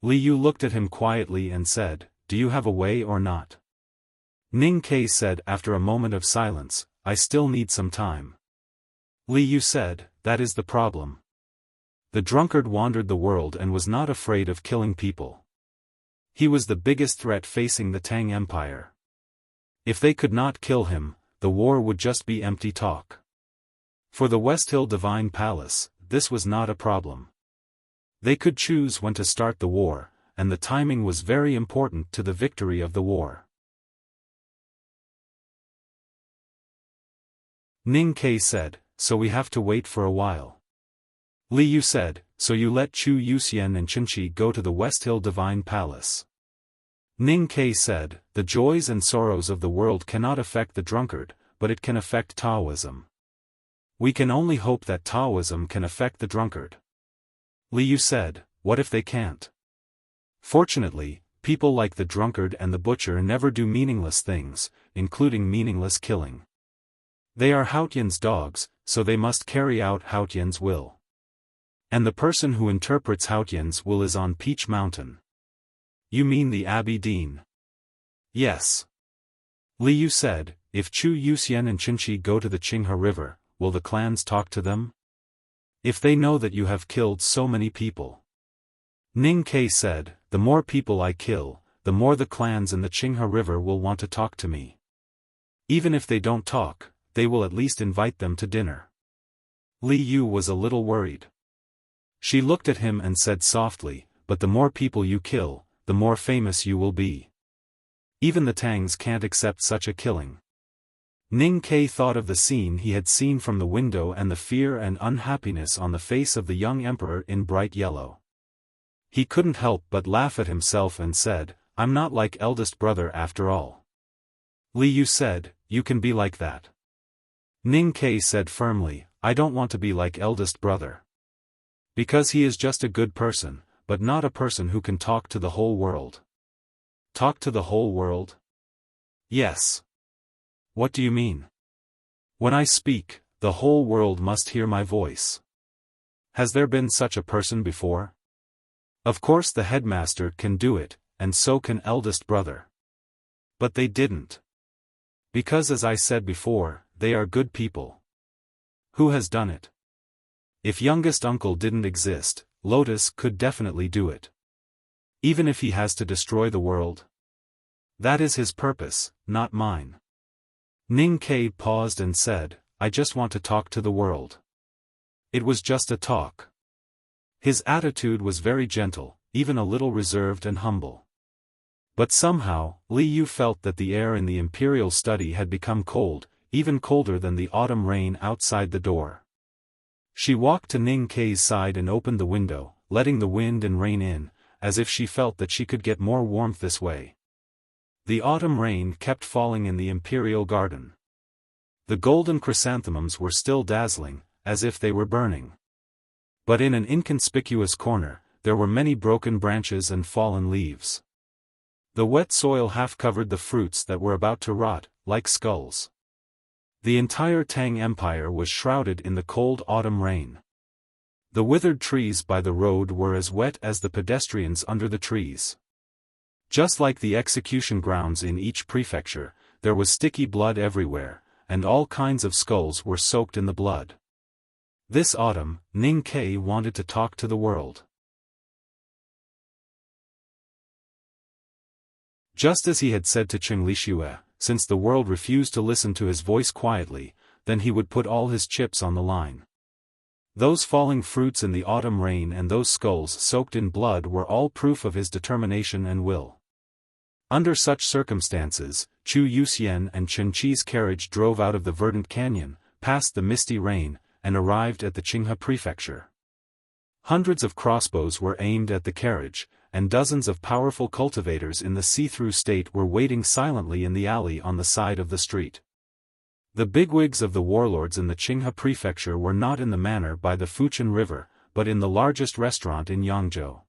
Li Yu looked at him quietly and said, "Do you have a way or not?" Ning Ke said after a moment of silence, "I still need some time." Li Yu said, "That is the problem." The drunkard wandered the world and was not afraid of killing people. He was the biggest threat facing the Tang Empire. If they could not kill him, the war would just be empty talk. For the West Hill Divine Palace, this was not a problem. They could choose when to start the war, and the timing was very important to the victory of the war. Ning Ke said, "So we have to wait for a while." Li Yu said, "So you let Chu Yuxian and Qinqi go to the West Hill Divine Palace." Ning Ke said, "The joys and sorrows of the world cannot affect the drunkard, but it can affect Taoism. We can only hope that Taoism can affect the drunkard." Li Yu said, "What if they can't?" Fortunately, people like the drunkard and the butcher never do meaningless things, including meaningless killing. They are Haotian's dogs, so they must carry out Haotian's will. And the person who interprets Haotian's will is on Peach Mountain. You mean the Abbey Dean? Yes. Li Yu said, "If Chu Yuxian and Qinqi go to the Qinghe River, will the clans talk to them? If they know that you have killed so many people?" Ning Ke said, "The more people I kill, the more the clans in the Qinghe River will want to talk to me. Even if they don't talk, they will at least invite them to dinner." Li Yu was a little worried. She looked at him and said softly, "But the more people you kill, the more famous you will be. Even the Tangs can't accept such a killing." Ning Ke thought of the scene he had seen from the window and the fear and unhappiness on the face of the young emperor in bright yellow. He couldn't help but laugh at himself and said, "I'm not like eldest brother after all." Li Yu said, "You can be like that." Ning Ke said firmly, "I don't want to be like eldest brother. Because he is just a good person, but not a person who can talk to the whole world." Talk to the whole world? Yes. What do you mean? When I speak, the whole world must hear my voice. Has there been such a person before? Of course the headmaster can do it, and so can eldest brother. But they didn't. Because as I said before, they are good people. Who has done it? If youngest uncle didn't exist, Lotus could definitely do it. Even if he has to destroy the world. That is his purpose, not mine. Ning Ke paused and said, "I just want to talk to the world." It was just a talk. His attitude was very gentle, even a little reserved and humble. But somehow, Li Yu felt that the air in the imperial study had become cold, even colder than the autumn rain outside the door. She walked to Ning Ke's side and opened the window, letting the wind and rain in, as if she felt that she could get more warmth this way. The autumn rain kept falling in the imperial garden. The golden chrysanthemums were still dazzling, as if they were burning. But in an inconspicuous corner, there were many broken branches and fallen leaves. The wet soil half covered the fruits that were about to rot, like skulls. The entire Tang Empire was shrouded in the cold autumn rain. The withered trees by the road were as wet as the pedestrians under the trees. Just like the execution grounds in each prefecture, there was sticky blood everywhere, and all kinds of skulls were soaked in the blood. This autumn, Ning Ke wanted to talk to the world. Just as he had said to Cheng Lixue, since the world refused to listen to his voice quietly, then he would put all his chips on the line. Those falling fruits in the autumn rain and those skulls soaked in blood were all proof of his determination and will. Under such circumstances, Chu Yuxian and Qinqi's carriage drove out of the verdant canyon, past the misty rain, and arrived at the Qinghe prefecture. Hundreds of crossbows were aimed at the carriage, and dozens of powerful cultivators in the see-through state were waiting silently in the alley on the side of the street. The bigwigs of the warlords in the Qinghe prefecture were not in the manor by the Fujian River, but in the largest restaurant in Yangzhou.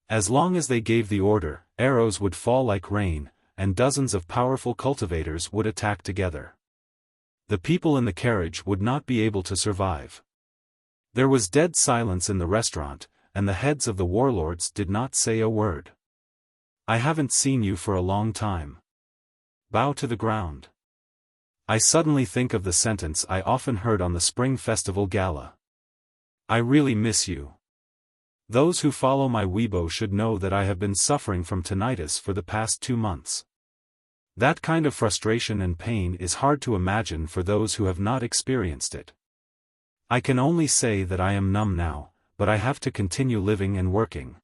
As long as they gave the order, arrows would fall like rain, and dozens of powerful cultivators would attack together. The people in the carriage would not be able to survive. There was dead silence in the restaurant, and the heads of the warlords did not say a word. "I haven't seen you for a long time. Bow to the ground." I suddenly think of the sentence I often heard on the Spring Festival Gala. "I really miss you." Those who follow my Weibo should know that I have been suffering from tinnitus for the past 2 months. That kind of frustration and pain is hard to imagine for those who have not experienced it. I can only say that I am numb now, but I have to continue living and working.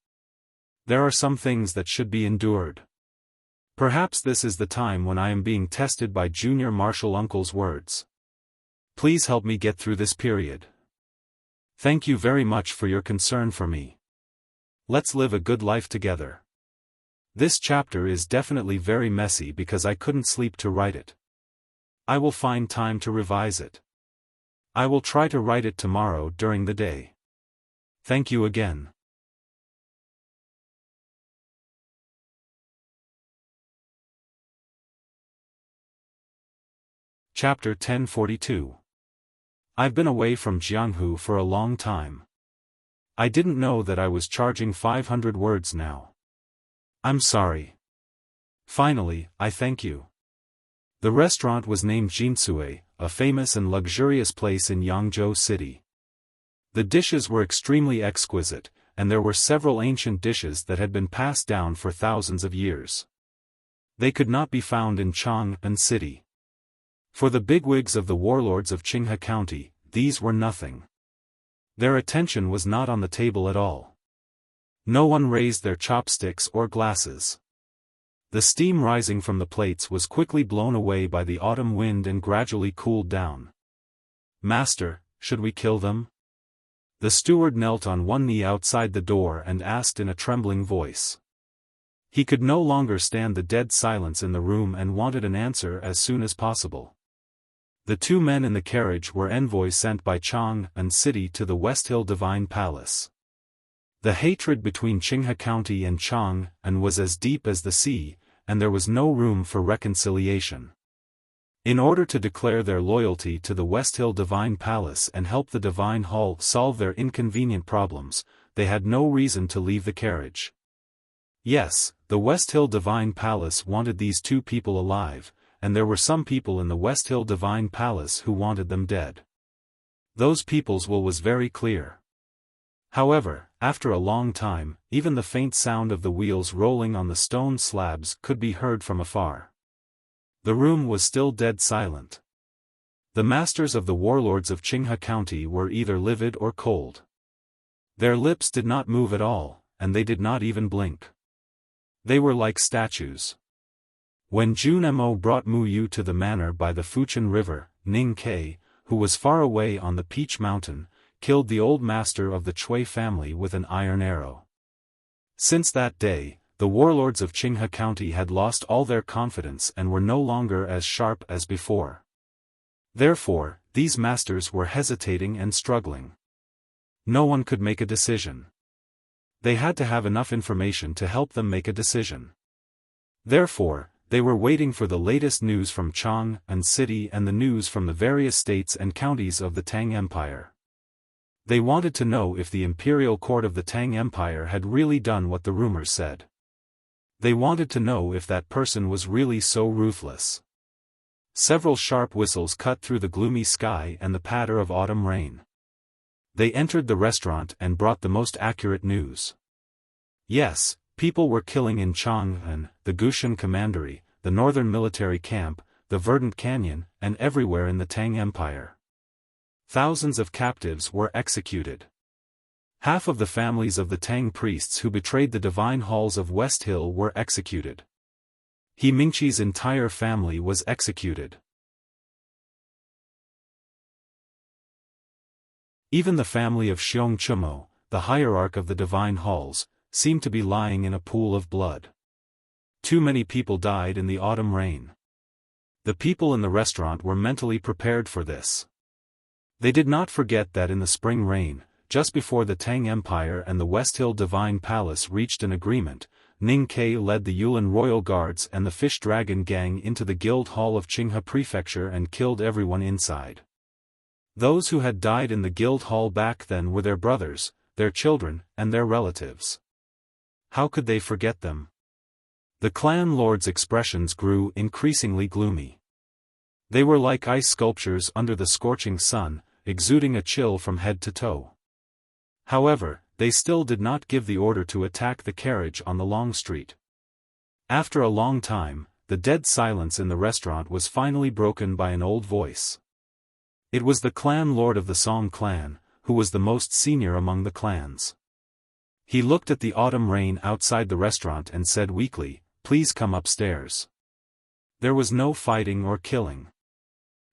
There are some things that should be endured. Perhaps this is the time when I am being tested by Junior Marshal Uncle's words. Please help me get through this period. Thank you very much for your concern for me. Let's live a good life together. This chapter is definitely very messy because I couldn't sleep to write it. I will find time to revise it. I will try to write it tomorrow during the day. Thank you again. Chapter 1042. I've been away from Jianghu for a long time. I didn't know that I was charging 500 words now. I'm sorry. Finally, I thank you. The restaurant was named Jinsui, a famous and luxurious place in Yangzhou City. The dishes were extremely exquisite, and there were several ancient dishes that had been passed down for thousands of years. They could not be found in Chang'an City. For the bigwigs of the warlords of Qinghe County, these were nothing. Their attention was not on the table at all. No one raised their chopsticks or glasses. The steam rising from the plates was quickly blown away by the autumn wind and gradually cooled down. "Master, should we kill them?" The steward knelt on one knee outside the door and asked in a trembling voice. He could no longer stand the dead silence in the room and wanted an answer as soon as possible. The 2 men in the carriage were envoys sent by Chang'an City to the West Hill Divine Palace. The hatred between Qinghe County and Chang'an was as deep as the sea, and there was no room for reconciliation. In order to declare their loyalty to the West Hill Divine Palace and help the Divine Hall solve their inconvenient problems, they had no reason to leave the carriage. Yes, the West Hill Divine Palace wanted these 2 people alive, and there were some people in the West Hill Divine Palace who wanted them dead. Those people's will was very clear. However, after a long time, even the faint sound of the wheels rolling on the stone slabs could be heard from afar. The room was still dead silent. The masters of the warlords of Qinghe County were either livid or cold. Their lips did not move at all, and they did not even blink. They were like statues. When Junmo brought Mu Yu to the manor by the Fujian River, Ning Ke, who was far away on the Peach Mountain, killed the old master of the Chui family with an iron arrow. Since that day, the warlords of Qinghe County had lost all their confidence and were no longer as sharp as before. Therefore, these masters were hesitating and struggling. No one could make a decision. They had to have enough information to help them make a decision. Therefore, they were waiting for the latest news from Chang'an City and the news from the various states and counties of the Tang Empire. They wanted to know if the imperial court of the Tang Empire had really done what the rumors said. They wanted to know if that person was really so ruthless. Several sharp whistles cut through the gloomy sky and the patter of autumn rain. They entered the restaurant and brought the most accurate news. Yes, people were killing in Chang'an, the Gushan Commandery, the northern military camp, the Verdant Canyon, and everywhere in the Tang Empire. Thousands of captives were executed. Half of the families of the Tang priests who betrayed the divine halls of West Hill were executed. He Mingqi's entire family was executed. Even the family of Xiong Chumo, the hierarch of the divine halls, seemed to be lying in a pool of blood. Too many people died in the autumn rain. The people in the restaurant were mentally prepared for this. They did not forget that in the spring rain, just before the Tang Empire and the West Hill Divine Palace reached an agreement, Ning Ke led the Yulin Royal Guards and the Fish Dragon Gang into the Guild Hall of Qinghe Prefecture and killed everyone inside. Those who had died in the Guild Hall back then were their brothers, their children, and their relatives. How could they forget them? The clan lords' expressions grew increasingly gloomy. They were like ice sculptures under the scorching sun, exuding a chill from head to toe. However, they still did not give the order to attack the carriage on the long street. After a long time, the dead silence in the restaurant was finally broken by an old voice. It was the clan lord of the Song clan, who was the most senior among the clans. He looked at the autumn rain outside the restaurant and said weakly, "Please come upstairs." There was no fighting or killing.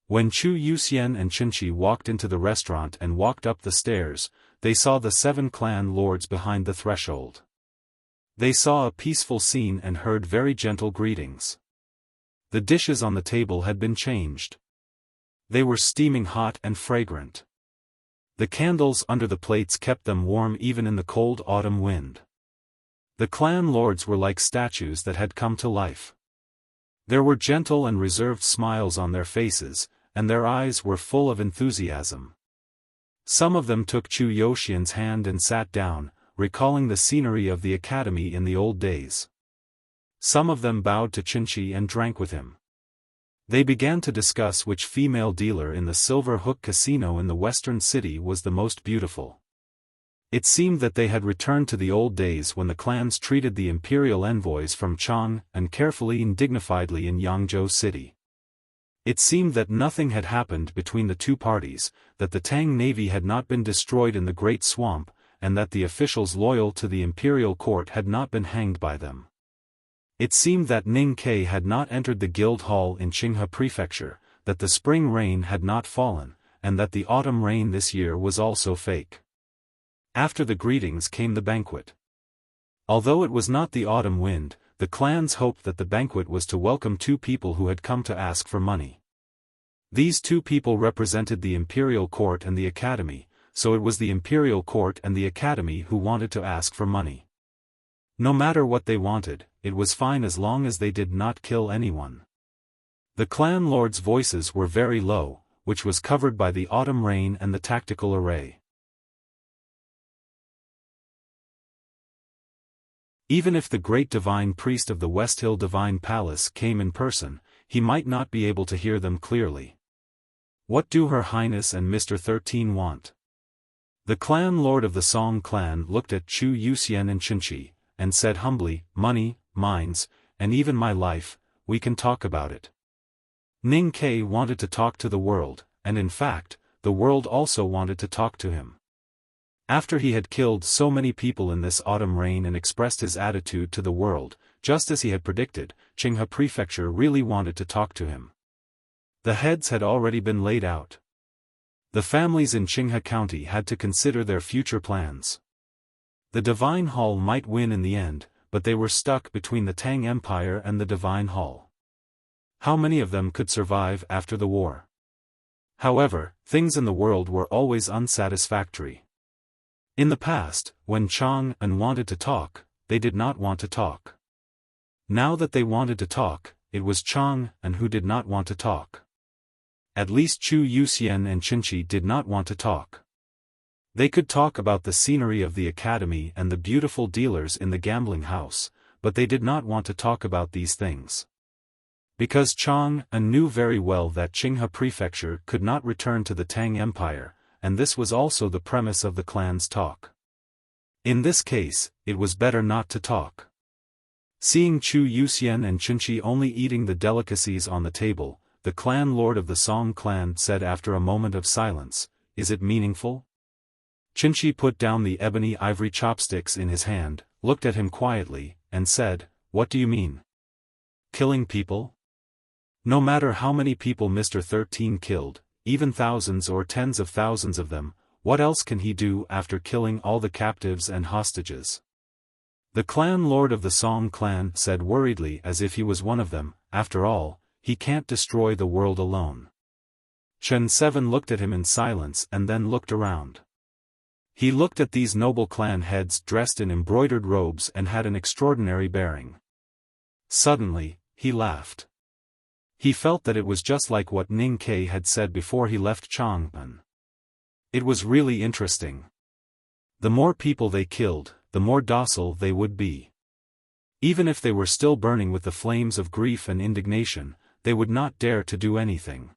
When Chu Yuxian and Qinqi walked into the restaurant and walked up the stairs, they saw the 7 clan lords behind the threshold. They saw a peaceful scene and heard very gentle greetings. The dishes on the table had been changed. They were steaming hot and fragrant. The candles under the plates kept them warm even in the cold autumn wind. The clan lords were like statues that had come to life. There were gentle and reserved smiles on their faces, and their eyes were full of enthusiasm. Some of them took Chu Yuxian's hand and sat down, recalling the scenery of the academy in the old days. Some of them bowed to Qinqi and drank with him. They began to discuss which female dealer in the Silver Hook Casino in the western city was the most beautiful. It seemed that they had returned to the old days when the clans treated the imperial envoys from Chang and carefully and dignifiedly in Yangzhou City. It seemed that nothing had happened between the two parties, that the Tang navy had not been destroyed in the Great Swamp, and that the officials loyal to the imperial court had not been hanged by them. It seemed that Ning Ke had not entered the guild hall in Qinghe Prefecture, that the spring rain had not fallen, and that the autumn rain this year was also fake. After the greetings came the banquet. Although it was not the autumn wind, the clans hoped that the banquet was to welcome 2 people who had come to ask for money. These 2 people represented the imperial court and the academy, so it was the imperial court and the academy who wanted to ask for money. No matter what they wanted, it was fine as long as they did not kill anyone. The clan lords' voices were very low, which was covered by the autumn rain and the tactical array. Even if the great divine priest of the West Hill Divine Palace came in person, he might not be able to hear them clearly. What do Her Highness and Mr. 13 want? The clan lord of the Song clan looked at Chu Yuxian and Qinqi, and said humbly, "Money, mines, and even my life, we can talk about it." Ning Ke wanted to talk to the world, and in fact, the world also wanted to talk to him. After he had killed so many people in this autumn rain and expressed his attitude to the world, just as he had predicted, Qinghe Prefecture really wanted to talk to him. The heads had already been laid out. The families in Qinghe County had to consider their future plans. The Divine Hall might win in the end, but they were stuck between the Tang Empire and the Divine Hall. How many of them could survive after the war? However, things in the world were always unsatisfactory. In the past, when Chang and wanted to talk, they did not want to talk. Now that they wanted to talk, it was Chang and who did not want to talk. At least Chu Yuxian and Qinqi did not want to talk. They could talk about the scenery of the academy and the beautiful dealers in the gambling house, but they did not want to talk about these things. Because Chang knew very well that Qinghe Prefecture could not return to the Tang Empire, and this was also the premise of the clan's talk. In this case, it was better not to talk. Seeing Chu Yuxian and Qinqi only eating the delicacies on the table, the clan lord of the Song clan said after a moment of silence, "Is it meaningful?" Qinqi put down the ebony ivory chopsticks in his hand, looked at him quietly, and said, "What do you mean? Killing people? No matter how many people Mr. 13 killed, even thousands or tens of thousands of them, What else can he do after killing all the captives and hostages? The clan lord of the Song clan said worriedly, as if he was one of them. After all, he can't destroy the world alone. Chen Seven looked at him in silence and then looked around. He looked at these noble clan heads dressed in embroidered robes and had an extraordinary bearing. Suddenly, he laughed. He felt that it was just like what Ning Kai had said before he left Chang'an. It was really interesting. The more people they killed, the more docile they would be. Even if they were still burning with the flames of grief and indignation, they would not dare to do anything.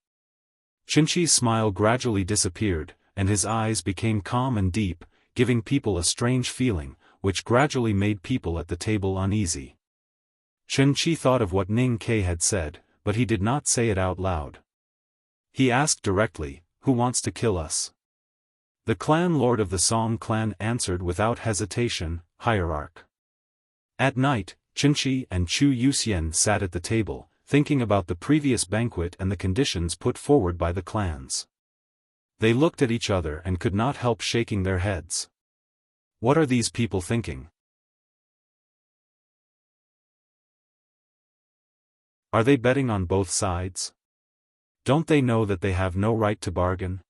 Qinqi's smile gradually disappeared, and his eyes became calm and deep, giving people a strange feeling, which gradually made people at the table uneasy. Qinqi thought of what Ning Kai had said, but he did not say it out loud. He asked directly, "Who wants to kill us?" The clan lord of the Song clan answered without hesitation, "Hierarch." At night, Qinqi and Chu Yuxian sat at the table, thinking about the previous banquet and the conditions put forward by the clans. They looked at each other and could not help shaking their heads. What are these people thinking? Are they betting on both sides? Don't they know that they have no right to bargain?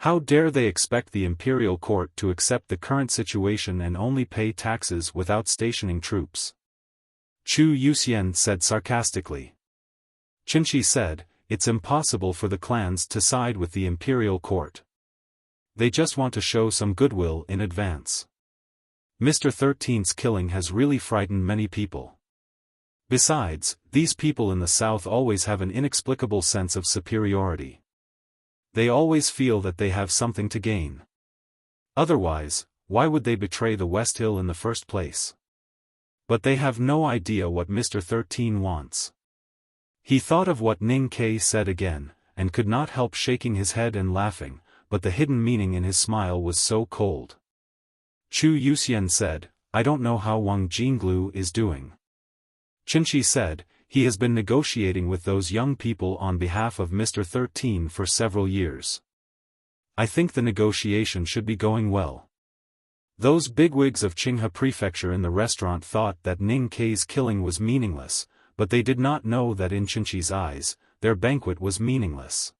How dare they expect the imperial court to accept the current situation and only pay taxes without stationing troops? Chu Yuxian said sarcastically. Qinqi said, "It's impossible for the clans to side with the imperial court. They just want to show some goodwill in advance. Mr. 13's killing has really frightened many people. Besides, these people in the south always have an inexplicable sense of superiority. They always feel that they have something to gain. Otherwise, why would they betray the West Hill in the first place? But they have no idea what Mr. 13 wants." He thought of what Ning Kai said again, and could not help shaking his head and laughing, but the hidden meaning in his smile was so cold. Chu Yuxian said, "I don't know how Wang Jinglu is doing." Qinqi said, "He has been negotiating with those young people on behalf of Mr. 13 for several years. I think the negotiation should be going well." Those bigwigs of Qinghe Prefecture in the restaurant thought that Ning Kai's killing was meaningless, but they did not know that in Qinqi's eyes, their banquet was meaningless.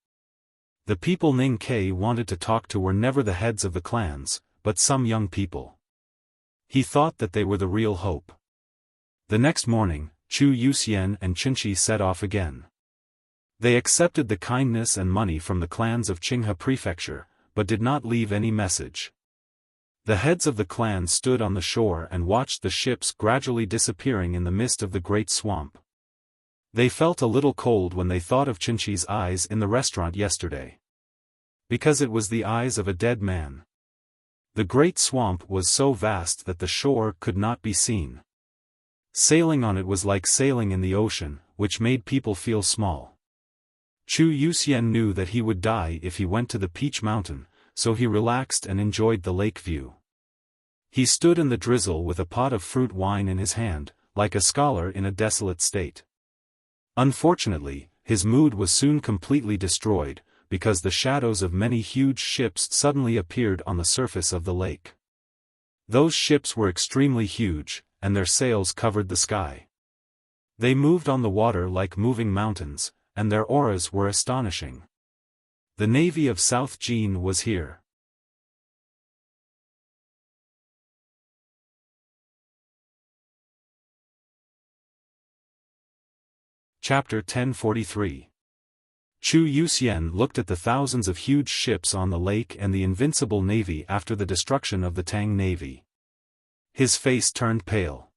The people Ning Kai wanted to talk to were never the heads of the clans, but some young people. He thought that they were the real hope. The next morning, Chu Yuxian and Qinqi set off again. They accepted the kindness and money from the clans of Qinghe Prefecture, but did not leave any message. The heads of the clans stood on the shore and watched the ships gradually disappearing in the mist of the great swamp. They felt a little cold when they thought of Qinqi's eyes in the restaurant yesterday. Because it was the eyes of a dead man. The great swamp was so vast that the shore could not be seen. Sailing on it was like sailing in the ocean, which made people feel small. Chu Yuxian knew that he would die if he went to the Peach Mountain, so he relaxed and enjoyed the lake view. He stood in the drizzle with a pot of fruit wine in his hand, like a scholar in a desolate state. Unfortunately, his mood was soon completely destroyed, because the shadows of many huge ships suddenly appeared on the surface of the lake. Those ships were extremely huge, and their sails covered the sky. They moved on the water like moving mountains, and their auras were astonishing. The navy of South Jin was here. Chapter 1043. Chu Yuxian looked at the thousands of huge ships on the lake and the invincible navy after the destruction of the Tang navy. His face turned pale.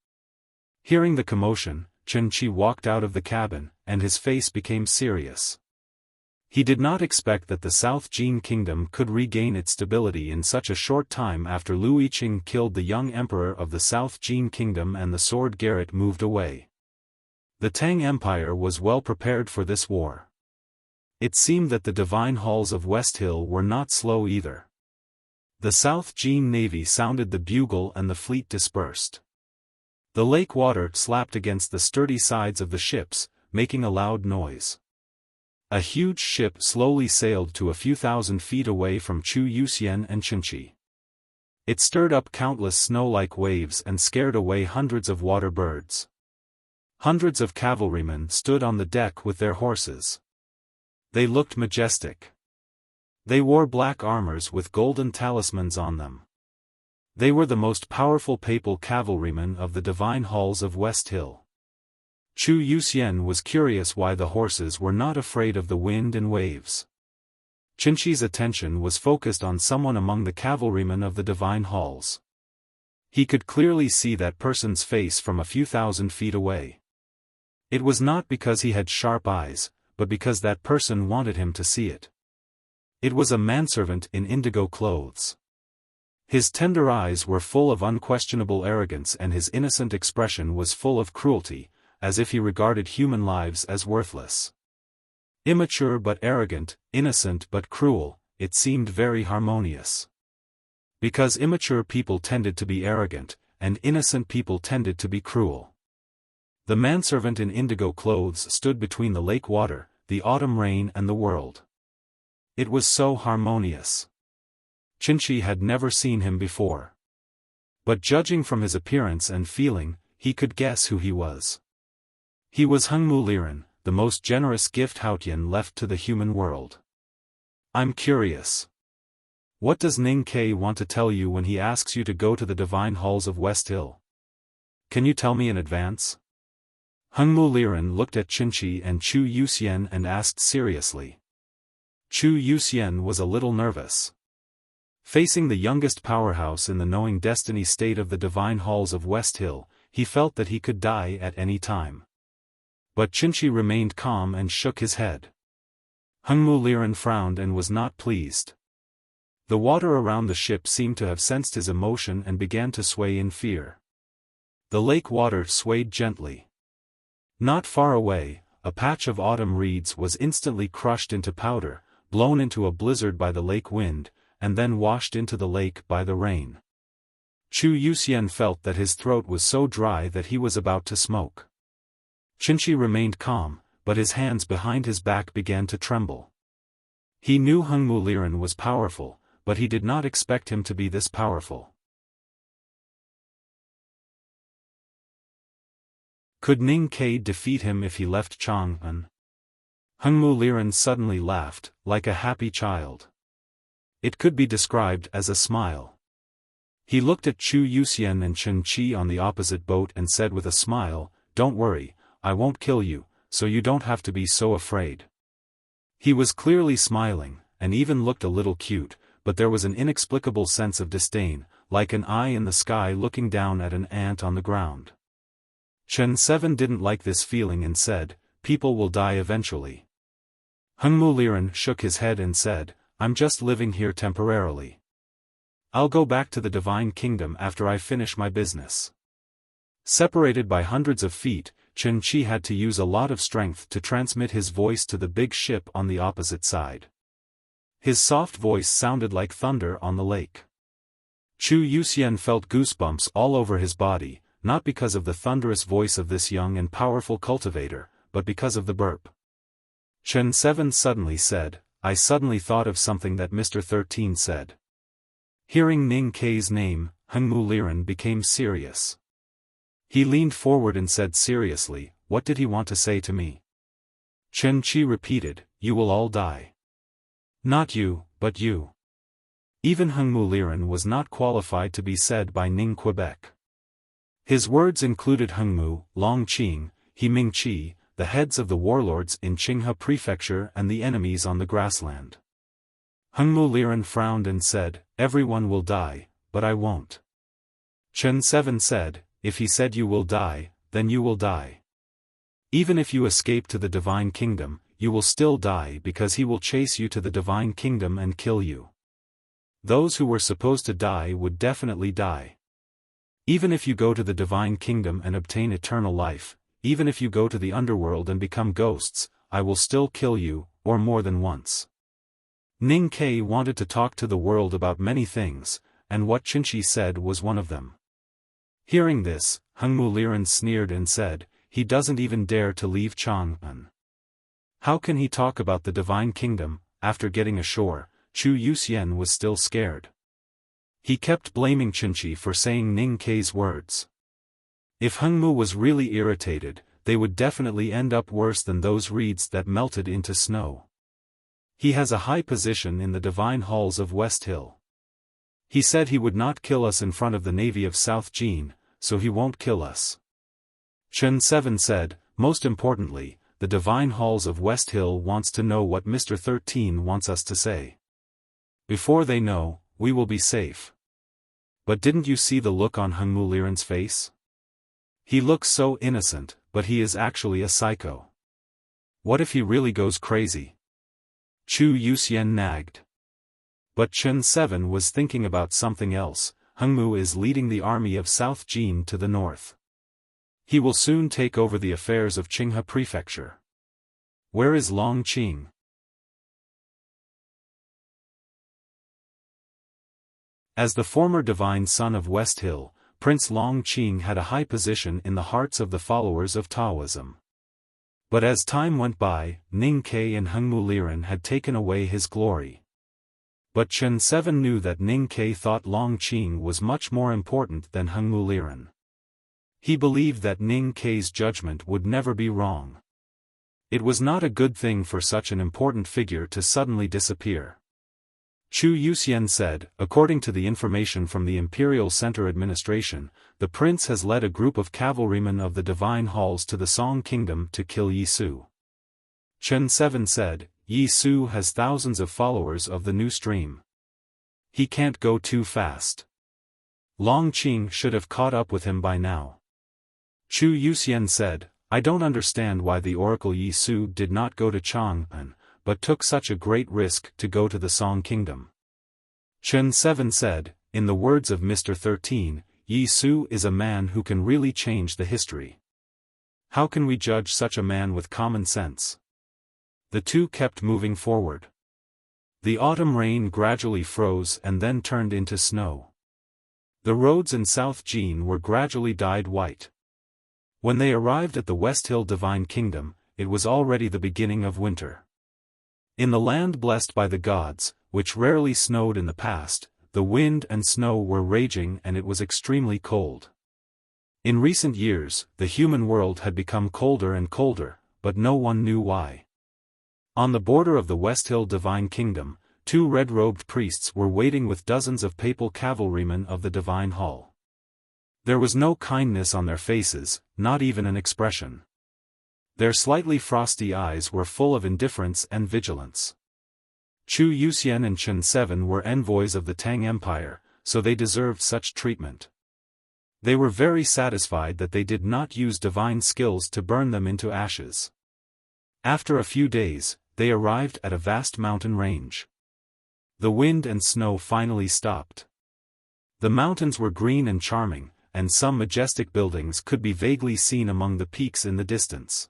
Hearing the commotion, Qinqi walked out of the cabin, and his face became serious. He did not expect that the South Jin kingdom could regain its stability in such a short time after Lu Yiqing killed the young emperor of the South Jin kingdom and the sword Garrett moved away. The Tang Empire was well prepared for this war. It seemed that the divine halls of West Hill were not slow either. The South Jin navy sounded the bugle and the fleet dispersed. The lake water slapped against the sturdy sides of the ships, making a loud noise. A huge ship slowly sailed to a few thousand feet away from Chu Yuxian and Qinchi. It stirred up countless snow-like waves and scared away hundreds of water birds. Hundreds of cavalrymen stood on the deck with their horses. They looked majestic. They wore black armors with golden talismans on them. They were the most powerful papal cavalrymen of the divine halls of West Hill. Chu Yuxian was curious why the horses were not afraid of the wind and waves. Qinchi's attention was focused on someone among the cavalrymen of the divine halls. He could clearly see that person's face from a few thousand feet away. It was not because he had sharp eyes, but because that person wanted him to see it. It was a manservant in indigo clothes. His tender eyes were full of unquestionable arrogance and his innocent expression was full of cruelty, as if he regarded human lives as worthless. Immature but arrogant, innocent but cruel, it seemed very harmonious. Because immature people tended to be arrogant, and innocent people tended to be cruel. The manservant in indigo clothes stood between the lake water, the autumn rain and the world. It was so harmonious. Qinchi had never seen him before. But judging from his appearance and feeling, he could guess who he was. He was Hengmu Liren, the most generous gift Haotian left to the human world. I'm curious. What does Ning Ke want to tell you when he asks you to go to the divine halls of West Hill? Can you tell me in advance? Hengmu Liren looked at Qinchi and Chu Yuxian and asked seriously. Chu Yuxian was a little nervous. Facing the youngest powerhouse in the knowing destiny state of the divine halls of West Hill, he felt that he could die at any time. But Qinchi remained calm and shook his head. Hengmu Liren frowned and was not pleased. The water around the ship seemed to have sensed his emotion and began to sway in fear. The lake water swayed gently. Not far away, a patch of autumn reeds was instantly crushed into powder, blown into a blizzard by the lake wind, and then washed into the lake by the rain. Chu Yuxian felt that his throat was so dry that he was about to smoke. Qinchi remained calm, but his hands behind his back began to tremble. He knew Hengmu Liren was powerful, but he did not expect him to be this powerful. Could Ning Ke defeat him if he left Chang'an? Hengmu Liren suddenly laughed, like a happy child. It could be described as a smile. He looked at Chu Yuxian and Qinchi on the opposite boat and said with a smile, "Don't worry, I won't kill you, so you don't have to be so afraid." He was clearly smiling, and even looked a little cute, but there was an inexplicable sense of disdain, like an eye in the sky looking down at an ant on the ground. Chen 7 didn't like this feeling and said, "People will die eventually." Hengmu Liren shook his head and said, "I'm just living here temporarily. I'll go back to the divine kingdom after I finish my business." Separated by hundreds of feet, Qinchi had to use a lot of strength to transmit his voice to the big ship on the opposite side. His soft voice sounded like thunder on the lake. Chu Yuxian felt goosebumps all over his body, not because of the thunderous voice of this young and powerful cultivator, but because of the burp. Chen 7 suddenly said, "I suddenly thought of something that Mr. 13 said." Hearing Ning Ke's name, Hengmu Liren became serious. He leaned forward and said seriously, "What did he want to say to me?" Chen Qi repeated, "You will all die. Not you, but you." Even Hengmu Liren was not qualified to be said by Ning Quebec. His words included Hengmu, Long Qing, Ming Qi, the heads of the warlords in Qinghe Prefecture and the enemies on the grassland. Hengmu Liren frowned and said, "Everyone will die, but I won't." Chen 7 said, "If he said you will die, then you will die. Even if you escape to the divine kingdom, you will still die because he will chase you to the divine kingdom and kill you. Those who were supposed to die would definitely die. Even if you go to the divine kingdom and obtain eternal life, even if you go to the underworld and become ghosts, I will still kill you, or more than once." Ning Ke wanted to talk to the world about many things, and what Qinchi said was one of them. Hearing this, Hengmu Liren sneered and said, "He doesn't even dare to leave Chang'an. How can he talk about the divine kingdom? After getting ashore, Chu Yuxian was still scared. He kept blaming Qinchi for saying Ning Kei's words. If Hengmu was really irritated, they would definitely end up worse than those reeds that melted into snow. He has a high position in the divine halls of West Hill. He said he would not kill us in front of the navy of South Jin, so he won't kill us. Chen Seven said, most importantly, the divine halls of West Hill wants to know what Mr. 13 wants us to say. Before they know, we will be safe. But didn't you see the look on Hengmu Liren's face? He looks so innocent, but he is actually a psycho. What if he really goes crazy? Chu Yuxian nagged. But Chen Seven was thinking about something else. Hengmu is leading the army of South Jin to the north. He will soon take over the affairs of Qinghe Prefecture. Where is Long Qing? As the former divine son of West Hill, Prince Long Qing had a high position in the hearts of the followers of Taoism. But as time went by, Ning Kei and Hengmu Liren had taken away his glory. But Chen Seven knew that Ning Kei thought Long Qing was much more important than Hengmu Liren. He believed that Ning Kei's judgment would never be wrong. It was not a good thing for such an important figure to suddenly disappear. Chu Yuxian said, according to the information from the Imperial Center Administration, the prince has led a group of cavalrymen of the Divine Halls to the Song Kingdom to kill Yi Su. Chen Seven said, Yi Su has thousands of followers of the new stream. He can't go too fast. Long Qing should have caught up with him by now. Chu Yuxian said, I don't understand why the Oracle Yi Su did not go to Chang'an, but took such a great risk to go to the Song Kingdom. Chen Seven said, in the words of Mr. 13, Yi Su is a man who can really change the history. How can we judge such a man with common sense? The two kept moving forward. The autumn rain gradually froze and then turned into snow. The roads in South Jin were gradually dyed white. When they arrived at the West Hill Divine Kingdom, it was already the beginning of winter. In the land blessed by the gods, which rarely snowed in the past, the wind and snow were raging and it was extremely cold. In recent years, the human world had become colder and colder, but no one knew why. On the border of the West Hill Divine Kingdom, two red-robed priests were waiting with dozens of papal cavalrymen of the Divine Hall. There was no kindness on their faces, not even an expression. Their slightly frosty eyes were full of indifference and vigilance. Chu Yuxian and Chen Seven were envoys of the Tang Empire, so they deserved such treatment. They were very satisfied that they did not use divine skills to burn them into ashes. After a few days, they arrived at a vast mountain range. The wind and snow finally stopped. The mountains were green and charming, and some majestic buildings could be vaguely seen among the peaks in the distance.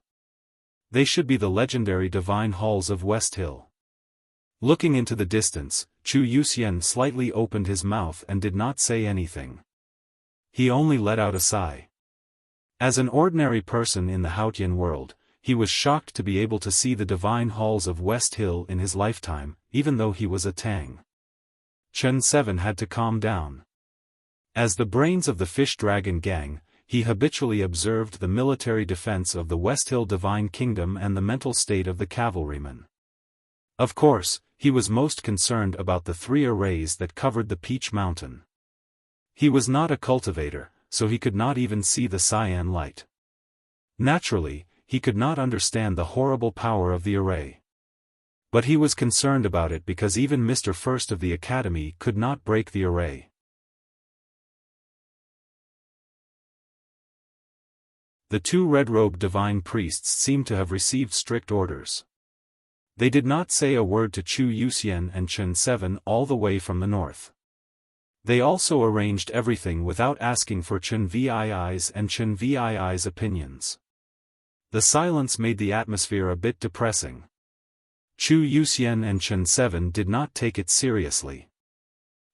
They should be the legendary Divine Halls of West Hill. Looking into the distance, Chu Yuxian slightly opened his mouth and did not say anything. He only let out a sigh. As an ordinary person in the Haotian world, he was shocked to be able to see the Divine Halls of West Hill in his lifetime, even though he was a Tang. Chen Seven had to calm down. As the brains of the Fish Dragon Gang, he habitually observed the military defense of the West Hill Divine Kingdom and the mental state of the cavalrymen. Of course, he was most concerned about the 3 arrays that covered the Peach Mountain. He was not a cultivator, so he could not even see the cyan light. Naturally, he could not understand the horrible power of the array. But he was concerned about it because even Mr. First of the Academy could not break the array. The 2 red-robed divine priests seemed to have received strict orders. They did not say a word to Chu Yuxian and Chen Seven all the way from the north. They also arranged everything without asking for Chen Vii's and Chen Vii's opinions. The silence made the atmosphere a bit depressing. Chu Yuxian and Chen Seven did not take it seriously.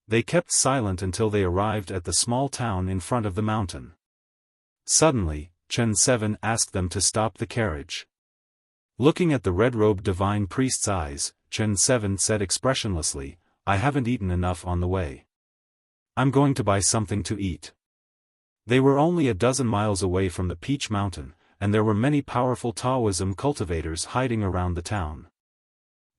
They kept silent until they arrived at the small town in front of the mountain. Suddenly, Chen Seven asked them to stop the carriage. Looking at the red-robed divine priest's eyes, Chen 7 said expressionlessly, "I haven't eaten enough on the way. I'm going to buy something to eat." They were only a dozen miles away from the Peach Mountain, and there were many powerful Taoism cultivators hiding around the town.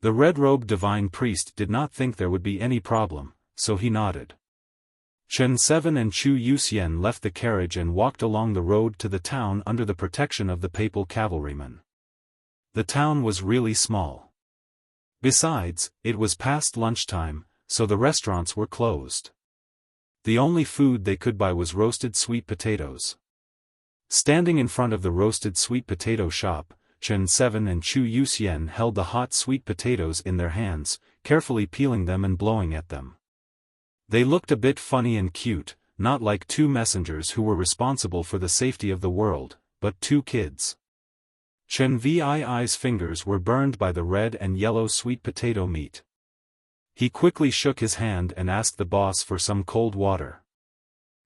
The red-robed divine priest did not think there would be any problem, so he nodded. Chen 7 and Chu Yuxian left the carriage and walked along the road to the town under the protection of the papal cavalrymen. The town was really small. Besides, it was past lunchtime, so the restaurants were closed. The only food they could buy was roasted sweet potatoes. Standing in front of the roasted sweet potato shop, Chen 7 and Chu Yuxian held the hot sweet potatoes in their hands, carefully peeling them and blowing at them. They looked a bit funny and cute, not like two messengers who were responsible for the safety of the world, but two kids. Chen Vii's fingers were burned by the red and yellow sweet potato meat. He quickly shook his hand and asked the boss for some cold water.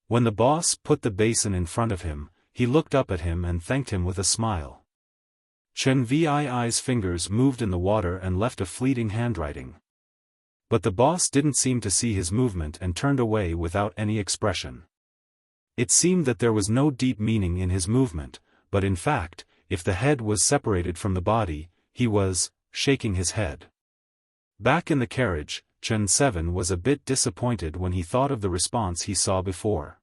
When the boss put the basin in front of him, he looked up at him and thanked him with a smile. Chen Vii's fingers moved in the water and left a fleeting handwriting. But the boss didn't seem to see his movement and turned away without any expression. It seemed that there was no deep meaning in his movement, but in fact, if the head was separated from the body, he was shaking his head. Back in the carriage, Chen 7 was a bit disappointed when he thought of the response he saw before.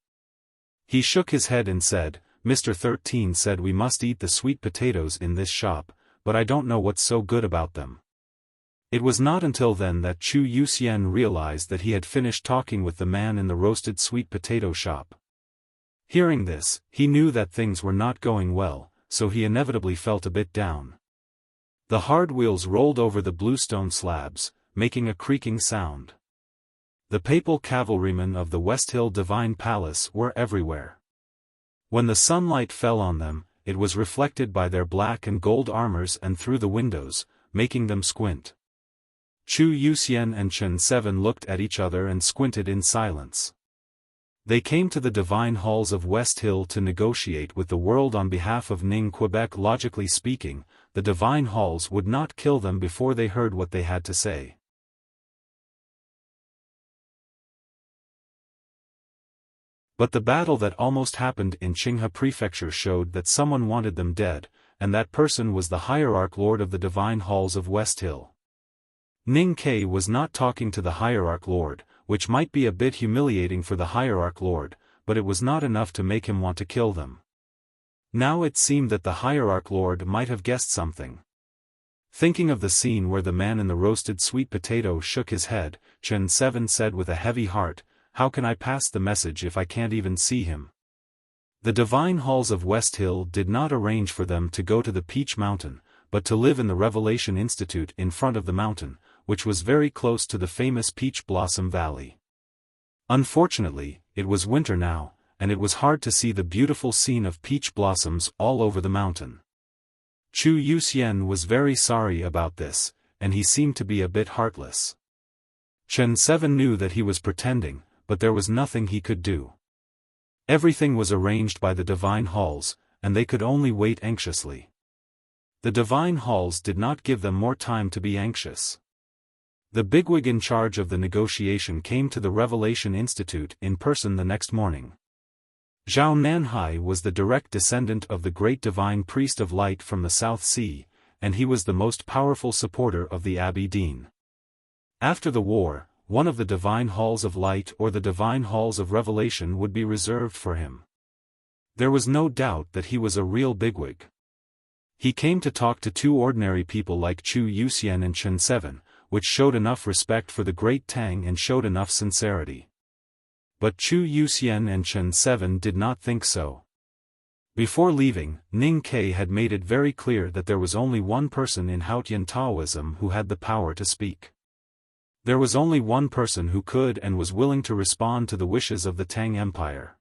He shook his head and said, "Mr. 13 said we must eat the sweet potatoes in this shop, but I don't know what's so good about them." It was not until then that Chu Yuxian realized that he had finished talking with the man in the roasted sweet potato shop. Hearing this, he knew that things were not going well, so he inevitably felt a bit down. The hard wheels rolled over the bluestone slabs, making a creaking sound. The papal cavalrymen of the West Hill Divine Palace were everywhere. When the sunlight fell on them, it was reflected by their black and gold armors and through the windows, making them squint. Chu Yuxian and Chen 7 looked at each other and squinted in silence. They came to the divine halls of West Hill to negotiate with the world on behalf of Ning Quebec. Logically speaking, the divine halls would not kill them before they heard what they had to say. But the battle that almost happened in Qinghe Prefecture showed that someone wanted them dead, and that person was the hierarch lord of the divine halls of West Hill. Ning Ke was not talking to the hierarch lord, which might be a bit humiliating for the hierarch lord, but it was not enough to make him want to kill them. Now it seemed that the hierarch lord might have guessed something. Thinking of the scene where the man in the roasted sweet potato shook his head, Chen 7 said with a heavy heart, "How can I pass the message if I can't even see him?" The divine halls of West Hill did not arrange for them to go to the Peach Mountain, but to live in the Revelation Institute in front of the mountain, which was very close to the famous Peach Blossom Valley. Unfortunately, it was winter now, and it was hard to see the beautiful scene of peach blossoms all over the mountain. Chu Yuxian was very sorry about this, and he seemed to be a bit heartless. Chen 7 knew that he was pretending, but there was nothing he could do. Everything was arranged by the divine halls, and they could only wait anxiously. The divine halls did not give them more time to be anxious. The bigwig in charge of the negotiation came to the Revelation Institute in person the next morning. Zhao Nanhai was the direct descendant of the great divine priest of light from the South Sea, and he was the most powerful supporter of the Abbey Dean. After the war, one of the divine halls of light or the divine halls of revelation would be reserved for him. There was no doubt that he was a real bigwig. He came to talk to two ordinary people like Chu Yuxian and Chen 7, which showed enough respect for the great Tang and showed enough sincerity. But Chu Yuxian and Chen 7 did not think so. Before leaving, Ning Ke had made it very clear that there was only one person in Haotian Taoism who had the power to speak. There was only one person who could and was willing to respond to the wishes of the Tang Empire.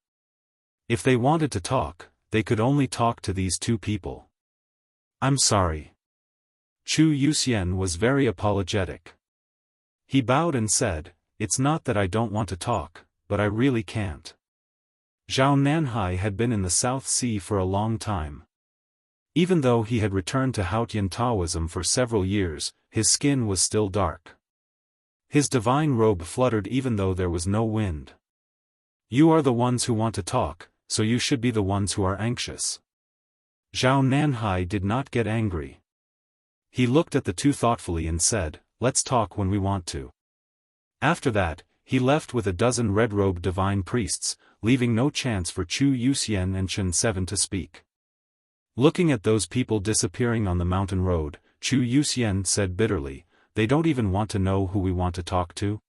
If they wanted to talk, they could only talk to these two people. "I'm sorry." Chu Yuxian was very apologetic. He bowed and said, "It's not that I don't want to talk, but I really can't." Zhao Nanhai had been in the South Sea for a long time. Even though he had returned to Haotian Taoism for several years, his skin was still dark. His divine robe fluttered even though there was no wind. You are the ones who want to talk, so you should be the ones who are anxious. Zhao Nanhai did not get angry. He looked at the two thoughtfully and said, "Let's talk when we want to." After that, he left with a dozen red-robed divine priests, leaving no chance for Chu Yuxian and Chen Seven to speak. Looking at those people disappearing on the mountain road, Chu Yuxian said bitterly, "They don't even want to know who we want to talk to?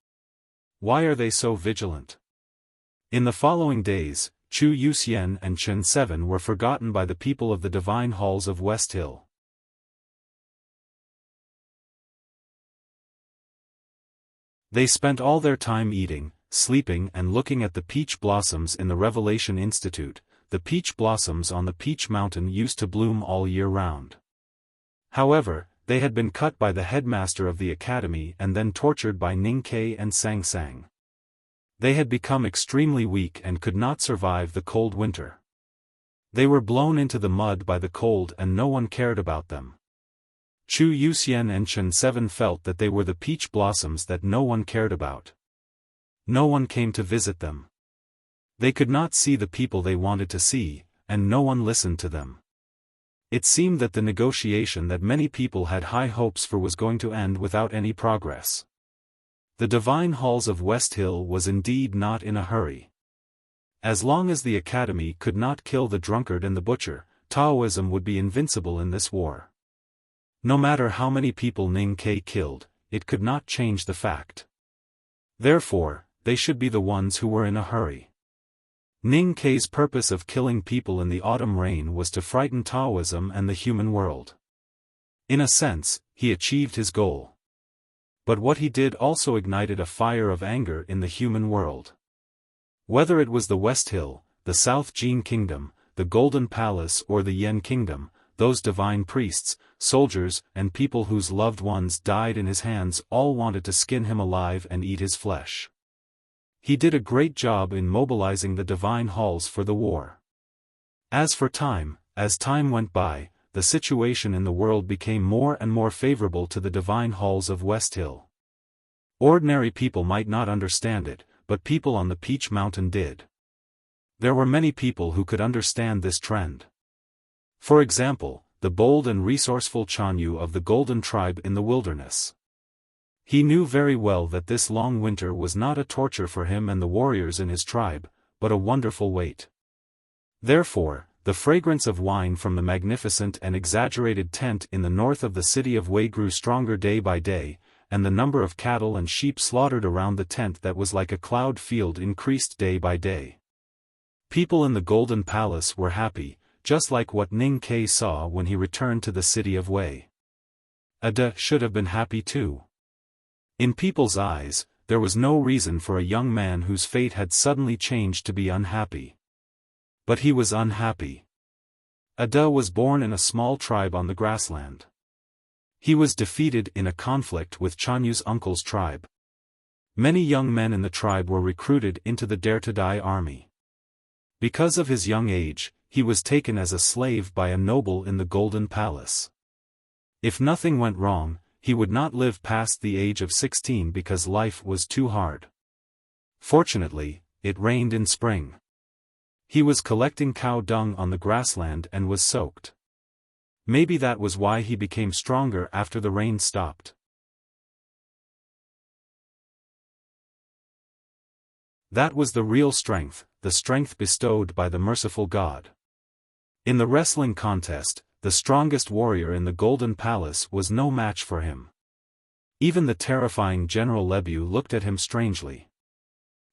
Why are they so vigilant?" In the following days, Chu Yuxian and Chen Seven were forgotten by the people of the divine halls of West Hill. They spent all their time eating, sleeping and looking at the peach blossoms in the Revelation Institute. The peach blossoms on the Peach Mountain used to bloom all year round. However, they had been cut by the headmaster of the academy and then tortured by Ning Ke and Sang Sang. They had become extremely weak and could not survive the cold winter. They were blown into the mud by the cold and no one cared about them. Chu Yuxian and Chen Seven felt that they were the peach blossoms that no one cared about. No one came to visit them. They could not see the people they wanted to see, and no one listened to them. It seemed that the negotiation that many people had high hopes for was going to end without any progress. The divine halls of West Hill was indeed not in a hurry. As long as the academy could not kill the drunkard and the butcher, Taoism would be invincible in this war. No matter how many people Ning Ke killed, it could not change the fact. Therefore, they should be the ones who were in a hurry. Ning Ke's purpose of killing people in the autumn rain was to frighten Taoism and the human world. In a sense, he achieved his goal. But what he did also ignited a fire of anger in the human world. Whether it was the West Hill, the South Jin Kingdom, the Golden Palace or the Yen Kingdom, those divine priests, soldiers and people whose loved ones died in his hands all wanted to skin him alive and eat his flesh. He did a great job in mobilizing the divine halls for the war. As time went by, the situation in the world became more and more favorable to the divine halls of West Hill. Ordinary people might not understand it, but people on the Peach Mountain did. There were many people who could understand this trend. For example, the bold and resourceful Chanyu of the Golden Tribe in the wilderness. He knew very well that this long winter was not a torture for him and the warriors in his tribe, but a wonderful wait. Therefore, the fragrance of wine from the magnificent and exaggerated tent in the north of the city of Wei grew stronger day by day, and the number of cattle and sheep slaughtered around the tent that was like a cloud field increased day by day. People in the Golden Palace were happy, just like what Ning Ke saw when he returned to the city of Wei. Ada should have been happy too. In people's eyes, there was no reason for a young man whose fate had suddenly changed to be unhappy. But he was unhappy. Ada was born in a small tribe on the grassland. He was defeated in a conflict with Chanyu's uncle's tribe. Many young men in the tribe were recruited into the Dare to Die army. Because of his young age, he was taken as a slave by a noble in the Golden Palace. If nothing went wrong, he would not live past the age of 16 because life was too hard. Fortunately, it rained in spring. He was collecting cow dung on the grassland and was soaked. Maybe that was why he became stronger after the rain stopped. That was the real strength, the strength bestowed by the merciful God. In the wrestling contest, the strongest warrior in the Golden Palace was no match for him. Even the terrifying General Lebu looked at him strangely.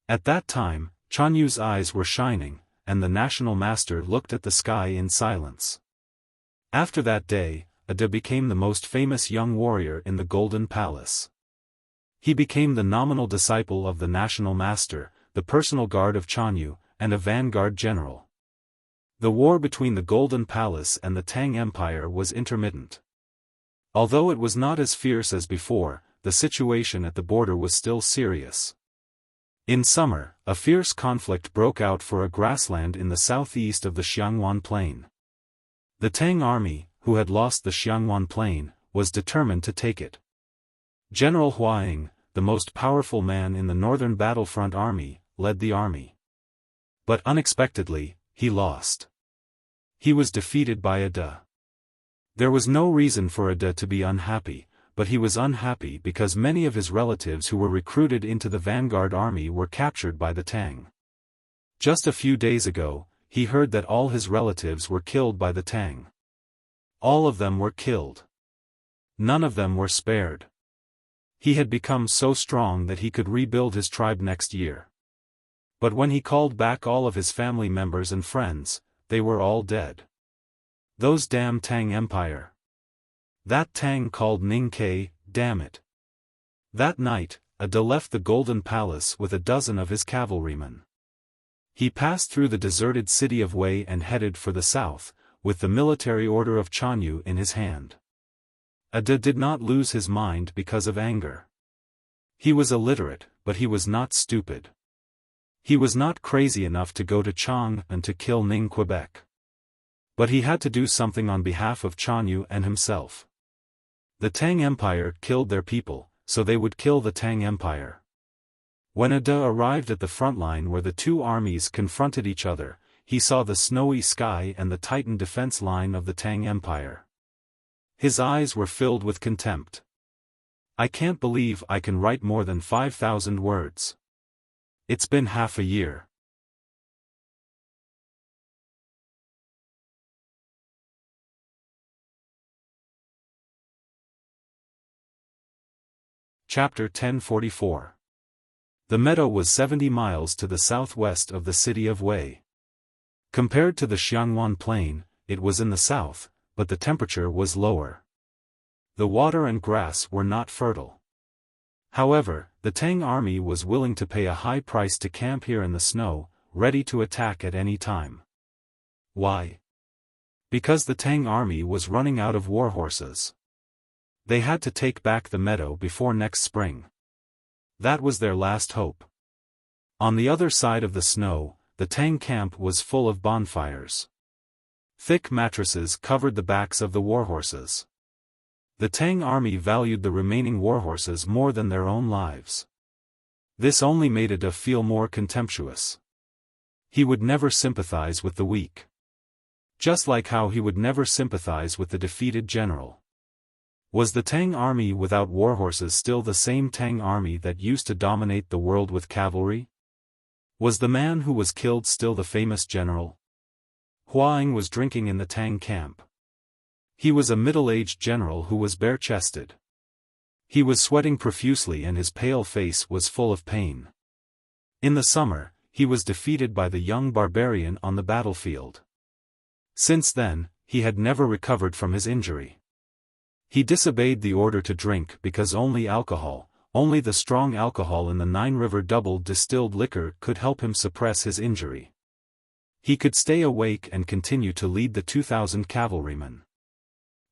At that time, Chanyu's eyes were shining, and the national master looked at the sky in silence. After that day, Ada became the most famous young warrior in the Golden Palace. He became the nominal disciple of the national master, the personal guard of Chanyu, and a vanguard general. The war between the Golden Palace and the Tang Empire was intermittent. Although it was not as fierce as before, the situation at the border was still serious. In summer, a fierce conflict broke out for a grassland in the southeast of the Xiangwan Plain. The Tang army, who had lost the Xiangwan plain, was determined to take it. General Huaing, the most powerful man in the northern battlefront army, led the army. But unexpectedly, he lost. He was defeated by Ada. There was no reason for Ada to be unhappy, but he was unhappy because many of his relatives who were recruited into the vanguard army were captured by the Tang. Just a few days ago, he heard that all his relatives were killed by the Tang. All of them were killed. None of them were spared. He had become so strong that he could rebuild his tribe next year. But when he called back all of his family members and friends, they were all dead. Those damn Tang Empire. That Tang called Ning Ke, damn it. That night, Ada left the Golden Palace with a dozen of his cavalrymen. He passed through the deserted city of Wei and headed for the south, with the military order of Chanyu in his hand. Ada did not lose his mind because of anger. He was illiterate, but he was not stupid. He was not crazy enough to go to Chang and to kill Ning Quebec. But he had to do something on behalf of Chanyu and himself. The Tang Empire killed their people, so they would kill the Tang Empire. When Ada arrived at the front line where the two armies confronted each other, he saw the snowy sky and the tightened defense line of the Tang Empire. His eyes were filled with contempt. I can't believe I can write more than 5,000 words. It's been half a year. Chapter 1044. The meadow was 70 miles to the southwest of the city of Wei. Compared to the Xiangwan plain, it was in the south, but the temperature was lower. The water and grass were not fertile. However, the Tang army was willing to pay a high price to camp here in the snow, ready to attack at any time. Why? Because the Tang army was running out of war horses. They had to take back the meadow before next spring. That was their last hope. On the other side of the snow, the Tang camp was full of bonfires. Thick mattresses covered the backs of the warhorses. The Tang army valued the remaining warhorses more than their own lives. This only made Ada feel more contemptuous. He would never sympathize with the weak. Just like how he would never sympathize with the defeated general. Was the Tang army without warhorses still the same Tang army that used to dominate the world with cavalry? Was the man who was killed still the famous general? Huaing was drinking in the Tang camp. He was a middle-aged general who was bare-chested. He was sweating profusely and his pale face was full of pain. In the summer, he was defeated by the young barbarian on the battlefield. Since then, he had never recovered from his injury. He disobeyed the order to drink because only the strong alcohol in the Nine River double distilled liquor could help him suppress his injury. He could stay awake and continue to lead the 2,000 cavalrymen.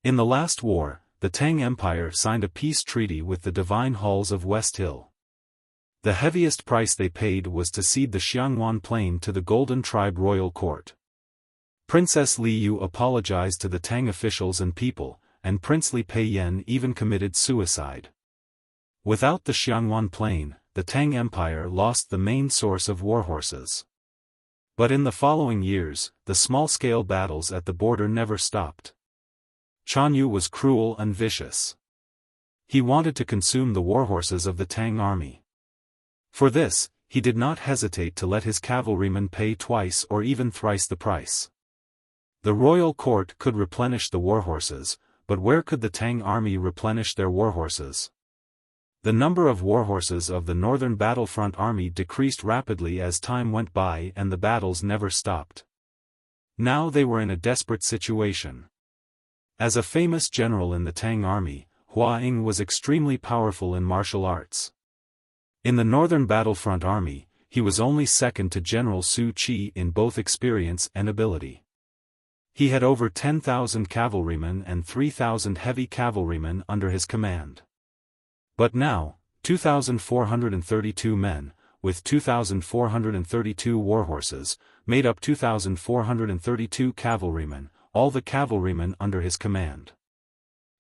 In the last war, the Tang Empire signed a peace treaty with the Divine Halls of West Hill. The heaviest price they paid was to cede the Xiangwan plain to the Golden Tribe Royal Court. Princess Li Yu apologized to the Tang officials and people, and Prince Li Peiyan even committed suicide. Without the Xiangwan plain, the Tang Empire lost the main source of warhorses. But in the following years, the small-scale battles at the border never stopped. Chanyu was cruel and vicious. He wanted to consume the warhorses of the Tang army. For this, he did not hesitate to let his cavalrymen pay twice or even thrice the price. The royal court could replenish the warhorses, but where could the Tang army replenish their warhorses? The number of warhorses of the northern battlefront army decreased rapidly as time went by and the battles never stopped. Now they were in a desperate situation. As a famous general in the Tang army, Huaing was extremely powerful in martial arts. In the northern battlefront army, he was only second to General Su Qi in both experience and ability. He had over 10,000 cavalrymen and 3,000 heavy cavalrymen under his command. But now, 2,432 men, with 2,432 warhorses, made up 2,432 cavalrymen, all the cavalrymen under his command.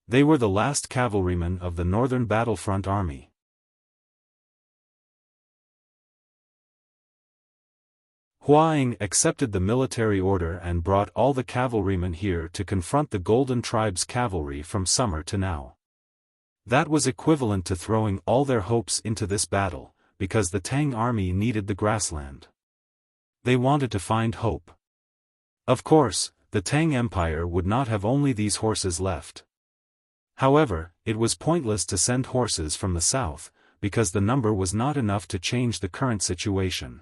They were the last cavalrymen of the Northern Battlefront Army. Huang accepted the military order and brought all the cavalrymen here to confront the Golden Tribe's cavalry from summer to now. That was equivalent to throwing all their hopes into this battle, because the Tang army needed the grassland. They wanted to find hope. Of course, the Tang Empire would not have only these horses left. However, it was pointless to send horses from the south, because the number was not enough to change the current situation.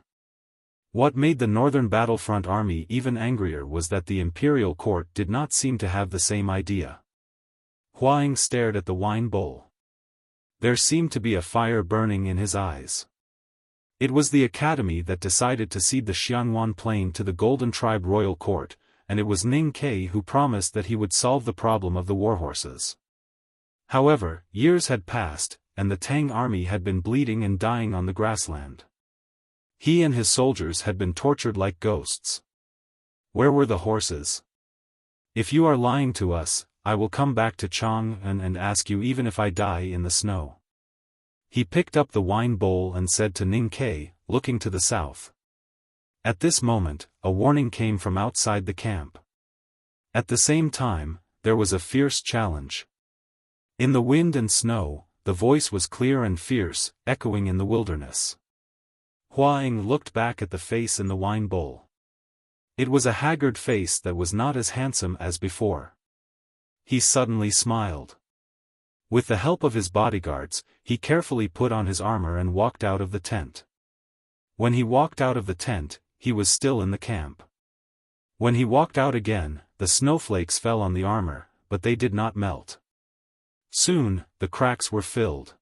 What made the Northern Battlefront Army even angrier was that the imperial court did not seem to have the same idea. Huang stared at the wine bowl. There seemed to be a fire burning in his eyes. It was the academy that decided to cede the Xianwan Plain to the Golden Tribe Royal Court, and it was Ning Ke who promised that he would solve the problem of the warhorses. However, years had passed, and the Tang army had been bleeding and dying on the grassland. He and his soldiers had been tortured like ghosts. Where were the horses? If you are lying to us, I will come back to Chang'an and ask you even if I die in the snow. He picked up the wine bowl and said to Ning Ke, looking to the south. At this moment, a warning came from outside the camp. At the same time, there was a fierce challenge. In the wind and snow, the voice was clear and fierce, echoing in the wilderness. Huang looked back at the face in the wine bowl. It was a haggard face that was not as handsome as before. He suddenly smiled. With the help of his bodyguards, he carefully put on his armor and walked out of the tent. When he walked out of the tent, he was still in the camp. When he walked out again, the snowflakes fell on the armor, but they did not melt. Soon, the cracks were filled.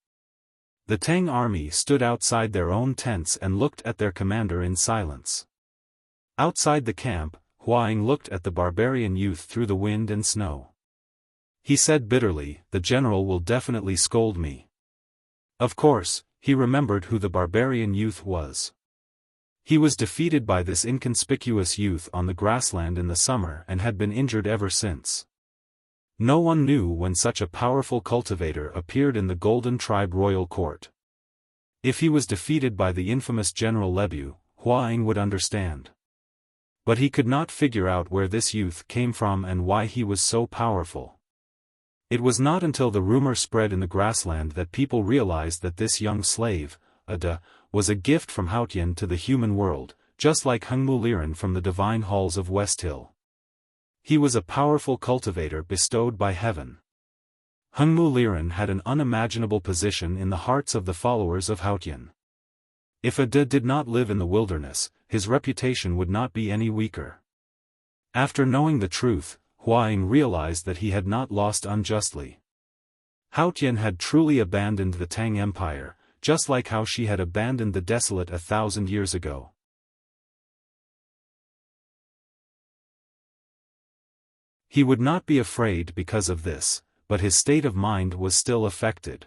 The Tang army stood outside their own tents and looked at their commander in silence. Outside the camp, Huang looked at the barbarian youth through the wind and snow. He said bitterly, "The general will definitely scold me." Of course, he remembered who the barbarian youth was. He was defeated by this inconspicuous youth on the grassland in the summer and had been injured ever since. No one knew when such a powerful cultivator appeared in the Golden Tribe Royal Court. If he was defeated by the infamous General Lebu, Huang would understand. But he could not figure out where this youth came from and why he was so powerful. It was not until the rumor spread in the grassland that people realized that this young slave, Ada, was a gift from Haotian to the human world, just like Hengmu Liren from the divine halls of West Hill. He was a powerful cultivator bestowed by heaven. Hengmu Liren had an unimaginable position in the hearts of the followers of Haotian. If Ada did not live in the wilderness, his reputation would not be any weaker. After knowing the truth, Huang realized that he had not lost unjustly. Haotian had truly abandoned the Tang Empire, just like how she had abandoned the desolate 1,000 years ago. He would not be afraid because of this, but his state of mind was still affected.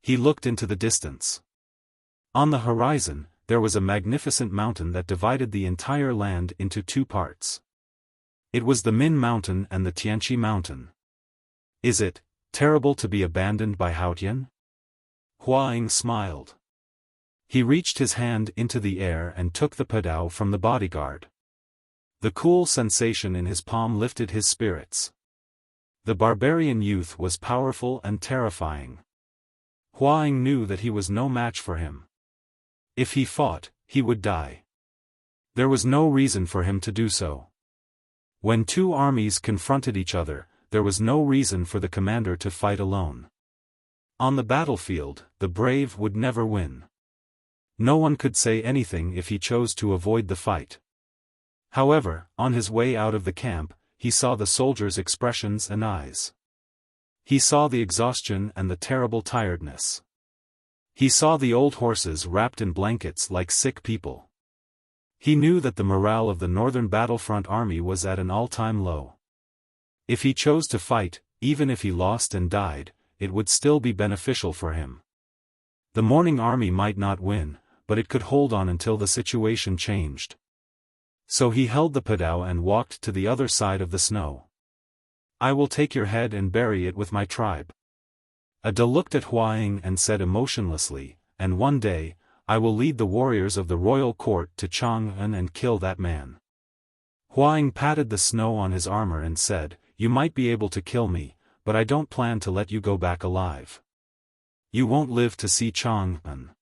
He looked into the distance. On the horizon, there was a magnificent mountain that divided the entire land into two parts. It was the Min Mountain and the Tianqi Mountain. Is it terrible to be abandoned by Haotian? Huang smiled. He reached his hand into the air and took the padao from the bodyguard. The cool sensation in his palm lifted his spirits. The barbarian youth was powerful and terrifying. Huang knew that he was no match for him. If he fought, he would die. There was no reason for him to do so. When two armies confronted each other, there was no reason for the commander to fight alone. On the battlefield, the brave would never win. No one could say anything if he chose to avoid the fight. However, on his way out of the camp, he saw the soldiers' expressions and eyes. He saw the exhaustion and the terrible tiredness. He saw the old horses wrapped in blankets like sick people. He knew that the morale of the Northern Battlefront Army was at an all-time low. If he chose to fight, even if he lost and died, it would still be beneficial for him. The Morning Army might not win, but it could hold on until the situation changed. So he held the padao and walked to the other side of the snow. "I will take your head and bury it with my tribe." Ada looked at Huaying and said emotionlessly, "And one day, I will lead the warriors of the royal court to Chang'an and kill that man." Huaying patted the snow on his armor and said, "You might be able to kill me, but I don't plan to let you go back alive. You won't live to see Chang'an."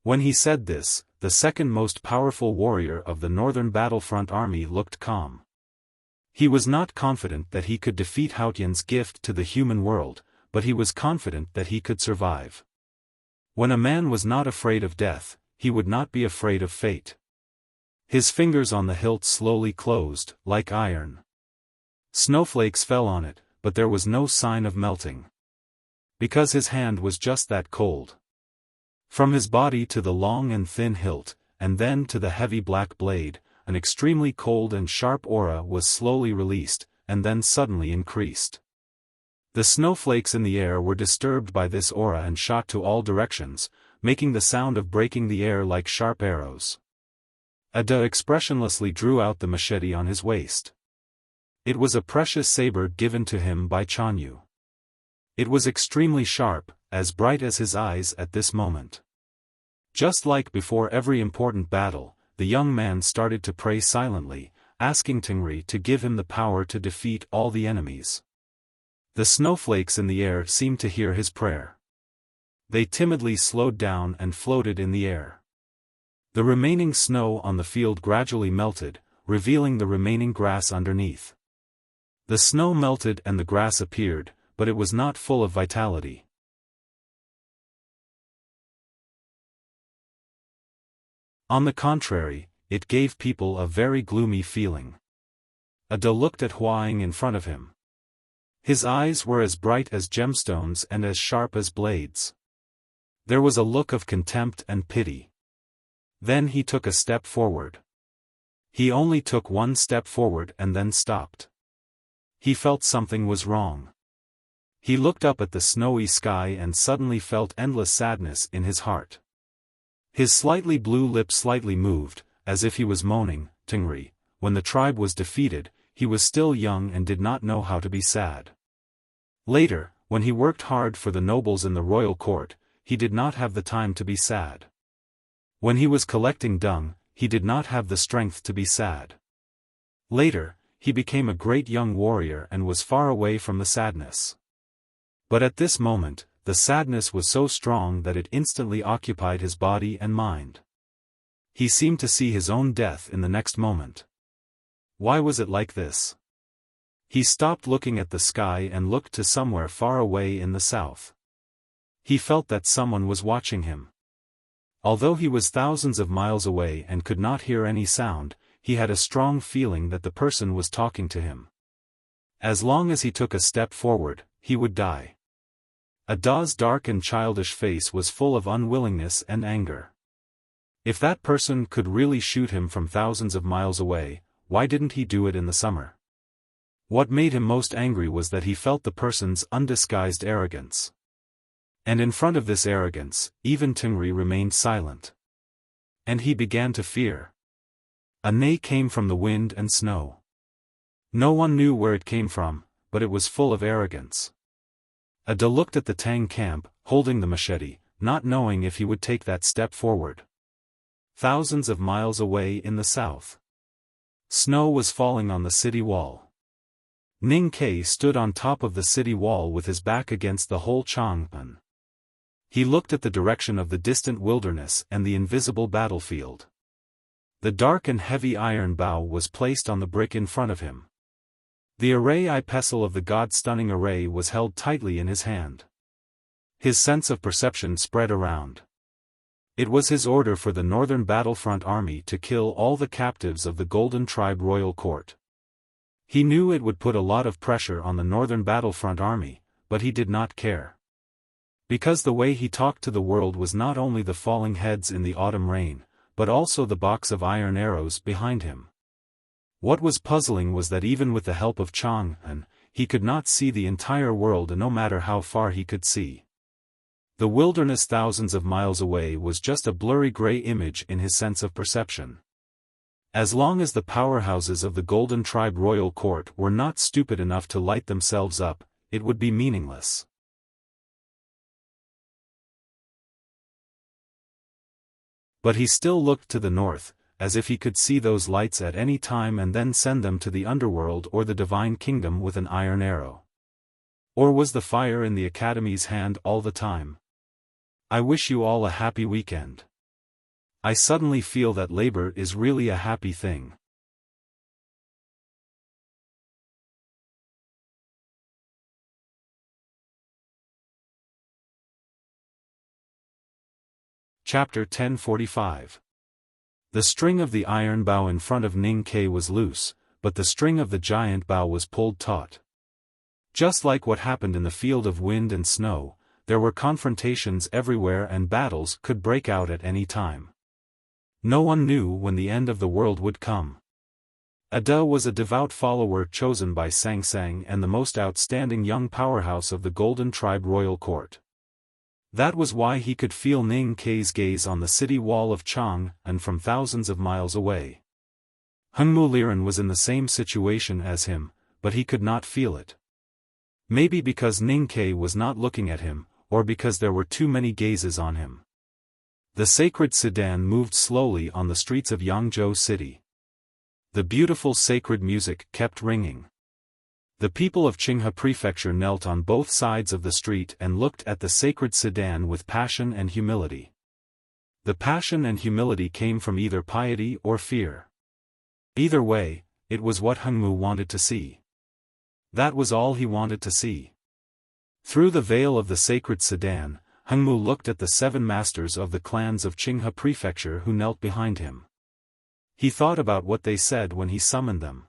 When he said this, the second most powerful warrior of the northern battlefront army looked calm. He was not confident that he could defeat Haotian's gift to the human world, but he was confident that he could survive. When a man was not afraid of death, he would not be afraid of fate. His fingers on the hilt slowly closed, like iron. Snowflakes fell on it, but there was no sign of melting. Because his hand was just that cold. From his body to the long and thin hilt, and then to the heavy black blade, an extremely cold and sharp aura was slowly released, and then suddenly increased. The snowflakes in the air were disturbed by this aura and shot to all directions, making the sound of breaking the air like sharp arrows. Ada expressionlessly drew out the machete on his waist. It was a precious saber given to him by Chanyu. It was extremely sharp, as bright as his eyes at this moment. Just like before every important battle, the young man started to pray silently, asking Tingri to give him the power to defeat all the enemies. The snowflakes in the air seemed to hear his prayer. They timidly slowed down and floated in the air. The remaining snow on the field gradually melted, revealing the remaining grass underneath. The snow melted and the grass appeared, but it was not full of vitality. On the contrary, it gave people a very gloomy feeling. Ada looked at Huaying in front of him. His eyes were as bright as gemstones and as sharp as blades. There was a look of contempt and pity. Then he took a step forward. He only took one step forward and then stopped. He felt something was wrong. He looked up at the snowy sky and suddenly felt endless sadness in his heart. His slightly blue lips slightly moved, as if he was moaning, "Tingri, when the tribe was defeated, he was still young and did not know how to be sad. Later, when he worked hard for the nobles in the royal court, he did not have the time to be sad. When he was collecting dung, he did not have the strength to be sad. Later, he became a great young warrior and was far away from the sadness. But at this moment, the sadness was so strong that it instantly occupied his body and mind. He seemed to see his own death in the next moment. Why was it like this? He stopped looking at the sky and looked to somewhere far away in the south. He felt that someone was watching him. Although he was thousands of miles away and could not hear any sound, he had a strong feeling that the person was talking to him. As long as he took a step forward, he would die. Ada's dark and childish face was full of unwillingness and anger. If that person could really shoot him from thousands of miles away, why didn't he do it in the summer? What made him most angry was that he felt the person's undisguised arrogance. And in front of this arrogance, even Tingri remained silent. And he began to fear. A neigh came from the wind and snow. No one knew where it came from, but it was full of arrogance. Ada looked at the Tang camp, holding the machete, not knowing if he would take that step forward. Thousands of miles away in the south, snow was falling on the city wall. Ning Kai stood on top of the city wall with his back against the whole Chang'an. He looked at the direction of the distant wilderness and the invisible battlefield. The dark and heavy iron bow was placed on the brick in front of him. The array pestle of the god-stunning array was held tightly in his hand. His sense of perception spread around. It was his order for the northern battlefront army to kill all the captives of the Golden Tribe royal court. He knew it would put a lot of pressure on the northern battlefront army, but he did not care. Because the way he talked to the world was not only the falling heads in the autumn rain, but also the box of iron arrows behind him. What was puzzling was that even with the help of Chang'an, he could not see the entire world no matter how far he could see. The wilderness thousands of miles away was just a blurry gray image in his sense of perception. As long as the powerhouses of the Golden Tribe royal court were not stupid enough to light themselves up, it would be meaningless. But he still looked to the north, as if he could see those lights at any time and then send them to the underworld or the divine kingdom with an iron arrow. Or was the fire in the Academy's hand all the time? I wish you all a happy weekend. I suddenly feel that labor is really a happy thing. Chapter 1045. The string of the iron bow in front of Ning Ke was loose, but the string of the giant bow was pulled taut. Just like what happened in the field of wind and snow, there were confrontations everywhere and battles could break out at any time. No one knew when the end of the world would come. Ada was a devout follower chosen by Sang Sang and the most outstanding young powerhouse of the Golden Tribe royal court. That was why he could feel Ning Ke's gaze on the city wall of Chang and from thousands of miles away. Hengmu Liren was in the same situation as him, but he could not feel it. Maybe because Ning Ke was not looking at him, or because there were too many gazes on him. The sacred sedan moved slowly on the streets of Yangzhou City. The beautiful sacred music kept ringing. The people of Qinghe Prefecture knelt on both sides of the street and looked at the sacred sedan with passion and humility. The passion and humility came from either piety or fear. Either way, it was what Hengmu wanted to see. That was all he wanted to see. Through the veil of the sacred sedan, Hengmu looked at the 7 masters of the clans of Qinghe Prefecture who knelt behind him. He thought about what they said when he summoned them.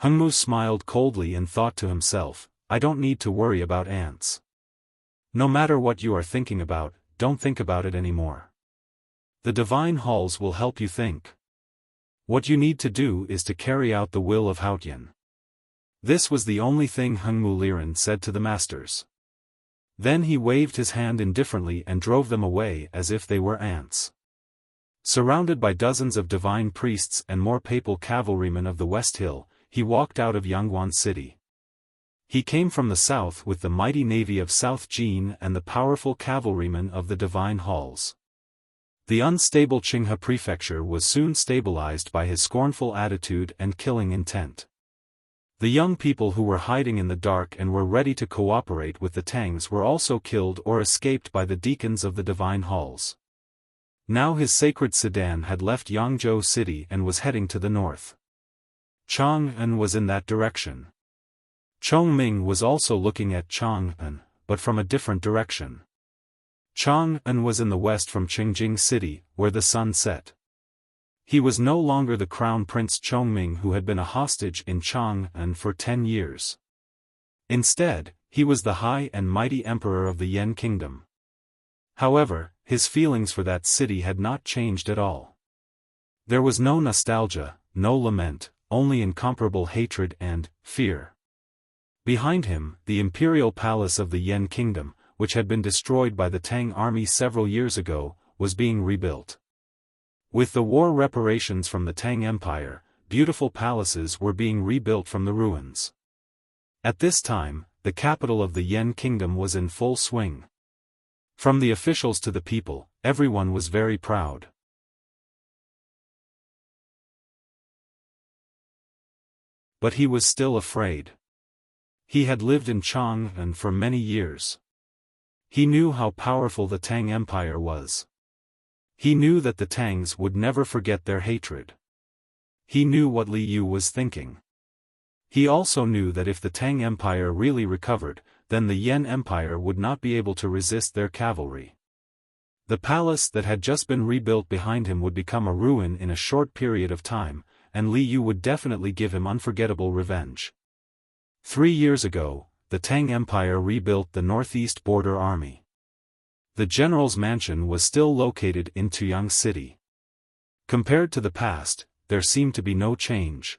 Hengmu smiled coldly and thought to himself, I don't need to worry about ants. No matter what you are thinking about, don't think about it anymore. The divine halls will help you think. What you need to do is to carry out the will of Haotian. This was the only thing Hengmu Liren said to the masters. Then he waved his hand indifferently and drove them away as if they were ants. Surrounded by dozens of divine priests and more papal cavalrymen of the West Hill, he walked out of Yangguan City. He came from the south with the mighty navy of South Jin and the powerful cavalrymen of the divine halls. The unstable Qinghe Prefecture was soon stabilized by his scornful attitude and killing intent. The young people who were hiding in the dark and were ready to cooperate with the Tangs were also killed or escaped by the deacons of the divine halls. Now his sacred sedan had left Yangzhou City and was heading to the north. Chang'an was in that direction. Chongming was also looking at Chang'an, but from a different direction. Chang'an was in the west from Qingjing City, where the sun set. He was no longer the crown prince Chongming who had been a hostage in Chang'an for 10 years. Instead, he was the high and mighty emperor of the Yan kingdom. However, his feelings for that city had not changed at all. There was no nostalgia, no lament, only incomparable hatred and fear. Behind him, the imperial palace of the Yan kingdom, which had been destroyed by the Tang army several years ago, was being rebuilt. With the war reparations from the Tang Empire, beautiful palaces were being rebuilt from the ruins. At this time, the capital of the Yan kingdom was in full swing. From the officials to the people, everyone was very proud. But he was still afraid. He had lived in Chang'an for many years. He knew how powerful the Tang Empire was. He knew that the Tangs would never forget their hatred. He knew what Li Yu was thinking. He also knew that if the Tang Empire really recovered, then the Yan Empire would not be able to resist their cavalry. The palace that had just been rebuilt behind him would become a ruin in a short period of time, and Li Yu would definitely give him unforgettable revenge. 3 years ago, the Tang Empire rebuilt the northeast border army. The general's mansion was still located in Tuyang City. Compared to the past, there seemed to be no change.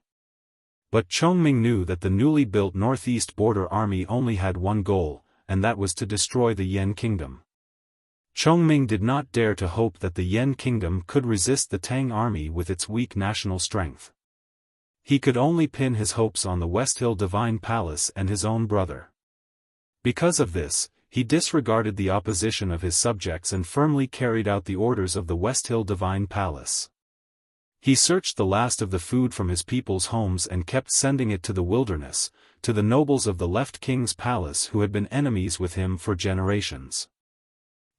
But Chongming knew that the newly built northeast border army only had one goal, and that was to destroy the Yan kingdom. Chongming did not dare to hope that the Yan kingdom could resist the Tang army with its weak national strength. He could only pin his hopes on the West Hill Divine Palace and his own brother. Because of this, he disregarded the opposition of his subjects and firmly carried out the orders of the West Hill Divine Palace. He searched the last of the food from his people's homes and kept sending it to the wilderness, to the nobles of the left king's palace who had been enemies with him for generations.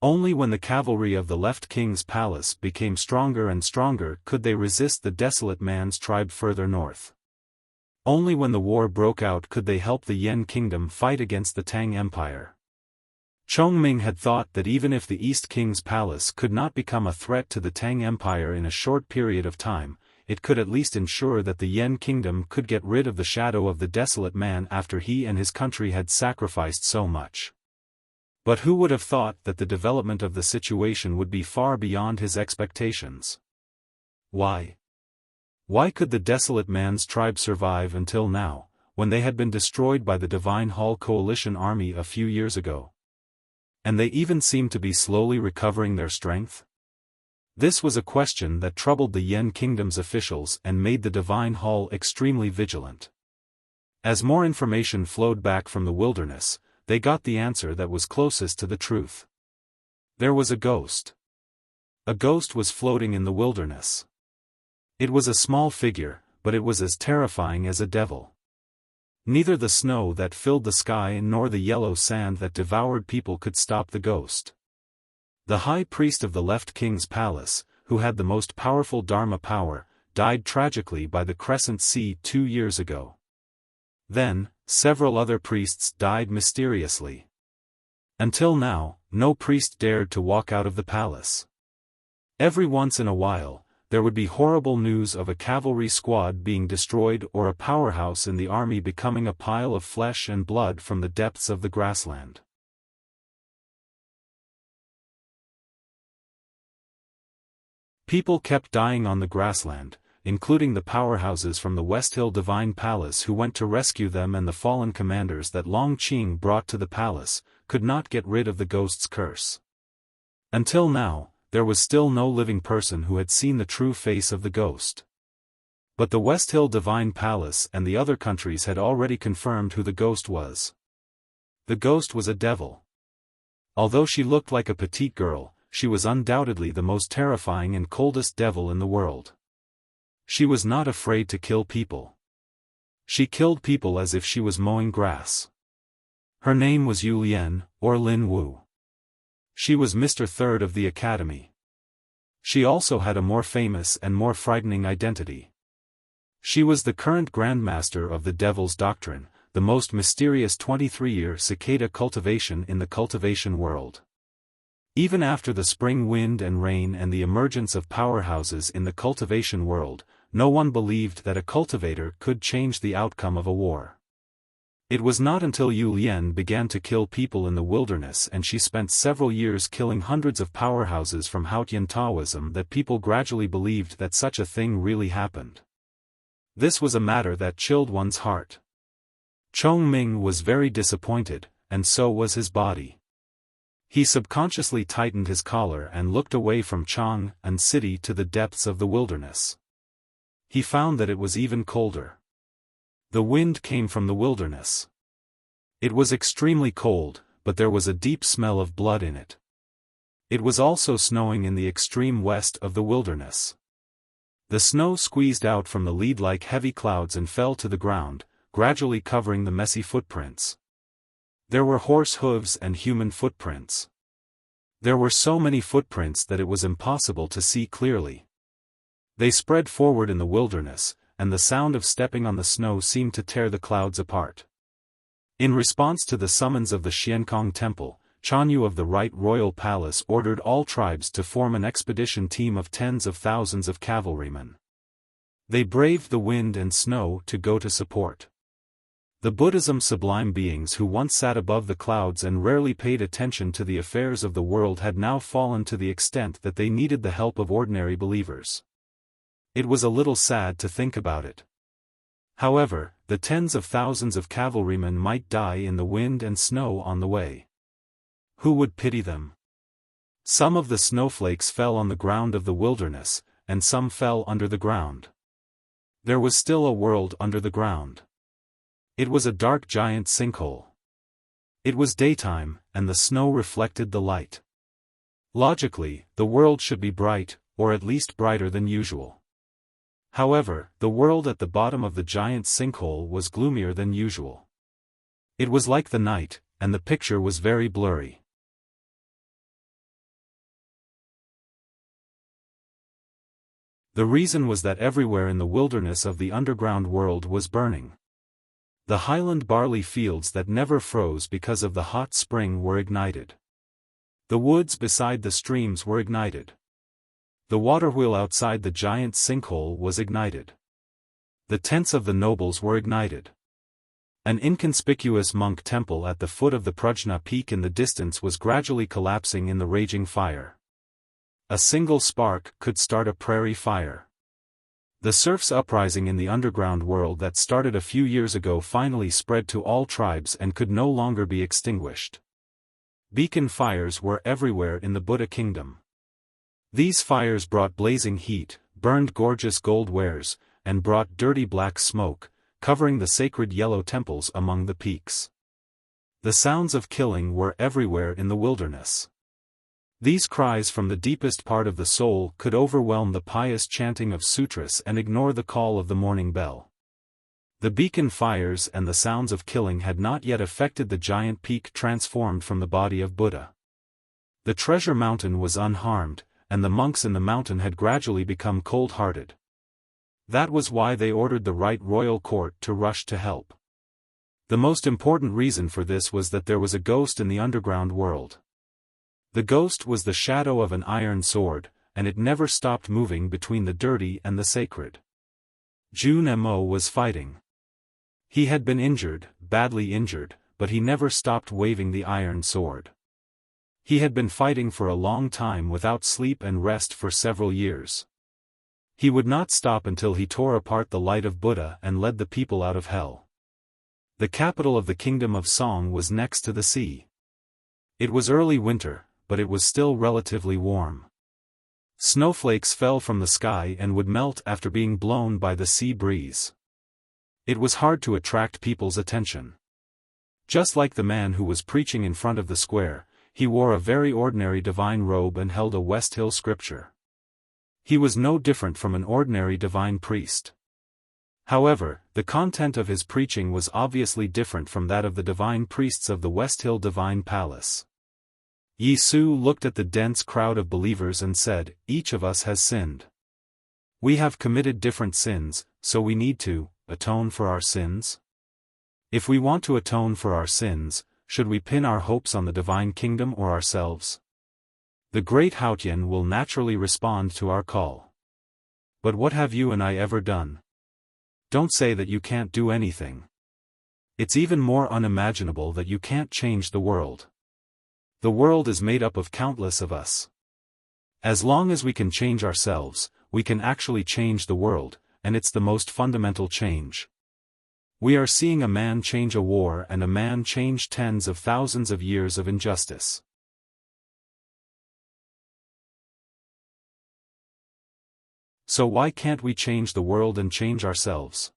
Only when the cavalry of the left king's palace became stronger and stronger could they resist the desolate man's tribe further north. Only when the war broke out could they help the Yan kingdom fight against the Tang Empire. Chongming had thought that even if the East King's palace could not become a threat to the Tang Empire in a short period of time, it could at least ensure that the Yan kingdom could get rid of the shadow of the desolate man after he and his country had sacrificed so much. But who would have thought that the development of the situation would be far beyond his expectations? Why? Why could the desolate man's tribe survive until now, when they had been destroyed by the Divine Hall Coalition army a few years ago? And they even seemed to be slowly recovering their strength? This was a question that troubled the Yan kingdom's officials and made the Divine Hall extremely vigilant. As more information flowed back from the wilderness, they got the answer that was closest to the truth. There was a ghost. A ghost was floating in the wilderness. It was a small figure, but it was as terrifying as a devil. Neither the snow that filled the sky nor the yellow sand that devoured people could stop the ghost. The high priest of the left king's palace, who had the most powerful Dharma power, died tragically by the Crescent Sea 2 years ago. Then, several other priests died mysteriously. Until now, no priest dared to walk out of the palace. Every once in a while, there would be horrible news of a cavalry squad being destroyed or a powerhouse in the army becoming a pile of flesh and blood from the depths of the grassland. People kept dying on the grassland, including the powerhouses from the West Hill Divine Palace who went to rescue them, and the fallen commanders that Long Qing brought to the palace, could not get rid of the ghost's curse. Until now, there was still no living person who had seen the true face of the ghost. But the West Hill Divine Palace and the other countries had already confirmed who the ghost was. The ghost was a devil. Although she looked like a petite girl, she was undoubtedly the most terrifying and coldest devil in the world. She was not afraid to kill people. She killed people as if she was mowing grass. Her name was Yu Lian, or Lin Wu. She was Mr. Third of the Academy. She also had a more famous and more frightening identity. She was the current Grandmaster of the Devil's Doctrine, the most mysterious 23-year cicada cultivation in the cultivation world. Even after the spring wind and rain and the emergence of powerhouses in the cultivation world, no one believed that a cultivator could change the outcome of a war. It was not until Yu Lian began to kill people in the wilderness and she spent several years killing hundreds of powerhouses from Haotian Taoism that people gradually believed that such a thing really happened. This was a matter that chilled one's heart. Chongming was very disappointed, and so was his body. He subconsciously tightened his collar and looked away from Chang'an City to the depths of the wilderness. He found that it was even colder. The wind came from the wilderness. It was extremely cold, but there was a deep smell of blood in it. It was also snowing in the extreme west of the wilderness. The snow squeezed out from the lead like heavy clouds and fell to the ground, gradually covering the messy footprints. There were horse hooves and human footprints. There were so many footprints that it was impossible to see clearly. They spread forward in the wilderness, and the sound of stepping on the snow seemed to tear the clouds apart. In response to the summons of the Xiankong Temple, Chanyu of the Right Royal Palace ordered all tribes to form an expedition team of tens of thousands of cavalrymen. They braved the wind and snow to go to support. The Buddhism's sublime beings who once sat above the clouds and rarely paid attention to the affairs of the world had now fallen to the extent that they needed the help of ordinary believers. It was a little sad to think about it. However, the tens of thousands of cavalrymen might die in the wind and snow on the way. Who would pity them? Some of the snowflakes fell on the ground of the wilderness, and some fell under the ground. There was still a world under the ground. It was a dark giant sinkhole. It was daytime, and the snow reflected the light. Logically, the world should be bright, or at least brighter than usual. However, the world at the bottom of the giant sinkhole was gloomier than usual. It was like the night, and the picture was very blurry. The reason was that everywhere in the wilderness of the underground world was burning. The highland barley fields that never froze because of the hot spring were ignited. The woods beside the streams were ignited. The waterwheel outside the giant sinkhole was ignited. The tents of the nobles were ignited. An inconspicuous monk temple at the foot of the Prajna peak in the distance was gradually collapsing in the raging fire. A single spark could start a prairie fire. The serfs' uprising in the underground world that started a few years ago finally spread to all tribes and could no longer be extinguished. Beacon fires were everywhere in the Buddha kingdom. These fires brought blazing heat, burned gorgeous gold wares, and brought dirty black smoke, covering the sacred yellow temples among the peaks. The sounds of killing were everywhere in the wilderness. These cries from the deepest part of the soul could overwhelm the pious chanting of sutras and ignore the call of the morning bell. The beacon fires and the sounds of killing had not yet affected the giant peak transformed from the body of Buddha. The treasure mountain was unharmed, and the monks in the mountain had gradually become cold-hearted. That was why they ordered the right royal court to rush to help. The most important reason for this was that there was a ghost in the underground world. The ghost was the shadow of an iron sword, and it never stopped moving between the dirty and the sacred. Jun Mo was fighting. He had been injured, badly injured, but he never stopped waving the iron sword. He had been fighting for a long time without sleep and rest for several years. He would not stop until he tore apart the light of Buddha and led the people out of hell. The capital of the kingdom of Song was next to the sea. It was early winter, but it was still relatively warm. Snowflakes fell from the sky and would melt after being blown by the sea breeze. It was hard to attract people's attention. Just like the man who was preaching in front of the square, he wore a very ordinary divine robe and held a West Hill scripture. He was no different from an ordinary divine priest. However, the content of his preaching was obviously different from that of the divine priests of the West Hill Divine Palace. Yi Su looked at the dense crowd of believers and said, "Each of us has sinned. We have committed different sins, so we need to atone for our sins. If we want to atone for our sins, should we pin our hopes on the divine kingdom or ourselves? The great Haotian will naturally respond to our call. But what have you and I ever done? Don't say that you can't do anything. It's even more unimaginable that you can't change the world. The world is made up of countless of us. As long as we can change ourselves, we can actually change the world, and it's the most fundamental change. We are seeing a man change a war and a man change tens of thousands of years of injustice. So why can't we change the world and change ourselves?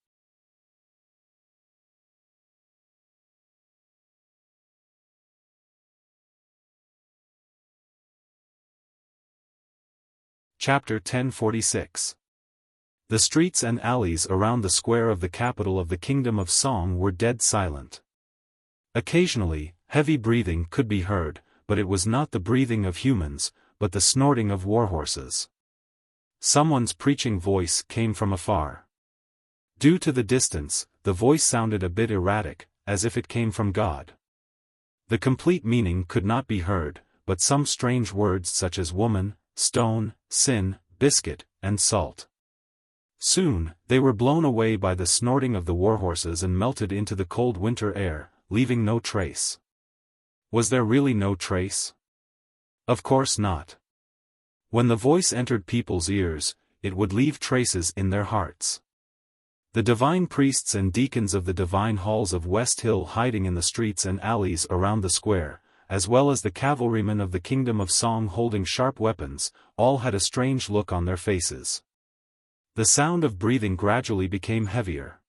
Chapter 1046. The streets and alleys around the square of the capital of the Kingdom of Song were dead silent. Occasionally, heavy breathing could be heard, but it was not the breathing of humans, but the snorting of warhorses. Someone's preaching voice came from afar. Due to the distance, the voice sounded a bit erratic, as if it came from God. The complete meaning could not be heard, but some strange words such as woman, stone, sin, biscuit, and salt. Soon, they were blown away by the snorting of the warhorses and melted into the cold winter air, leaving no trace. Was there really no trace? Of course not. When the voice entered people's ears, it would leave traces in their hearts. The divine priests and deacons of the divine halls of West Hill hiding in the streets and alleys around the square, as well as the cavalrymen of the kingdom of Song holding sharp weapons, all had a strange look on their faces. The sound of breathing gradually became heavier.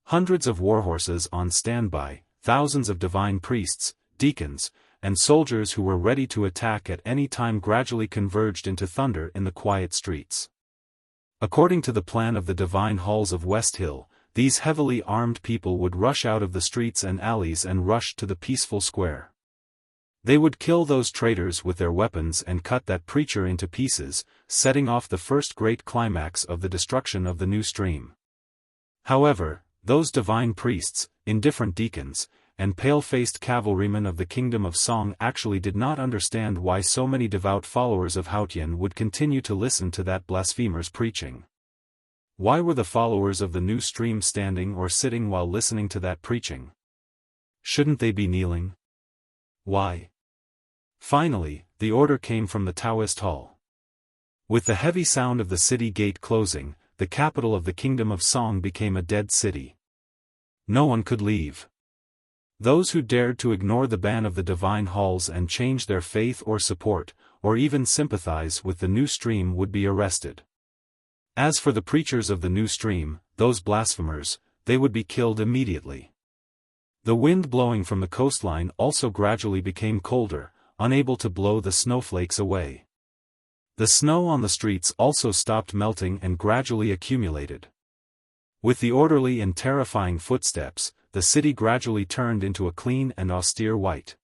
Hundreds of warhorses on standby, thousands of divine priests, deacons, and soldiers who were ready to attack at any time gradually converged into thunder in the quiet streets. According to the plan of the divine halls of West Hill, these heavily armed people would rush out of the streets and alleys and rush to the peaceful square. They would kill those traitors with their weapons and cut that preacher into pieces, setting off the first great climax of the destruction of the new stream. However, those divine priests, indifferent deacons, and pale-faced cavalrymen of the kingdom of Song actually did not understand why so many devout followers of Haotian would continue to listen to that blasphemer's preaching. Why were the followers of the new stream standing or sitting while listening to that preaching? Shouldn't they be kneeling? Why? Finally, the order came from the Taoist hall. With the heavy sound of the city gate closing, the capital of the kingdom of Song became a dead city. No one could leave. Those who dared to ignore the ban of the divine halls and change their faith or support, or even sympathize with the new stream would be arrested. As for the preachers of the new stream, those blasphemers, they would be killed immediately. The wind blowing from the coastline also gradually became colder, unable to blow the snowflakes away. The snow on the streets also stopped melting and gradually accumulated. With the orderly and terrifying footsteps, the city gradually turned into a clean and austere white.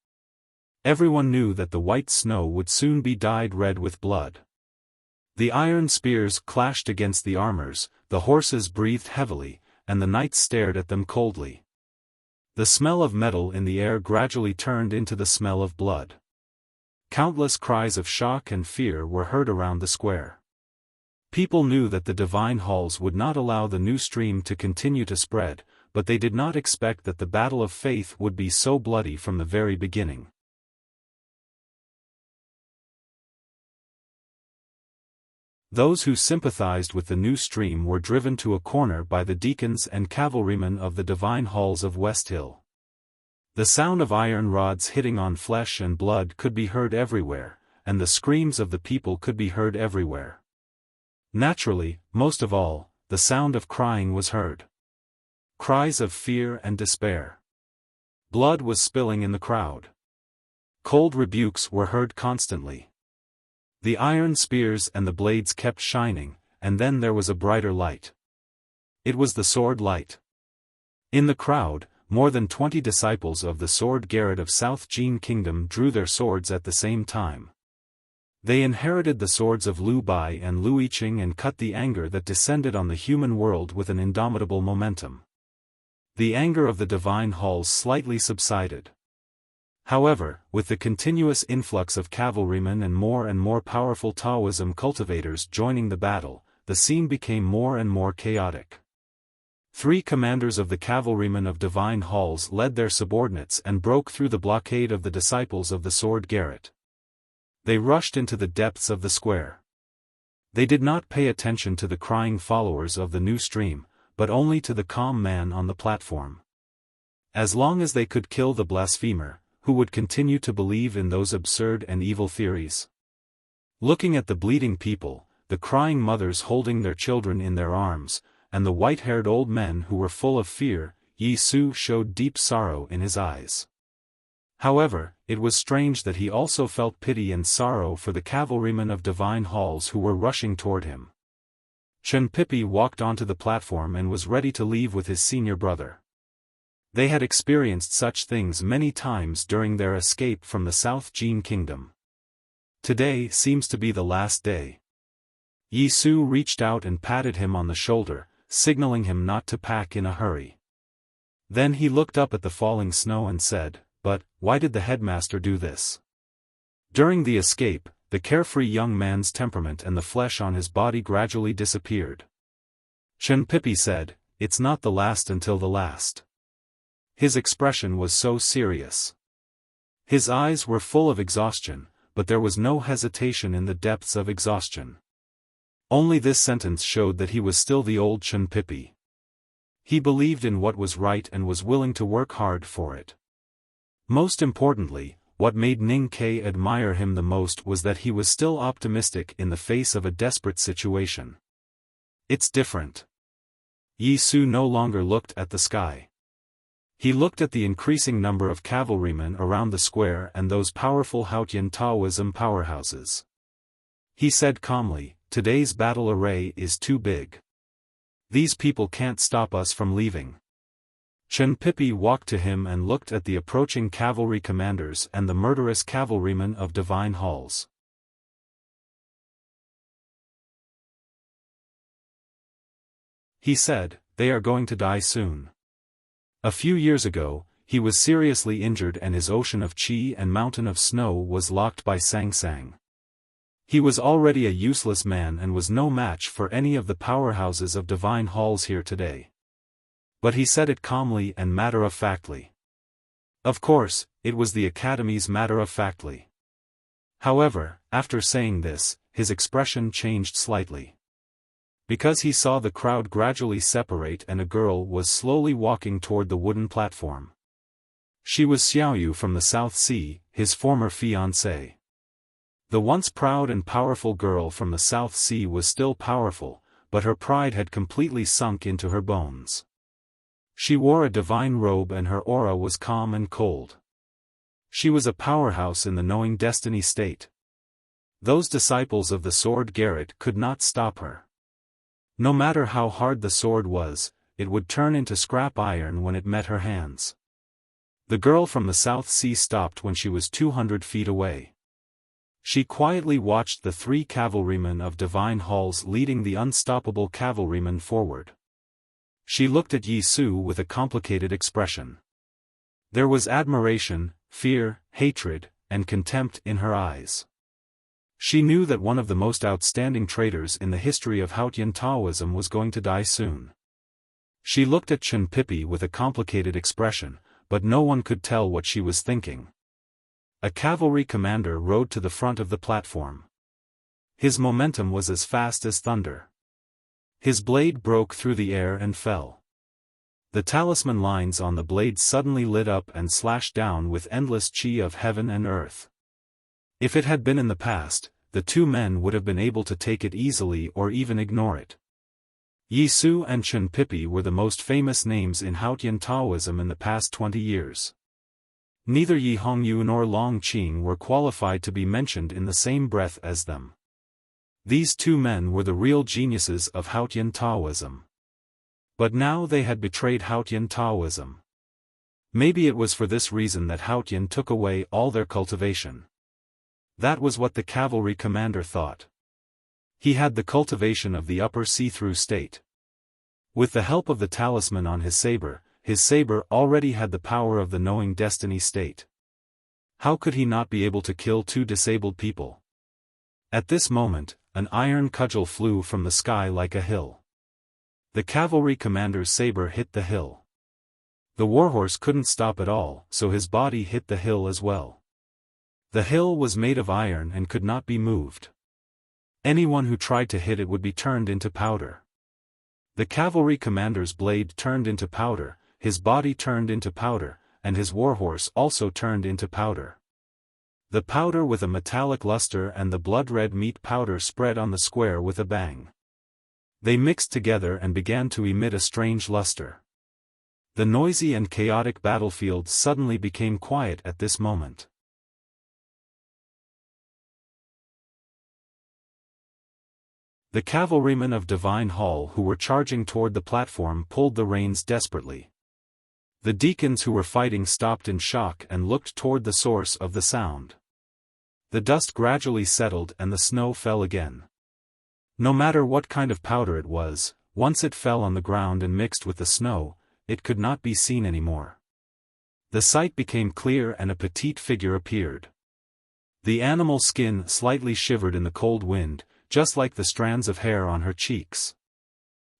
Everyone knew that the white snow would soon be dyed red with blood. The iron spears clashed against the armors, the horses breathed heavily, and the knights stared at them coldly. The smell of metal in the air gradually turned into the smell of blood. Countless cries of shock and fear were heard around the square. People knew that the divine halls would not allow the new stream to continue to spread, but they did not expect that the battle of faith would be so bloody from the very beginning. Those who sympathized with the new stream were driven to a corner by the deacons and cavalrymen of the divine halls of West Hill. The sound of iron rods hitting on flesh and blood could be heard everywhere, and the screams of the people could be heard everywhere. Naturally, most of all, the sound of crying was heard. Cries of fear and despair. Blood was spilling in the crowd. Cold rebukes were heard constantly. The iron spears and the blades kept shining, and then there was a brighter light. It was the sword light. In the crowd, more than 20 disciples of the sword Garrett of South Jin Kingdom drew their swords at the same time. They inherited the swords of Liu Bai and Liu Yiqing and cut the anger that descended on the human world with an indomitable momentum. The anger of the divine halls slightly subsided. However, with the continuous influx of cavalrymen and more powerful Taoism cultivators joining the battle, the scene became more and more chaotic. 3 commanders of the cavalrymen of divine halls led their subordinates and broke through the blockade of the disciples of the sword Garrett. They rushed into the depths of the square. They did not pay attention to the crying followers of the new stream, but only to the calm man on the platform. As long as they could kill the blasphemer, who would continue to believe in those absurd and evil theories. Looking at the bleeding people, the crying mothers holding their children in their arms, and the white-haired old men who were full of fear, Yi Su showed deep sorrow in his eyes. However, it was strange that he also felt pity and sorrow for the cavalrymen of divine halls who were rushing toward him. Chen Pipi walked onto the platform and was ready to leave with his senior brother. They had experienced such things many times during their escape from the South Jin Kingdom. Today seems to be the last day. Yi Su reached out and patted him on the shoulder, signaling him not to pack in a hurry. Then he looked up at the falling snow and said, "But, why did the headmaster do this?" During the escape, the carefree young man's temperament and the flesh on his body gradually disappeared. Chen Pipi said, "It's not the last until the last." His expression was so serious. His eyes were full of exhaustion, but there was no hesitation in the depths of exhaustion. Only this sentence showed that he was still the old Chen Pipi. He believed in what was right and was willing to work hard for it. Most importantly, what made Ning Ke admire him the most was that he was still optimistic in the face of a desperate situation. It's different. Yi Su no longer looked at the sky. He looked at the increasing number of cavalrymen around the square and those powerful Hautian Taoism powerhouses. He said calmly, "Today's battle array is too big. These people can't stop us from leaving." Chen Pipi walked to him and looked at the approaching cavalry commanders and the murderous cavalrymen of divine halls. He said, "They are going to die soon." A few years ago, he was seriously injured and his ocean of qi and mountain of snow was locked by Sang Sang. He was already a useless man and was no match for any of the powerhouses of divine halls here today. But he said it calmly and matter-of-factly. Of course, it was the Academy's matter-of-factly. However, after saying this, his expression changed slightly. Because he saw the crowd gradually separate and a girl was slowly walking toward the wooden platform. She was Xiaoyu from the South Sea, his former fiancée. The once proud and powerful girl from the South Sea was still powerful, but her pride had completely sunk into her bones. She wore a divine robe and her aura was calm and cold. She was a powerhouse in the knowing destiny state. Those disciples of the sword Garrett could not stop her. No matter how hard the sword was, it would turn into scrap iron when it met her hands. The girl from the South Sea stopped when she was 200 feet away. She quietly watched the 3 cavalrymen of divine halls leading the unstoppable cavalrymen forward. She looked at Yi Su with a complicated expression. There was admiration, fear, hatred, and contempt in her eyes. She knew that one of the most outstanding traitors in the history of Hautian Taoism was going to die soon. She looked at Chen Pipi with a complicated expression, but no one could tell what she was thinking. A cavalry commander rode to the front of the platform. His momentum was as fast as thunder. His blade broke through the air and fell. The talisman lines on the blade suddenly lit up and slashed down with endless qi of heaven and earth. If it had been in the past, the 2 men would have been able to take it easily or even ignore it. Yi Su and Chen Pipi were the most famous names in Hautian Taoism in the past 20 years. Neither Yi Hongyu nor Long Qing were qualified to be mentioned in the same breath as them. These 2 men were the real geniuses of Hautian Taoism. But now they had betrayed Hautian Taoism. Maybe it was for this reason that Hautian took away all their cultivation. That was what the cavalry commander thought. He had the cultivation of the upper see-through state. With the help of the talisman on his saber already had the power of the knowing destiny state. How could he not be able to kill 2 disabled people? At this moment, an iron cudgel flew from the sky like a hill. The cavalry commander's saber hit the hill. The warhorse couldn't stop at all, so his body hit the hill as well. The hill was made of iron and could not be moved. Anyone who tried to hit it would be turned into powder. The cavalry commander's blade turned into powder, his body turned into powder, and his warhorse also turned into powder. The powder with a metallic luster and the blood-red meat powder spread on the square with a bang. They mixed together and began to emit a strange luster. The noisy and chaotic battlefield suddenly became quiet at this moment. The cavalrymen of Divine Hall who were charging toward the platform pulled the reins desperately. The deacons who were fighting stopped in shock and looked toward the source of the sound. The dust gradually settled and the snow fell again. No matter what kind of powder it was, once it fell on the ground and mixed with the snow, it could not be seen anymore. The sight became clear and a petite figure appeared. The animal skin slightly shivered in the cold wind, just like the strands of hair on her cheeks.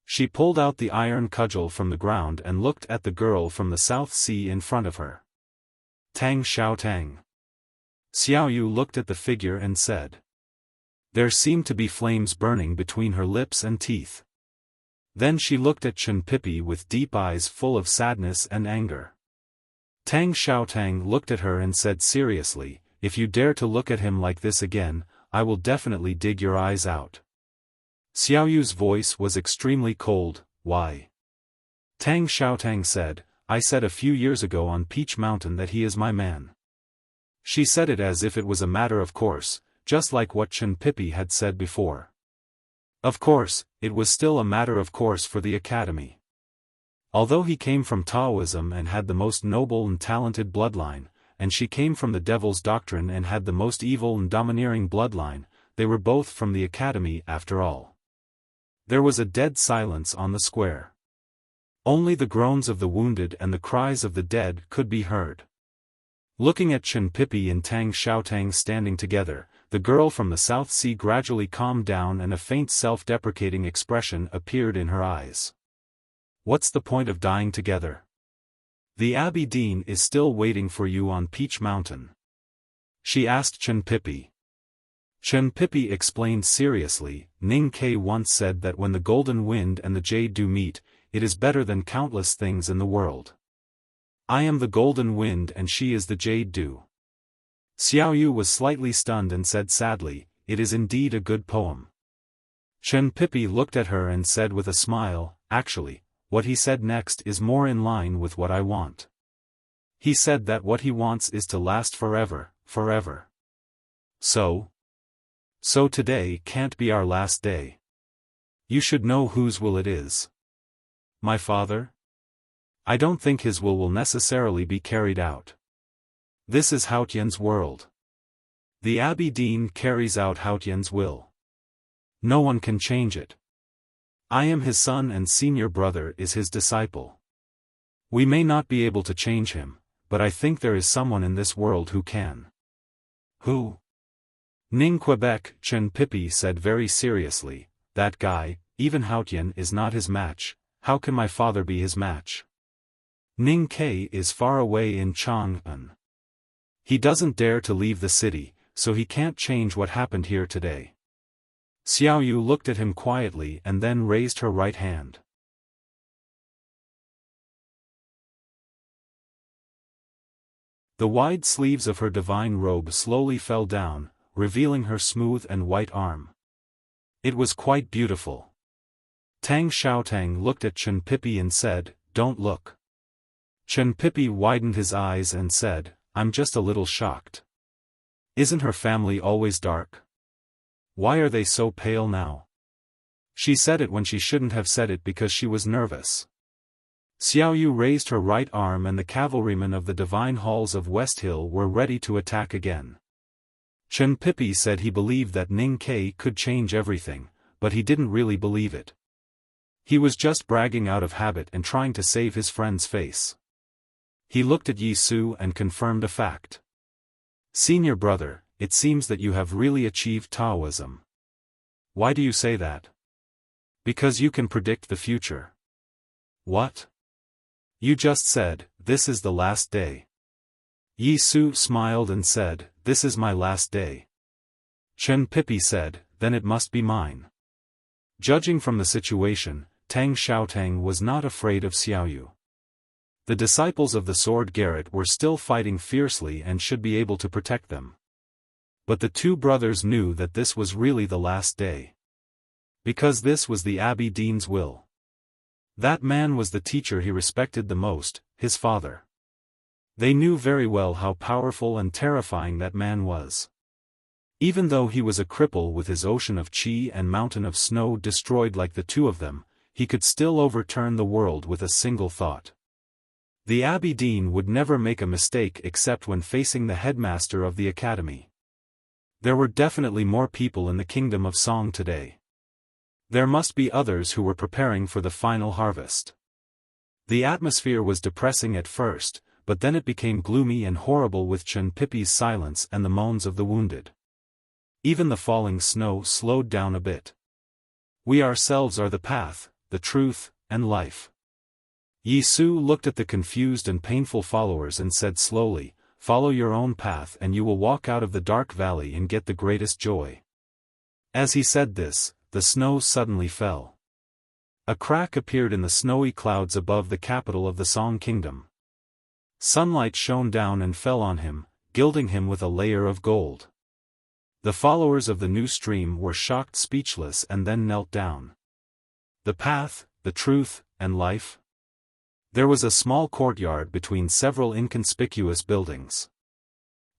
She pulled out the iron cudgel from the ground and looked at the girl from the South Sea in front of her. Tang Xiao Tang. Xiaoyu looked at the figure and said. There seemed to be flames burning between her lips and teeth. Then she looked at Chen Pipi with deep eyes full of sadness and anger. Tang Xiaotang looked at her and said seriously, "If you dare to look at him like this again, I will definitely dig your eyes out." Xiaoyu's voice was extremely cold. "Why?" Tang Xiaotang said, "I said a few years ago on Peach Mountain that he is my man." She said it as if it was a matter of course, just like what Chen Pipi had said before. Of course, it was still a matter of course for the academy. Although he came from Taoism and had the most noble and talented bloodline, and she came from the devil's doctrine and had the most evil and domineering bloodline, they were both from the academy after all. There was a dead silence on the square. Only the groans of the wounded and the cries of the dead could be heard. Looking at Chen Pipi and Tang Xiaotang standing together, the girl from the South Sea gradually calmed down and a faint self-deprecating expression appeared in her eyes. "What's the point of dying together? The Abbey Dean is still waiting for you on Peach Mountain," she asked Chen Pipi. Chen Pipi explained seriously, "Ning Ke once said that when the golden wind and the jade do meet, it is better than countless things in the world. I am the golden wind and she is the jade dew." Xiaoyu was slightly stunned and said sadly, "It is indeed a good poem." Chen Pipi looked at her and said with a smile, "Actually, what he said next is more in line with what I want. He said that what he wants is to last forever, forever. So today can't be our last day. You should know whose will it is." "My father? I don't think his will necessarily be carried out. This is Haotian's world. The Abbey Dean carries out Haotian's will. No one can change it. I am his son and senior brother is his disciple. We may not be able to change him, but I think there is someone in this world who can." "Who?" "Ning Quebec," Chen Pipi said very seriously, "that guy, even Haotian is not his match. How can my father be his match? Ning Ke is far away in Chang'an. He doesn't dare to leave the city, so he can't change what happened here today." Xiaoyu looked at him quietly and then raised her right hand. The wide sleeves of her divine robe slowly fell down, revealing her smooth and white arm. It was quite beautiful. Tang Xiaotang looked at Chen Pipi and said, "Don't look." Chen Pipi widened his eyes and said, "I'm just a little shocked. Isn't her family always dark? Why are they so pale now?" She said it when she shouldn't have said it because she was nervous. Xiaoyu raised her right arm and the cavalrymen of the divine halls of West Hill were ready to attack again. Chen Pipi said he believed that Ning Ke could change everything, but he didn't really believe it. He was just bragging out of habit and trying to save his friend's face. He looked at Yi Su and confirmed a fact. "Senior brother, it seems that you have really achieved Taoism." "Why do you say that?" "Because you can predict the future." "What? You just said, this is the last day." Yi Su smiled and said, "This is my last day." Chen Pipi said, "Then it must be mine." Judging from the situation, Tang Xiaotang was not afraid of Xiaoyu. The disciples of the Sword Garret were still fighting fiercely and should be able to protect them. But the two brothers knew that this was really the last day. Because this was the Abbey Dean's will. That man was the teacher he respected the most, his father. They knew very well how powerful and terrifying that man was. Even though he was a cripple with his ocean of qi and mountain of snow destroyed like the two of them, he could still overturn the world with a single thought. The Abbey Dean would never make a mistake except when facing the headmaster of the academy. There were definitely more people in the kingdom of Song today. There must be others who were preparing for the final harvest. The atmosphere was depressing at first, but then it became gloomy and horrible with Chen Pipi's silence and the moans of the wounded. Even the falling snow slowed down a bit. "We ourselves are the path, the truth, and life." Yi Su looked at the confused and painful followers and said slowly, "Follow your own path and you will walk out of the dark valley and get the greatest joy." As he said this, the snow suddenly fell. A crack appeared in the snowy clouds above the capital of the Song Kingdom. Sunlight shone down and fell on him, gilding him with a layer of gold. The followers of the new stream were shocked speechless and then knelt down. The path, the truth, and life? There was a small courtyard between several inconspicuous buildings.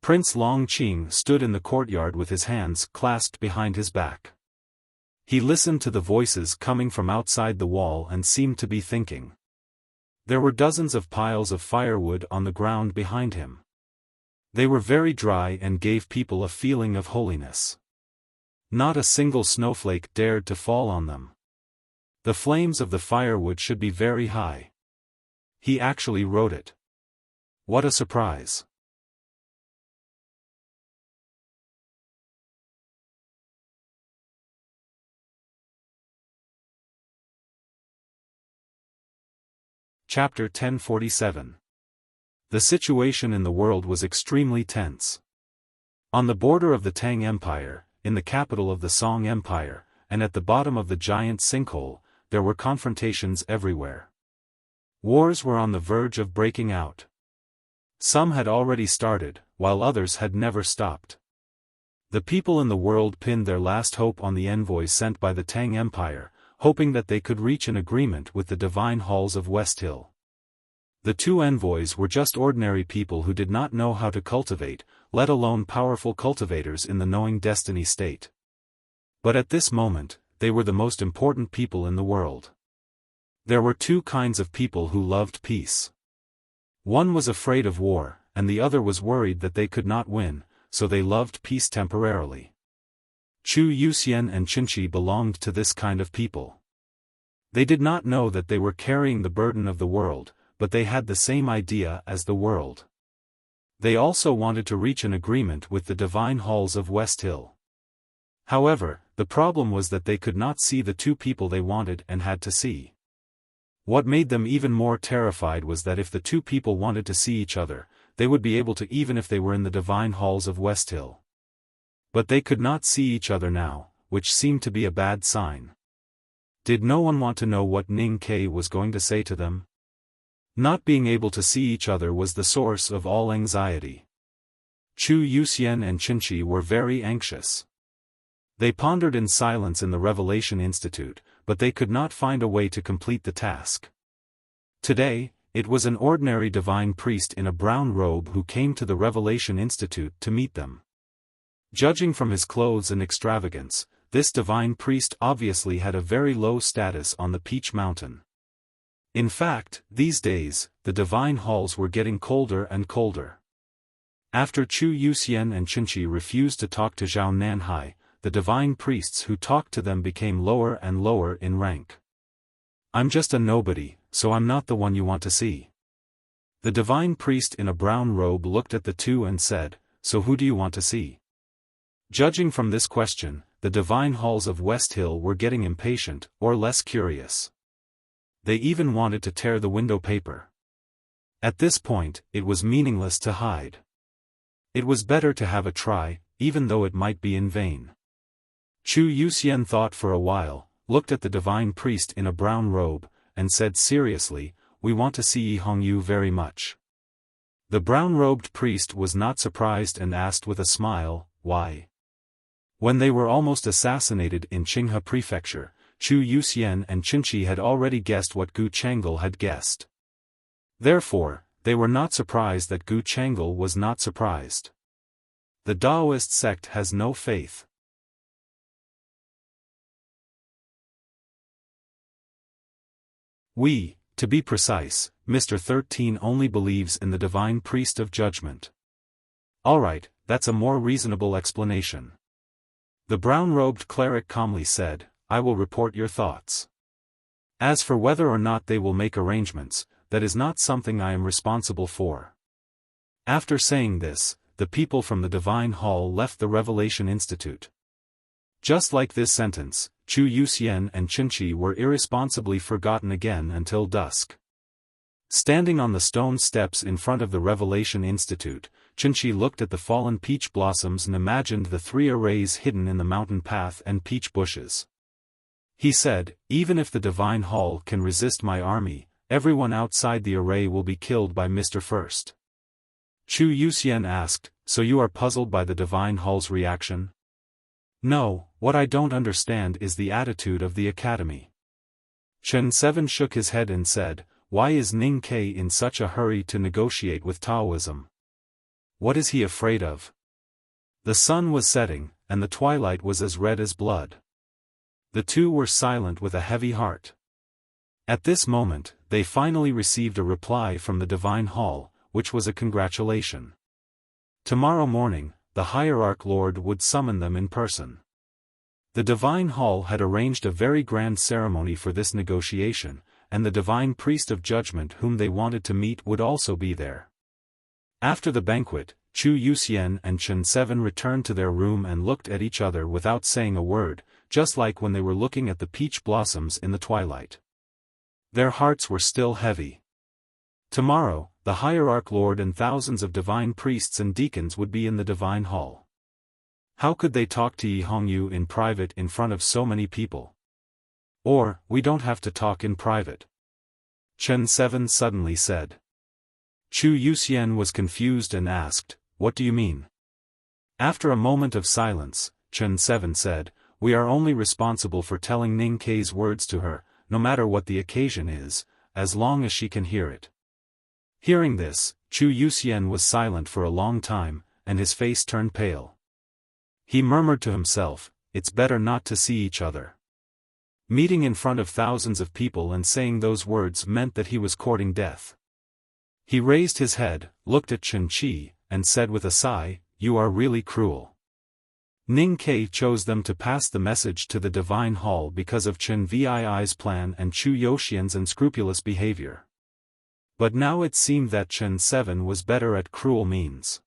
Prince Longqing stood in the courtyard with his hands clasped behind his back. He listened to the voices coming from outside the wall and seemed to be thinking. There were dozens of piles of firewood on the ground behind him. They were very dry and gave people a feeling of holiness. Not a single snowflake dared to fall on them. The flames of the firewood should be very high. He actually wrote it. What a surprise. Chapter 1047. The situation in the world was extremely tense. On the border of the Tang Empire, in the capital of the Song Empire, and at the bottom of the giant sinkhole, there were confrontations everywhere. Wars were on the verge of breaking out. Some had already started, while others had never stopped. The people in the world pinned their last hope on the envoys sent by the Tang Empire, hoping that they could reach an agreement with the divine halls of West Hill. The two envoys were just ordinary people who did not know how to cultivate, let alone powerful cultivators in the knowing destiny state. But at this moment, they were the most important people in the world. There were two kinds of people who loved peace. One was afraid of war, and the other was worried that they could not win, so they loved peace temporarily. Chu Yuxian and Qinshi belonged to this kind of people. They did not know that they were carrying the burden of the world, but they had the same idea as the world. They also wanted to reach an agreement with the divine halls of West Hill. However, the problem was that they could not see the two people they wanted and had to see. What made them even more terrified was that if the two people wanted to see each other, they would be able to even if they were in the divine halls of West Hill. But they could not see each other now, which seemed to be a bad sign. Did no one want to know what Ning Ke was going to say to them? Not being able to see each other was the source of all anxiety. Chu Yuxian and Qinshi were very anxious. They pondered in silence in the Revelation Institute, but they could not find a way to complete the task. Today, it was an ordinary divine priest in a brown robe who came to the Revelation Institute to meet them. Judging from his clothes and extravagance, this divine priest obviously had a very low status on the Peach Mountain. In fact, these days, the divine halls were getting colder and colder. After Chu Yuxian and Qinshi refused to talk to Zhao Nanhai, the divine priests who talked to them became lower and lower in rank. I'm just a nobody, so I'm not the one you want to see. The divine priest in a brown robe looked at the two and said, so who do you want to see? Judging from this question, the divine halls of West Hill were getting impatient, or less curious. They even wanted to tear the window paper. At this point, it was meaningless to hide. It was better to have a try, even though it might be in vain. Chu Yuxian thought for a while, looked at the divine priest in a brown robe, and said seriously, we want to see Yi Hongyu very much. The brown-robed priest was not surprised and asked with a smile, why? When they were almost assassinated in Qinghe Prefecture, Chu Yuxian and Qinshi had already guessed what Gu Changel had guessed. Therefore, they were not surprised that Gu Changel was not surprised. The Daoist sect has no faith. To be precise, Mr. 13 only believes in the divine priest of judgment. Alright, that's a more reasonable explanation. The brown-robed cleric calmly said, I will report your thoughts. As for whether or not they will make arrangements, that is not something I am responsible for. After saying this, the people from the Divine Hall left the Revelation Institute. Just like this sentence, Chu Yuxian and Qinshi were irresponsibly forgotten again until dusk. Standing on the stone steps in front of the Revelation Institute, Qinshi looked at the fallen peach blossoms and imagined the three arrays hidden in the mountain path and peach bushes. He said, even if the Divine Hall can resist my army, everyone outside the array will be killed by Mr. First. Chu Yuxian asked, so you are puzzled by the Divine Hall's reaction? No, what I don't understand is the attitude of the academy. Chen 7 shook his head and said, why is Ning Ke in such a hurry to negotiate with Taoism? What is he afraid of? The sun was setting, and the twilight was as red as blood. The two were silent with a heavy heart. At this moment, they finally received a reply from the Divine Hall, which was a congratulation. Tomorrow morning, the Hierarch Lord would summon them in person. The Divine Hall had arranged a very grand ceremony for this negotiation, and the Divine Priest of Judgment whom they wanted to meet would also be there. After the banquet, Chu Yuxian and Chen 7 returned to their room and looked at each other without saying a word, just like when they were looking at the peach blossoms in the twilight. Their hearts were still heavy. Tomorrow, the Hierarch Lord and thousands of divine priests and deacons would be in the Divine Hall. How could they talk to Yi Hongyu in private in front of so many people? Or, we don't have to talk in private. Chen 7 suddenly said. Chu Yuxian was confused and asked, what do you mean? After a moment of silence, Chen 7 said, we are only responsible for telling Ning Ke's words to her, no matter what the occasion is, as long as she can hear it. Hearing this, Chu Yuxian was silent for a long time, and his face turned pale. He murmured to himself, it's better not to see each other. Meeting in front of thousands of people and saying those words meant that he was courting death. He raised his head, looked at Chen Qi, and said with a sigh, you are really cruel. Ning Ke chose them to pass the message to the Divine Hall because of Chen Vii's plan and Chu Yuxian's unscrupulous behavior. But now it seemed that Chen 7 was better at cruel means.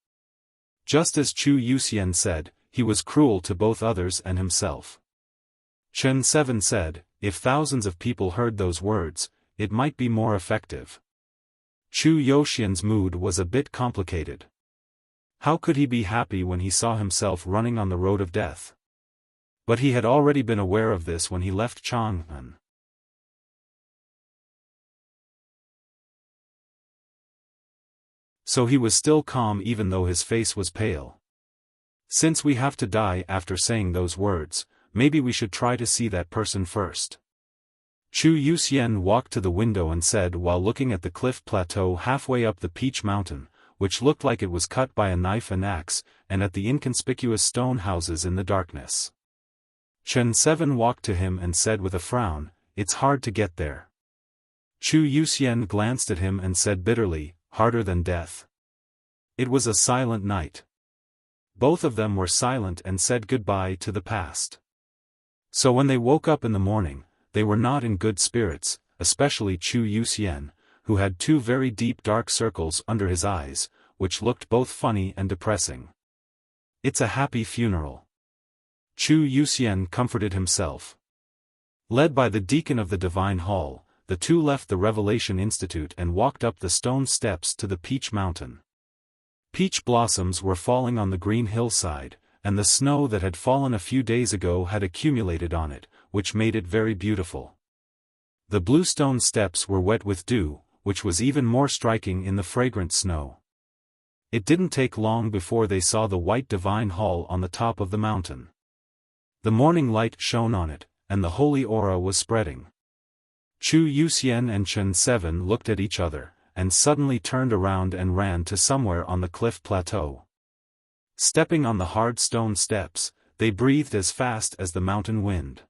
Just as Chu Yuxian said, he was cruel to both others and himself. Chen 7 said, if thousands of people heard those words, it might be more effective. Chu Yuxian's mood was a bit complicated. How could he be happy when he saw himself running on the road of death? But he had already been aware of this when he left Chang'an. So he was still calm even though his face was pale. Since we have to die after saying those words, maybe we should try to see that person first. Chu Yuxian walked to the window and said while looking at the cliff plateau halfway up the Peach Mountain, which looked like it was cut by a knife and axe, and at the inconspicuous stone houses in the darkness. Chen 7 walked to him and said with a frown, it's hard to get there. Chu Yuxian glanced at him and said bitterly, harder than death. It was a silent night. Both of them were silent and said goodbye to the past. So when they woke up in the morning, they were not in good spirits, especially Chu Yuxian, who had two very deep dark circles under his eyes, which looked both funny and depressing. It's a happy funeral. Chu Yuxian comforted himself. Led by the deacon of the Divine Hall, the two left the Revelation Institute and walked up the stone steps to the Peach Mountain. Peach blossoms were falling on the green hillside, and the snow that had fallen a few days ago had accumulated on it, which made it very beautiful. The blue stone steps were wet with dew, which was even more striking in the fragrant snow. It didn't take long before they saw the white Divine Hall on the top of the mountain. The morning light shone on it, and the holy aura was spreading. Chu Yuxian and Chen 7 looked at each other, and suddenly turned around and ran to somewhere on the cliff plateau. Stepping on the hard stone steps, they breathed as fast as the mountain wind.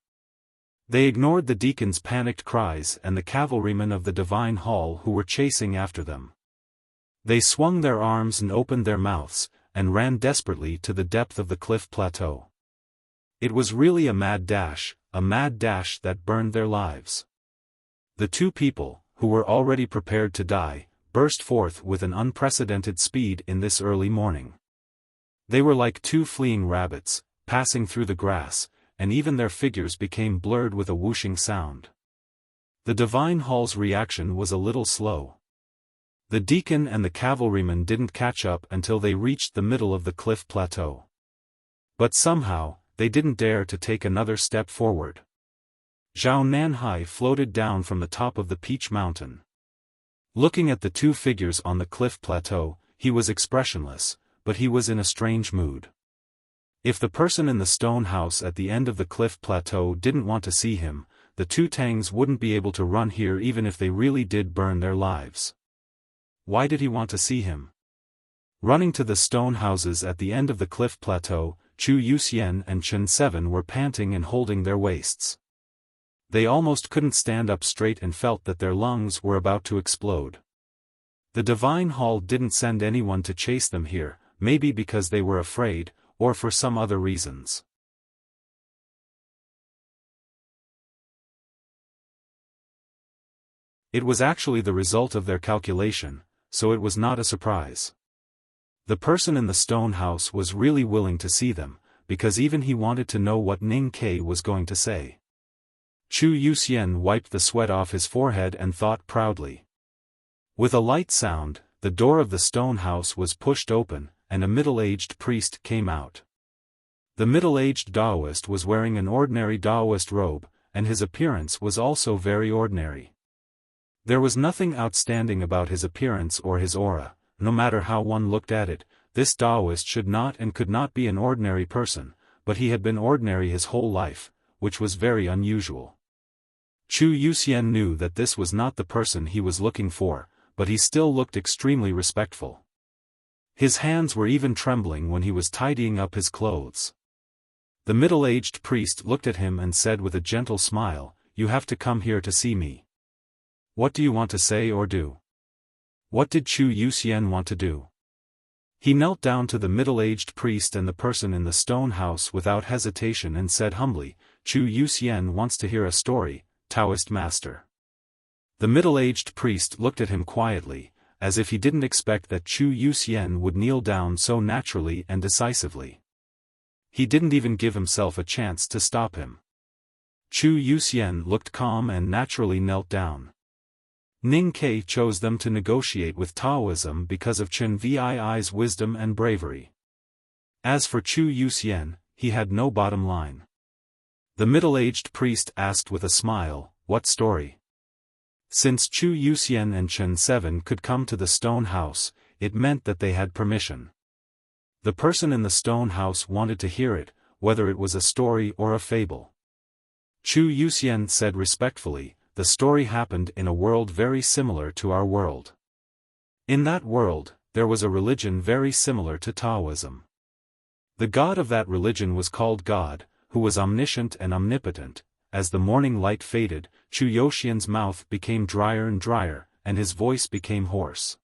They ignored the deacon's panicked cries and the cavalrymen of the Divine Hall who were chasing after them. They swung their arms and opened their mouths, and ran desperately to the depth of the cliff plateau. It was really a mad dash that burned their lives. The two people, who were already prepared to die, burst forth with an unprecedented speed in this early morning. They were like two fleeing rabbits, passing through the grass, and even their figures became blurred with a whooshing sound. The Divine Hall's reaction was a little slow. The deacon and the cavalrymen didn't catch up until they reached the middle of the cliff plateau. But somehow, they didn't dare to take another step forward. Zhao Nanhai floated down from the top of the Peach Mountain. Looking at the two figures on the cliff plateau, he was expressionless, but he was in a strange mood. If the person in the stone house at the end of the cliff plateau didn't want to see him, the two Tangs wouldn't be able to run here even if they really did burn their lives. Why did he want to see him? Running to the stone houses at the end of the cliff plateau, Chu Yuxian and Chen 7 were panting and holding their waists. They almost couldn't stand up straight and felt that their lungs were about to explode. The Divine Hall didn't send anyone to chase them here, maybe because they were afraid, or for some other reasons. It was actually the result of their calculation, so it was not a surprise. The person in the stone house was really willing to see them, because even he wanted to know what Ning Ke was going to say. Chu Yuxian wiped the sweat off his forehead and thought proudly. With a light sound, the door of the stone house was pushed open, and a middle-aged priest came out. The middle-aged Taoist was wearing an ordinary Taoist robe, and his appearance was also very ordinary. There was nothing outstanding about his appearance or his aura. No matter how one looked at it, this Taoist should not and could not be an ordinary person, but he had been ordinary his whole life, which was very unusual. Chu Yuxian knew that this was not the person he was looking for, but he still looked extremely respectful. His hands were even trembling when he was tidying up his clothes. The middle-aged priest looked at him and said with a gentle smile, "You have to come here to see me. What do you want to say or do?" What did Chu Yuxian want to do? He knelt down to the middle-aged priest and the person in the stone house without hesitation and said humbly, "Chu Yuxian wants to hear a story, Taoist master." The middle-aged priest looked at him quietly, as if he didn't expect that Chu Yuxian would kneel down so naturally and decisively. He didn't even give himself a chance to stop him. Chu Yuxian looked calm and naturally knelt down. Ning Ke chose them to negotiate with Taoism because of Chen Vii's wisdom and bravery. As for Chu Yuxian, he had no bottom line. The middle-aged priest asked with a smile, "What story?" Since Chu Yuxian and Chen 7 could come to the stone house, it meant that they had permission. The person in the stone house wanted to hear it, whether it was a story or a fable. Chu Yuxian said respectfully, "The story happened in a world very similar to our world. In that world, there was a religion very similar to Taoism. The god of that religion was called God, who was omniscient and omnipotent." As the morning light faded, Chu Yuxian's mouth became drier and drier, and his voice became hoarse.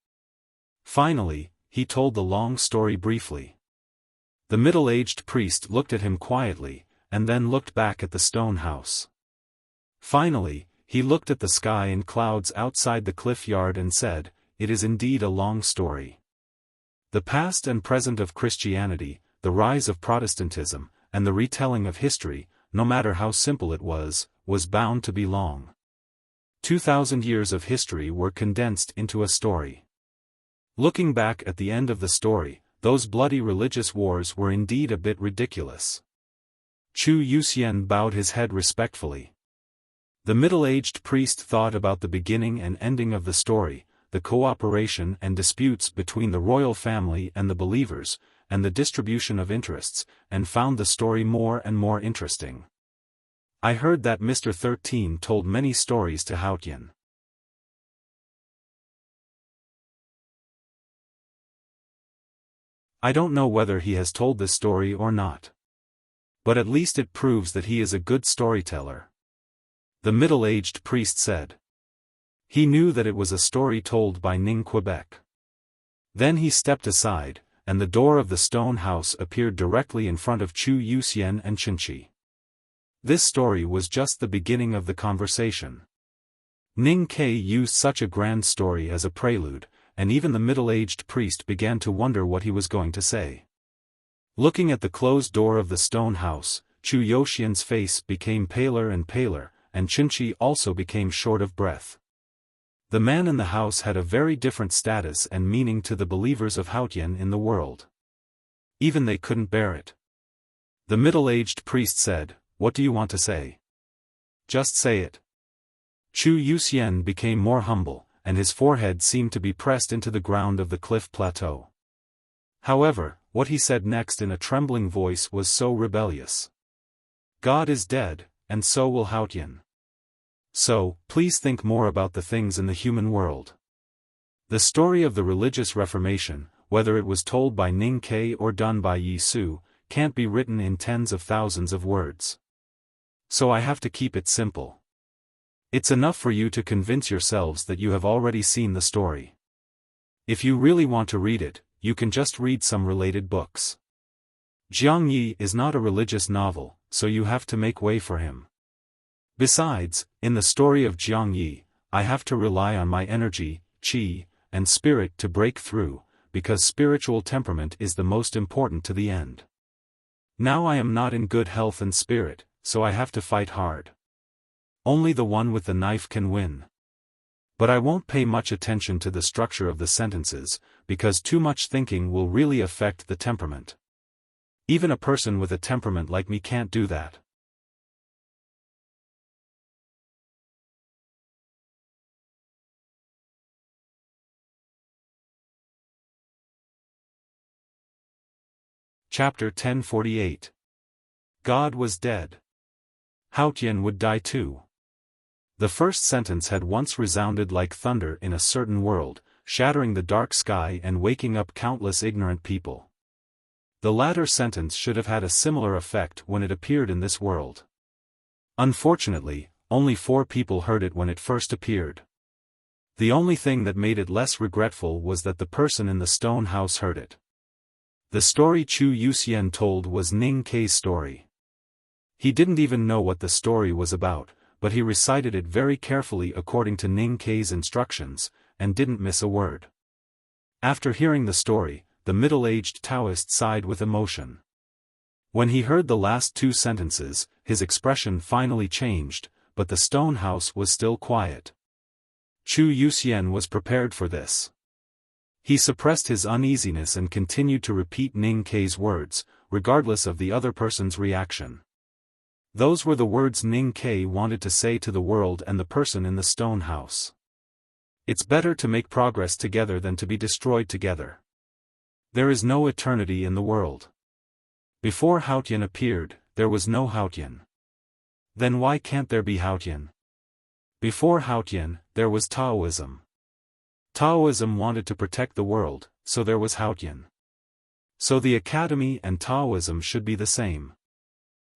Finally, he told the long story briefly. The middle-aged priest looked at him quietly, and then looked back at the stone house. Finally, he looked at the sky and clouds outside the cliff yard and said, "It is indeed a long story. The past and present of Christianity, the rise of Protestantism, and the retelling of history, no matter how simple it was bound to be long. 2,000 years of history were condensed into a story. Looking back at the end of the story, those bloody religious wars were indeed a bit ridiculous." Chu Yuxian bowed his head respectfully. The middle-aged priest thought about the beginning and ending of the story, the cooperation and disputes between the royal family and the believers, and the distribution of interests, and found the story more and more interesting. "I heard that Mr. 13 told many stories to Haotian. I don't know whether he has told this story or not. But at least it proves that he is a good storyteller," the middle-aged priest said. He knew that it was a story told by Ning Quebec. Then he stepped aside, and the door of the stone house appeared directly in front of Chu Yuxian and Chinchi. This story was just the beginning of the conversation. Ning Ke used such a grand story as a prelude, and even the middle-aged priest began to wonder what he was going to say. Looking at the closed door of the stone house, Chu Yuxian's face became paler and paler, and Chinchi also became short of breath. The man in the house had a very different status and meaning to the believers of Haotian in the world. Even they couldn't bear it. The middle-aged priest said, "What do you want to say? Just say it." Chu Yuxian became more humble, and his forehead seemed to be pressed into the ground of the cliff plateau. However, what he said next in a trembling voice was so rebellious. God is dead, and so will Haotian. So, please think more about the things in the human world. The story of the religious reformation, whether it was told by Ning Ke or done by Yi Su, can't be written in tens of thousands of words. So I have to keep it simple. It's enough for you to convince yourselves that you have already seen the story. If you really want to read it, you can just read some related books. Jiang Yi is not a religious novel, so you have to make way for him. Besides, in the story of Jiang Yi, I have to rely on my energy, qi, and spirit to break through, because spiritual temperament is the most important to the end. Now I am not in good health and spirit, so I have to fight hard. Only the one with the knife can win. But I won't pay much attention to the structure of the sentences, because too much thinking will really affect the temperament. Even a person with a temperament like me can't do that. Chapter 1048. God was dead. Haotian would die too. The first sentence had once resounded like thunder in a certain world, shattering the dark sky and waking up countless ignorant people. The latter sentence should have had a similar effect when it appeared in this world. Unfortunately, only 4 people heard it when it first appeared. The only thing that made it less regretful was that the person in the stone house heard it. The story Chu Yuxian told was Ning Ke's story. He didn't even know what the story was about, but he recited it very carefully according to Ning Ke's instructions, and didn't miss a word. After hearing the story, the middle-aged Taoist sighed with emotion. When he heard the last 2 sentences, his expression finally changed, but the stone house was still quiet. Chu Yuxian was prepared for this. He suppressed his uneasiness and continued to repeat Ning Ke's words, regardless of the other person's reaction. Those were the words Ning Ke wanted to say to the world and the person in the stone house. It's better to make progress together than to be destroyed together. There is no eternity in the world. Before Haotian appeared, there was no Haotian. Then why can't there be Haotian? Before Haotian, there was Taoism. Taoism wanted to protect the world, so there was Haotian. So the academy and Taoism should be the same.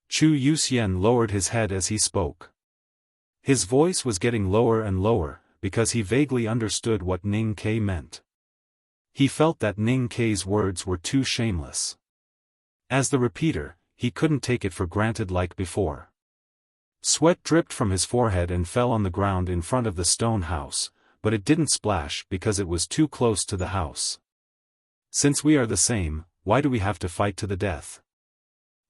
Chu Yuxian lowered his head as he spoke. His voice was getting lower and lower, because he vaguely understood what Ning Ke meant. He felt that Ning Ke's words were too shameless. As the repeater, he couldn't take it for granted like before. Sweat dripped from his forehead and fell on the ground in front of the stone house, but it didn't splash because it was too close to the house. Since we are the same, why do we have to fight to the death?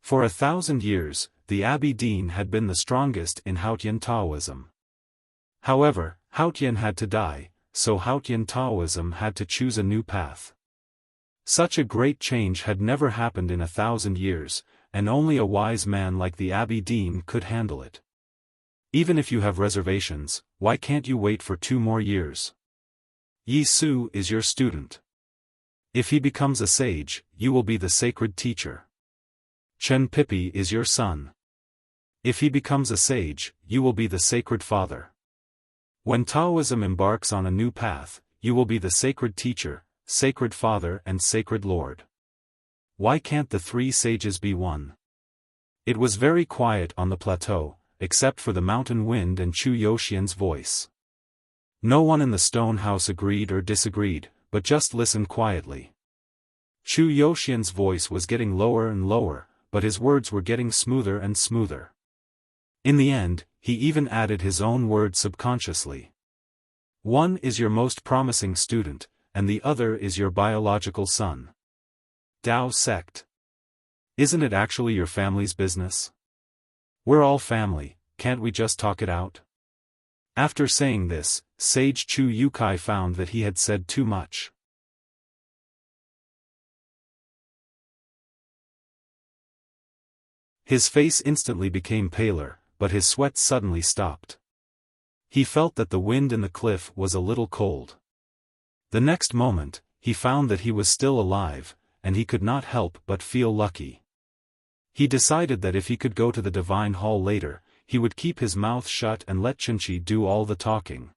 For 1,000 years, the Abbey Dean had been the strongest in Haotian Taoism. However, Haotian had to die, so Haotian Taoism had to choose a new path. Such a great change had never happened in 1,000 years, and only a wise man like the Abbey Dean could handle it. Even if you have reservations, why can't you wait for 2 more years? Yi Su is your student. If he becomes a sage, you will be the sacred teacher. Chen Pipi is your son. If he becomes a sage, you will be the sacred father. When Taoism embarks on a new path, you will be the sacred teacher, sacred father and sacred lord. Why can't the 3 sages be one? It was very quiet on the plateau, except for the mountain wind and Chu Yuxian's voice. No one in the stone house agreed or disagreed, but just listened quietly. Chu Yuxian's voice was getting lower and lower, but his words were getting smoother and smoother. In the end, he even added his own words subconsciously. One is your most promising student, and the other is your biological son. Dao sect. Isn't it actually your family's business? We're all family, can't we just talk it out? After saying this, Sage Chu Yukai found that he had said too much. His face instantly became paler, but his sweat suddenly stopped. He felt that the wind in the cliff was a little cold. The next moment, he found that he was still alive, and he could not help but feel lucky. He decided that if he could go to the divine hall later, he would keep his mouth shut and let Qinchi do all the talking.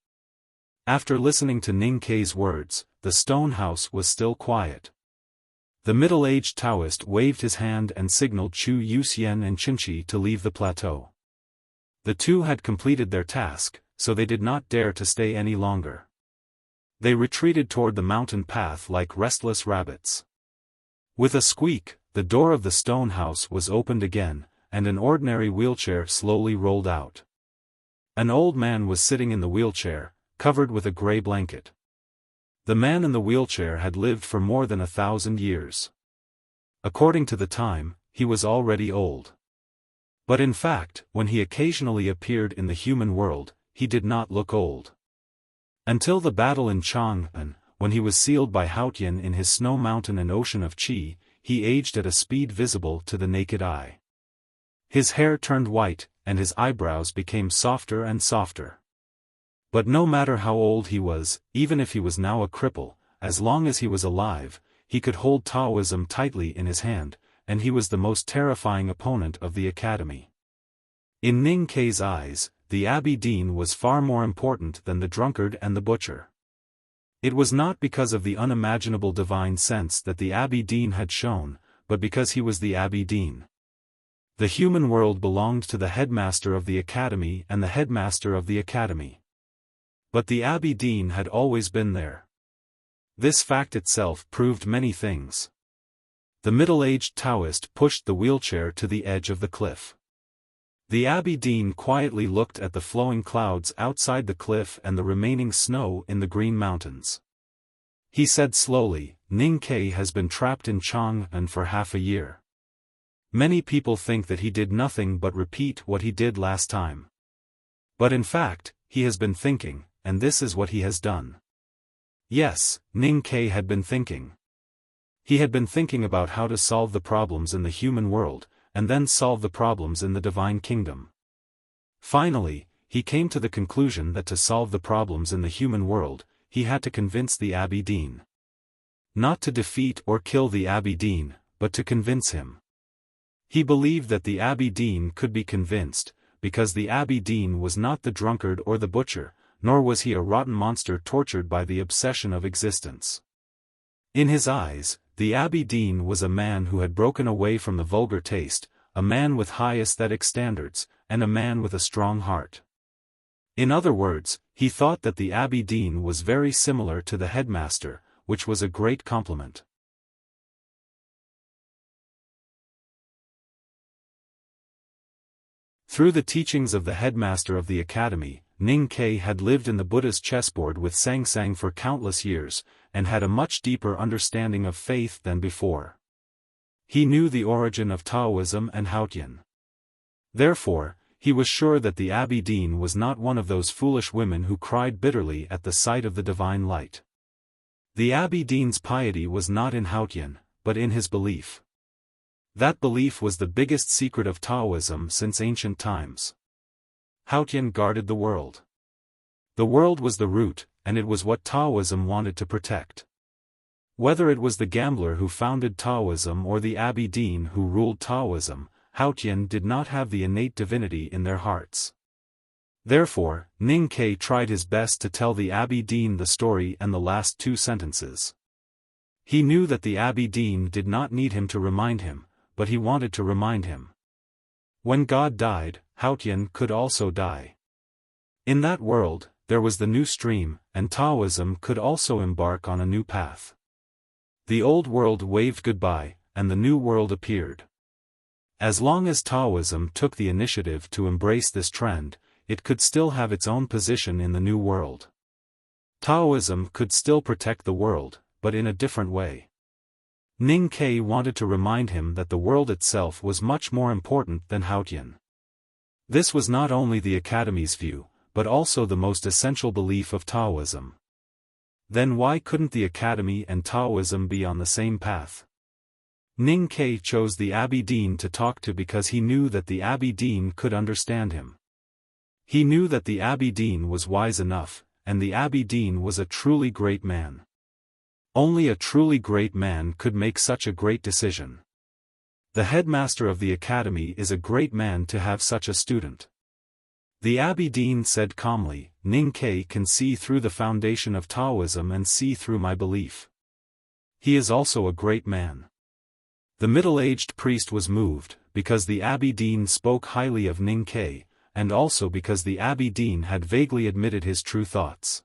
After listening to Ning Kei's words, the stone house was still quiet. The middle-aged Taoist waved his hand and signaled Chu Yuxian and Qinchi to leave the plateau. The two had completed their task, so they did not dare to stay any longer. They retreated toward the mountain path like restless rabbits. With a squeak, the door of the stone house was opened again, and an ordinary wheelchair slowly rolled out. An old man was sitting in the wheelchair, covered with a gray blanket. The man in the wheelchair had lived for more than 1,000 years. According to the time, he was already old. But in fact, when he occasionally appeared in the human world, he did not look old. Until the battle in Chang'an, when he was sealed by Haotian in his snow mountain and ocean of qi, he aged at a speed visible to the naked eye. His hair turned white, and his eyebrows became softer and softer. But no matter how old he was, even if he was now a cripple, as long as he was alive, he could hold Taoism tightly in his hand, and he was the most terrifying opponent of the academy. In Ning Kei's eyes, the Abbey Dean was far more important than the drunkard and the butcher. It was not because of the unimaginable divine sense that the Abbey Dean had shown, but because he was the Abbey Dean. The human world belonged to the headmaster of the academy and the headmaster of the academy. But the Abbey Dean had always been there. This fact itself proved many things. The middle-aged Taoist pushed the wheelchair to the edge of the cliff. The Abbey Dean quietly looked at the flowing clouds outside the cliff and the remaining snow in the Green Mountains. He said slowly, "Ning Kei has been trapped in Chang'an for half a year. Many people think that he did nothing but repeat what he did last time. But in fact, he has been thinking, and this is what he has done." Yes, Ning Kei had been thinking. He had been thinking about how to solve the problems in the human world, and then solve the problems in the divine kingdom. Finally, he came to the conclusion that to solve the problems in the human world, he had to convince the Abbey Dean. Not to defeat or kill the Abbey Dean, but to convince him. He believed that the Abbey Dean could be convinced, because the Abbey Dean was not the drunkard or the butcher, nor was he a rotten monster tortured by the obsession of existence. In his eyes, the Abbey Dean was a man who had broken away from the vulgar taste, a man with high aesthetic standards, and a man with a strong heart. In other words, he thought that the Abbey Dean was very similar to the headmaster, which was a great compliment. Through the teachings of the headmaster of the academy, Ning Kei had lived in the Buddha's chessboard with Sang Sang for countless years, and had a much deeper understanding of faith than before. He knew the origin of Taoism and Haotian. Therefore, he was sure that the Abbey Dean was not one of those foolish women who cried bitterly at the sight of the divine light. The Abbey Dean's piety was not in Haotian, but in his belief. That belief was the biggest secret of Taoism since ancient times. Haotian guarded the world. The world was the root, and it was what Taoism wanted to protect. Whether it was the gambler who founded Taoism or the Abbey Dean who ruled Taoism, Haotian did not have the innate divinity in their hearts. Therefore, Ning Kei tried his best to tell the Abbey Dean the story and the last two sentences. He knew that the Abbey Dean did not need him to remind him, but he wanted to remind him. When God died, Haotian could also die. In that world, there was the new stream, and Taoism could also embark on a new path. The old world waved goodbye, and the new world appeared. As long as Taoism took the initiative to embrace this trend, it could still have its own position in the new world. Taoism could still protect the world, but in a different way. Ning Kei wanted to remind him that the world itself was much more important than Haotian. This was not only the Academy's view, but also the most essential belief of Taoism. Then why couldn't the Academy and Taoism be on the same path? Ning Kei chose the Abbey Dean to talk to because he knew that the Abbey Dean could understand him. He knew that the Abbey Dean was wise enough, and the Abbey Dean was a truly great man. Only a truly great man could make such a great decision. The headmaster of the academy is a great man to have such a student. The Abbey Dean said calmly, Ning Ke can see through the foundation of Taoism and see through my belief. He is also a great man. The middle-aged priest was moved, because the Abbey Dean spoke highly of Ning Ke, and also because the Abbey Dean had vaguely admitted his true thoughts.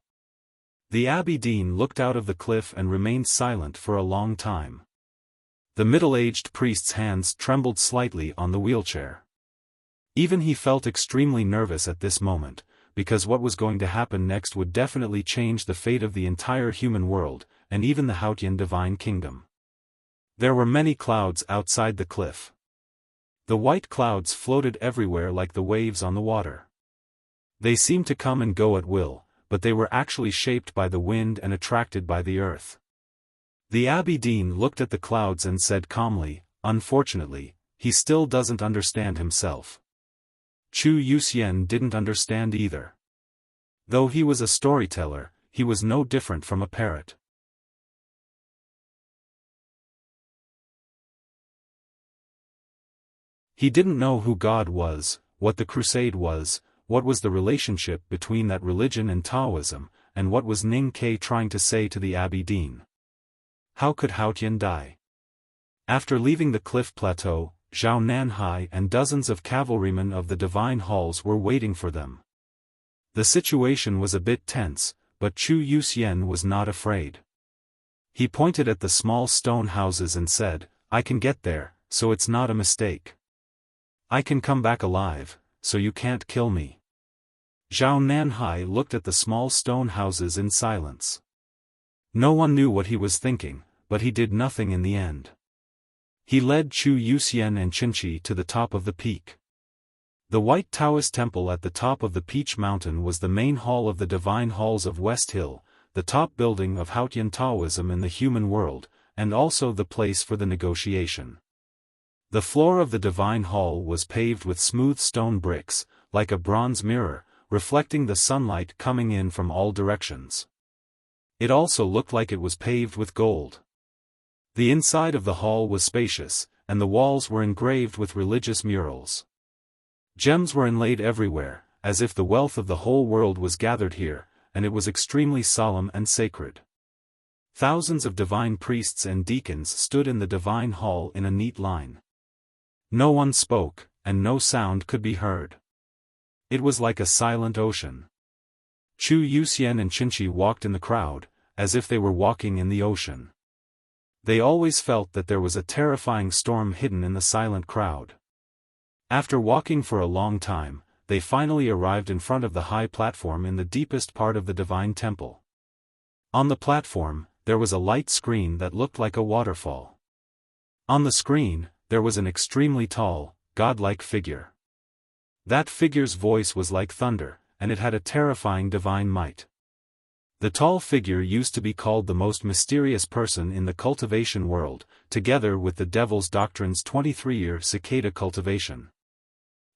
The Abbey Dean looked out of the cliff and remained silent for a long time. The middle-aged priest's hands trembled slightly on the wheelchair. Even he felt extremely nervous at this moment, because what was going to happen next would definitely change the fate of the entire human world, and even the Haotian divine kingdom. There were many clouds outside the cliff. The white clouds floated everywhere like the waves on the water. They seemed to come and go at will, but they were actually shaped by the wind and attracted by the earth. The Abbey Dean looked at the clouds and said calmly, unfortunately, he still doesn't understand himself. Chu Yuxian didn't understand either. Though he was a storyteller, he was no different from a parrot. He didn't know who God was, what the crusade was, what was the relationship between that religion and Taoism, and what was Ning Ke trying to say to the Abbey Dean. How could Haotian die? After leaving the cliff plateau, Zhao Nanhai and dozens of cavalrymen of the divine halls were waiting for them. The situation was a bit tense, but Chu Yuxian was not afraid. He pointed at the small stone houses and said, I can get there, so it's not a mistake. I can come back alive, so you can't kill me. Zhao Nanhai looked at the small stone houses in silence. No one knew what he was thinking, but he did nothing in the end. He led Chu Yuxian and Qinchi to the top of the peak. The White Taoist Temple at the top of the Peach Mountain was the main hall of the Divine Halls of West Hill, the top building of Haotian Taoism in the human world, and also the place for the negotiation. The floor of the Divine Hall was paved with smooth stone bricks, like a bronze mirror, reflecting the sunlight coming in from all directions. It also looked like it was paved with gold. The inside of the hall was spacious, and the walls were engraved with religious murals. Gems were inlaid everywhere, as if the wealth of the whole world was gathered here, and it was extremely solemn and sacred. Thousands of divine priests and deacons stood in the divine hall in a neat line. No one spoke, and no sound could be heard. It was like a silent ocean. Chu Yuxian and Qinchi walked in the crowd, as if they were walking in the ocean. They always felt that there was a terrifying storm hidden in the silent crowd. After walking for a long time, they finally arrived in front of the high platform in the deepest part of the divine temple. On the platform, there was a light screen that looked like a waterfall. On the screen, there was an extremely tall, godlike figure. That figure's voice was like thunder, and it had a terrifying divine might. The tall figure used to be called the most mysterious person in the cultivation world, together with the Devil's Doctrine's 23-year cicada cultivation.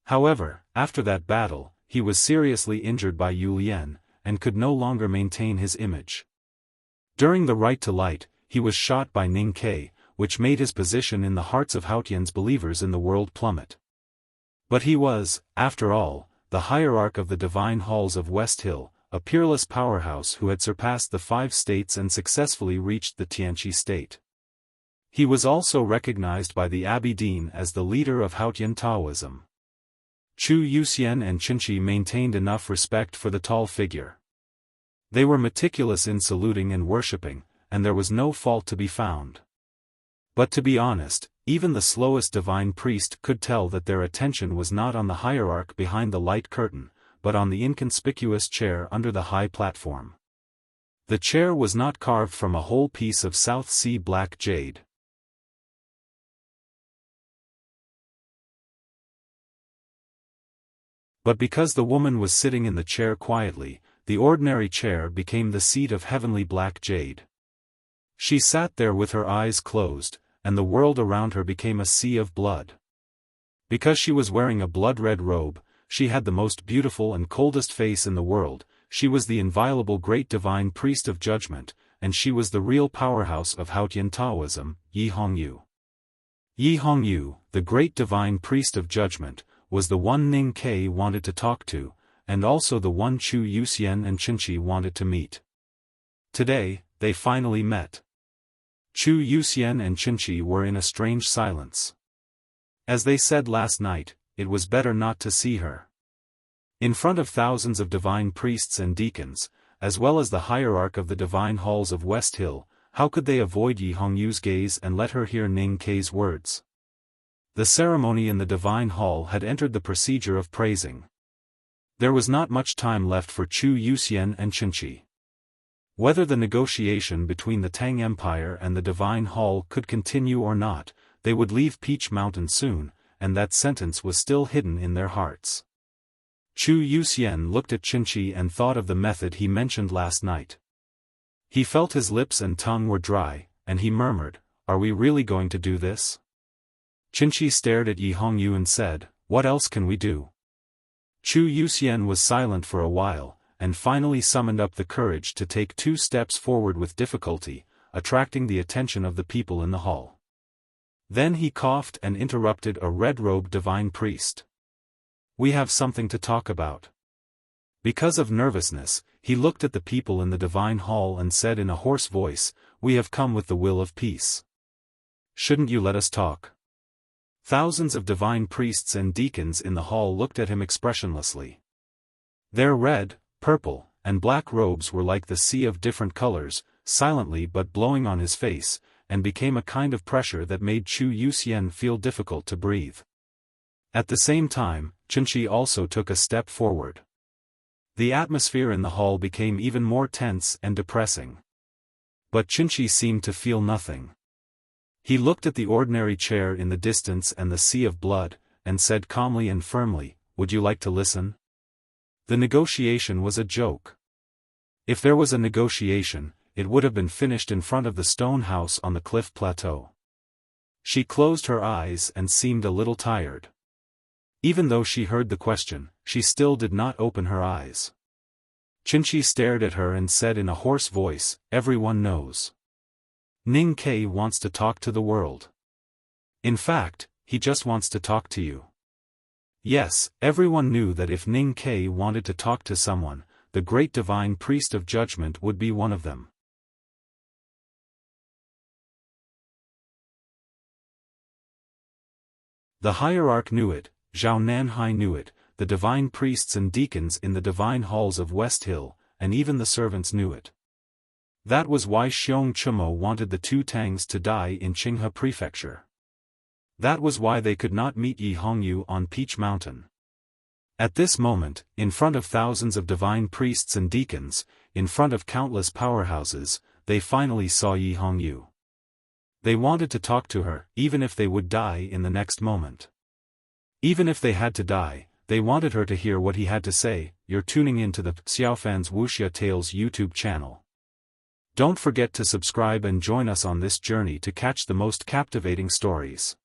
However, after that battle, he was seriously injured by Yu Lian, and could no longer maintain his image. During the Right to Light, he was shot by Ning Ke, which made his position in the hearts of Haotian's believers in the world plummet. But he was, after all, the hierarch of the divine halls of West Hill, a peerless powerhouse who had surpassed the 5 states and successfully reached the Tianqi state. He was also recognized by the Abbey Dean as the leader of Haotian Taoism. Chu Yuxian and Qinchi maintained enough respect for the tall figure. They were meticulous in saluting and worshipping, and there was no fault to be found. But to be honest, even the slowest divine priest could tell that their attention was not on the hierarch behind the light curtain, but on the inconspicuous chair under the high platform. The chair was not carved from a whole piece of South Sea black jade. But because the woman was sitting in the chair quietly, the ordinary chair became the seat of heavenly black jade. She sat there with her eyes closed, and the world around her became a sea of blood. Because she was wearing a blood-red robe, she had the most beautiful and coldest face in the world, she was the inviolable great divine priest of judgment, and she was the real powerhouse of Haotian Taoism, Yi Hongyu. Yi Hongyu, the great divine priest of judgment, was the one Ning Ke wanted to talk to, and also the one Chu Yuxian and Qinqi wanted to meet. Today, they finally met. Chu Yuxian and Qinqi were in a strange silence. As they said last night, it was better not to see her. In front of thousands of divine priests and deacons, as well as the hierarch of the divine halls of West Hill, how could they avoid Yi Hongyu's gaze and let her hear Ning Ke's words? The ceremony in the divine hall had entered the procedure of praising. There was not much time left for Chu Yuxian and Qinqi. Whether the negotiation between the Tang Empire and the divine hall could continue or not, they would leave Peach Mountain soon, and that sentence was still hidden in their hearts. Chu Yuxian looked at Qinqi and thought of the method he mentioned last night. He felt his lips and tongue were dry, and he murmured, "Are we really going to do this?" Qinqi stared at Yi Hongyu and said, "What else can we do?" Chu Yuxian was silent for a while, and finally summoned up the courage to take 2 steps forward with difficulty, attracting the attention of the people in the hall. Then he coughed and interrupted a red-robed divine priest. "We have something to talk about." Because of nervousness, he looked at the people in the divine hall and said in a hoarse voice, "We have come with the will of peace. Shouldn't you let us talk?" Thousands of divine priests and deacons in the hall looked at him expressionlessly. Their red, purple, and black robes were like the sea of different colors, silently but blowing on his face, and became a kind of pressure that made Chu Yuxian feel difficult to breathe. At the same time, Qinqi also took a step forward. The atmosphere in the hall became even more tense and depressing. But Qinqi seemed to feel nothing. He looked at the ordinary chair in the distance and the sea of blood, and said calmly and firmly, "Would you like to listen?" The negotiation was a joke. If there was a negotiation, it would have been finished in front of the stone house on the cliff plateau. She closed her eyes and seemed a little tired. Even though she heard the question, she still did not open her eyes. Qinqi stared at her and said in a hoarse voice, "Everyone knows. Ning Ke wants to talk to the world. In fact, he just wants to talk to you." Yes, everyone knew that if Ning Ke wanted to talk to someone, the great divine priest of judgment would be one of them. The hierarch knew it, Zhao Nanhai knew it, the divine priests and deacons in the divine halls of West Hill, and even the servants knew it. That was why Xiong Chumo wanted the 2 Tangs to die in Qinghe Prefecture. That was why they could not meet Yi Hongyu on Peach Mountain. At this moment, in front of thousands of divine priests and deacons, in front of countless powerhouses, they finally saw Yi Hongyu. They wanted to talk to her, even if they would die in the next moment. Even if they had to die, they wanted her to hear what he had to say. You're tuning into the Xiaofan's Wuxia Tales YouTube channel. Don't forget to subscribe and join us on this journey to catch the most captivating stories.